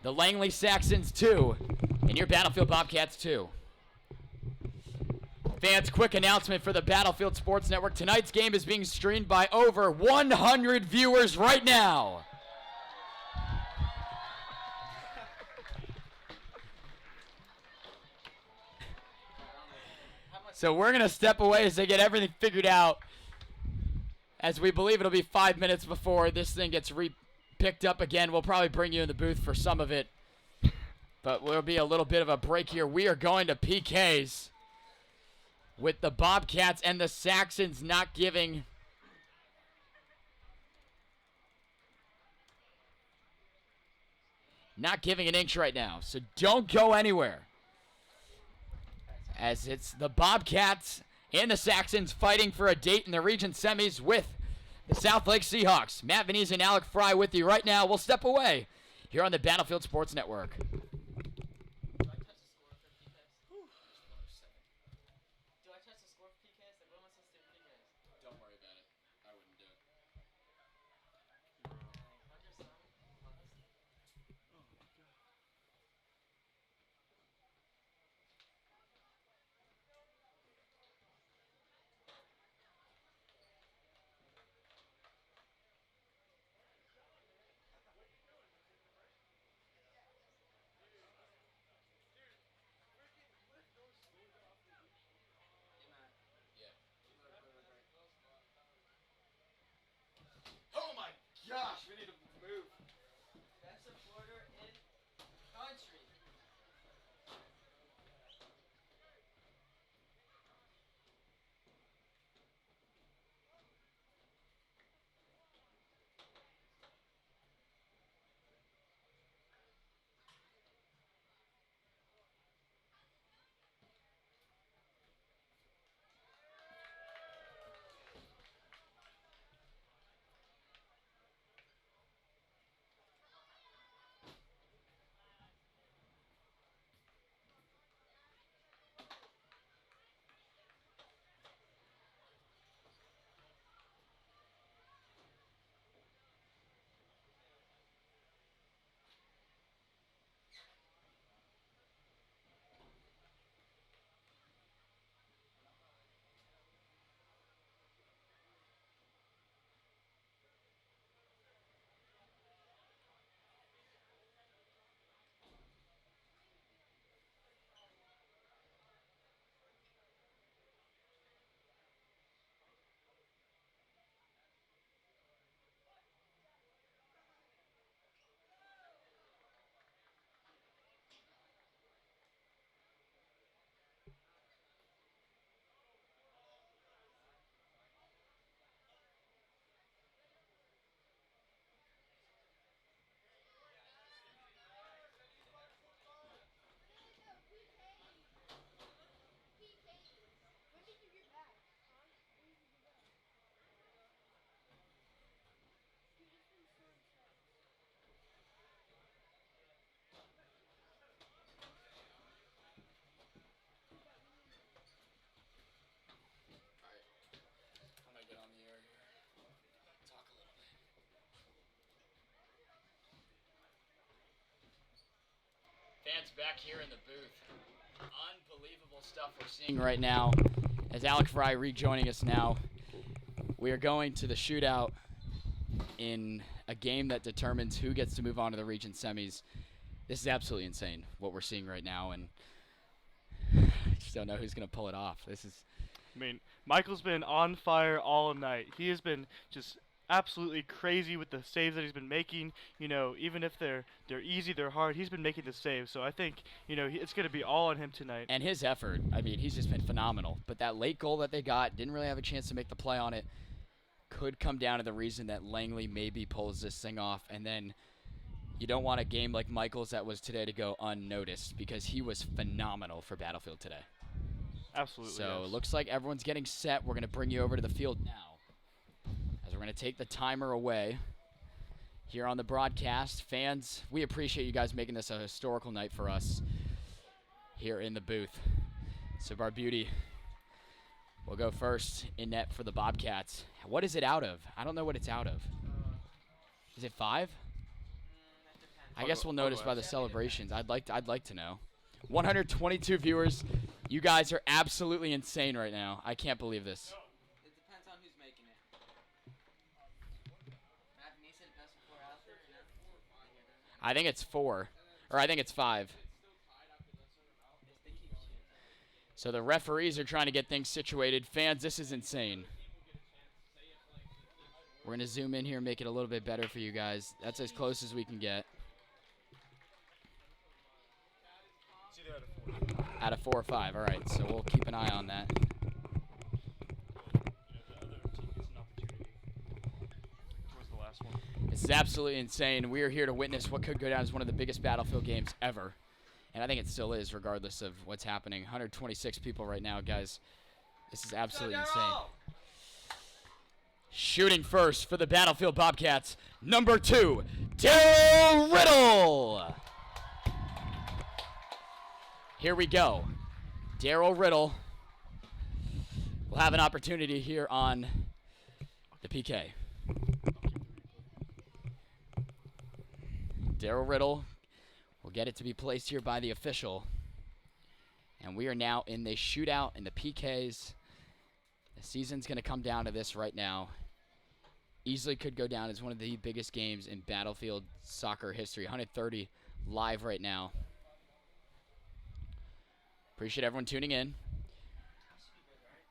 The Langley Saxons 2 and your Battlefield Bobcats 2. Fans, quick announcement for the Battlefield Sports Network. Tonight's game is being streamed by over 100 viewers right now. So we're going to step away as they get everything figured out. As we believe it'll be 5 minutes before this thing gets picked up again. We'll probably bring you in the booth for some of it. But there'll be a little bit of a break here. We are going to PKs. With the Bobcats and the Saxons not giving an inch right now. So don't go anywhere. As it's the Bobcats and the Saxons fighting for a date in the region semis with the South Lake Seahawks. Matt Venez and Alec Fry with you right now. We'll step away here on the Battlefield Sports Network. fans back here in the booth. Unbelievable stuff we're seeing right now. As Alec Fry rejoining us now, we are going to the shootout in a game that determines who gets to move on to the region semis. This is absolutely insane what we're seeing right now, and I just don't know who's going to pull it off. This is I mean, Michael's been on fire all night. He has been just absolutely crazy with the saves that he's been making. You know, even if they're easy, they're hard, he's been making the saves. So I think, you know, it's going to be all on him tonight. and his effort. I mean, he's just been phenomenal. But that late goal that they got, didn't really have a chance to make the play on it. Could come down to the reason that Langley maybe pulls this thing off, and then you don't want a game like Michael's that was today to go unnoticed, because he was phenomenal for Battlefield today. Absolutely. So yes. it looks like everyone's getting set. We're going to bring you over to the field now, as we're going to take the timer away here on the broadcast. Fans, we appreciate you guys making this a historical night for us here in the booth. So Barbuti will go first in net for the Bobcats. What is it out of? I don't know what it's out of. Is it 5? I guess we'll notice by the celebrations. I'd like to know. 122 viewers. You guys are absolutely insane right now. I can't believe this. It depends on who's making it. Matt Mason, best before after, you know? I think it's 4, or I think it's 5. So the referees are trying to get things situated. Fans, this is insane. We're going to zoom in here and make it a little bit better for you guys. That's as close as we can get. Out of 4 or 5. All right, so we'll keep an eye on that. This is absolutely insane. We are here to witness what could go down as one of the biggest Battlefield games ever. And I think it still is, regardless of what's happening. 126 people right now, guys. This is absolutely insane. Shooting first for the Battlefield Bobcats, number 2, Daryl Riddle. Here we go. Daryl Riddle will have an opportunity here on the PK. Daryl Riddle will get it to be placed here by the official. And we are now in the shootout in the PKs. The season's going to come down to this right now. Easily could go down as one of the biggest games in Battlefield soccer history. 130 live right now. Appreciate everyone tuning in.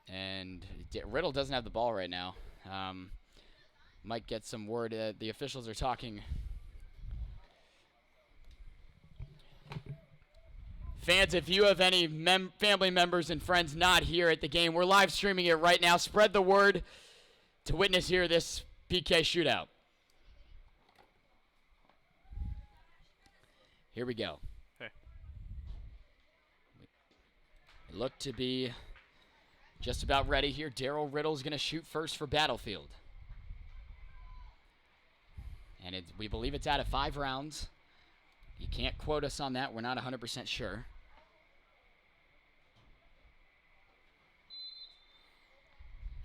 And Riddle doesn't have the ball right now. Might get some word. The officials are talking. Fans, if you have any family members and friends not here at the game, we're live streaming it right now. Spread the word to witness here this PK shootout. Here we go. Okay. We look to be just about ready here. Daryl Riddle's going to shoot first for Battlefield. And we believe it's out of 5 rounds. You can't quote us on that. We're not 100% sure.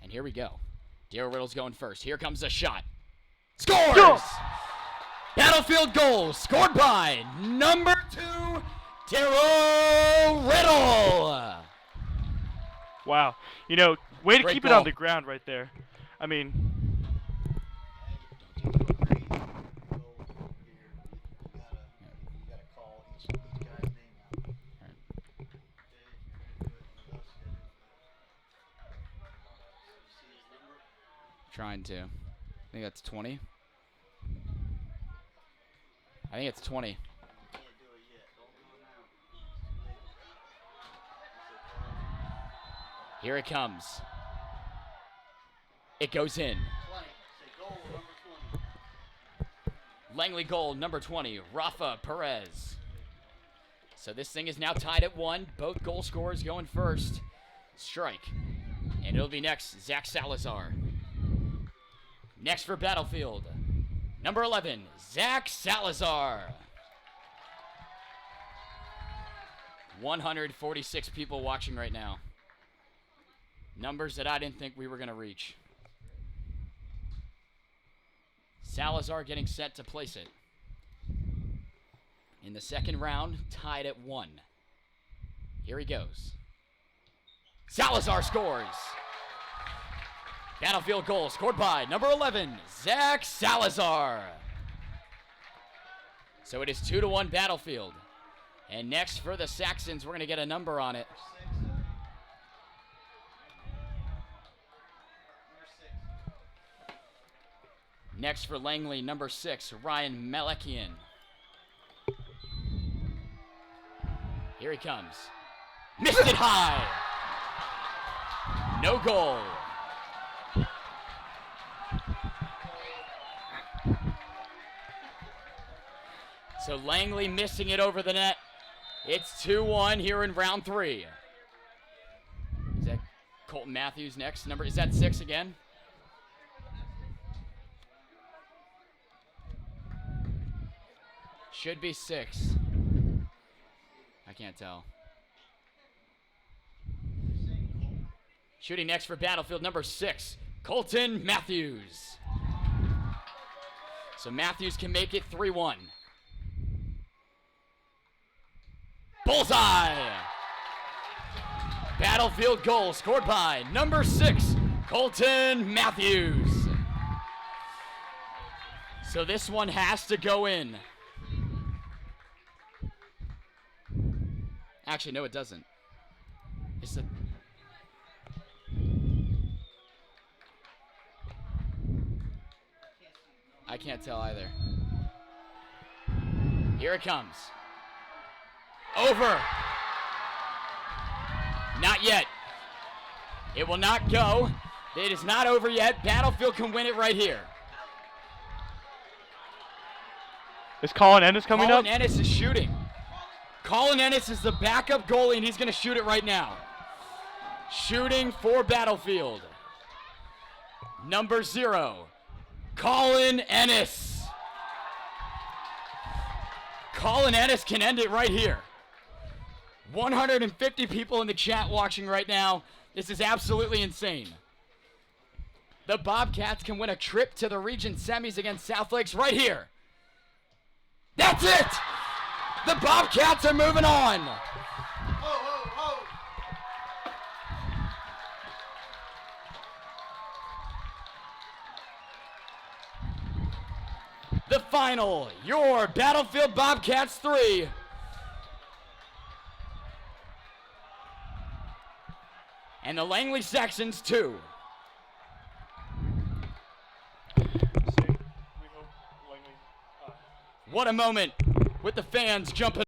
And here we go. Daryl Riddle's going first. Here comes the shot. Scores! Go! Battlefield goal scored by number 2, Daryl Riddle. Wow. You know, way to Great keep it goal. on the ground right there. I mean, Trying to. I think that's 20. I think it's 20. Here it comes. It goes in. Langley goal, number 20, Rafa Perez. So this thing is now tied at 1. Both goal scorers going first. Strike. And it'll be next, Zach Salazar. Next for Battlefield, number 11, Zach Salazar. 146 people watching right now. Numbers that I didn't think we were going to reach. Salazar getting set to place it. in the second round, tied at 1. Here he goes. Salazar scores. Battlefield goal scored by number 11, Zach Salazar. So it is 2-1 Battlefield. And next for the Saxons, we're going to get a number on it. Next for Langley, number 6, Ryan Malekian. Here he comes. Missed it high. No goal. So Langley missing it over the net. It's 2-1 here in round 3. Is that Colton Matthews next? Number, is that 6 again? Should be 6. I can't tell. Shooting next for Battlefield, number 6, Colton Matthews. So Matthews can make it 3-1. Bullseye! Battlefield goal scored by number 6, Colton Matthews. So this one has to go in. Actually, no, it doesn't. It's a... I can't tell either. Here it comes. Over. Not yet. It will not go. It is not over yet. Battlefield can win it right here. Is Colin Ennis coming up? Colin Ennis is shooting. Colin Ennis is the backup goalie, and he's going to shoot it right now. Shooting for Battlefield. Number 0, Colin Ennis. Colin Ennis can end it right here. 150 people in the chat watching right now. This is absolutely insane. The Bobcats can win a trip to the region semis against South Lakes right here. That's it! The Bobcats are moving on. The final, your Battlefield Bobcats 3. And the Langley Saxons 2. What a moment with the fans jumping.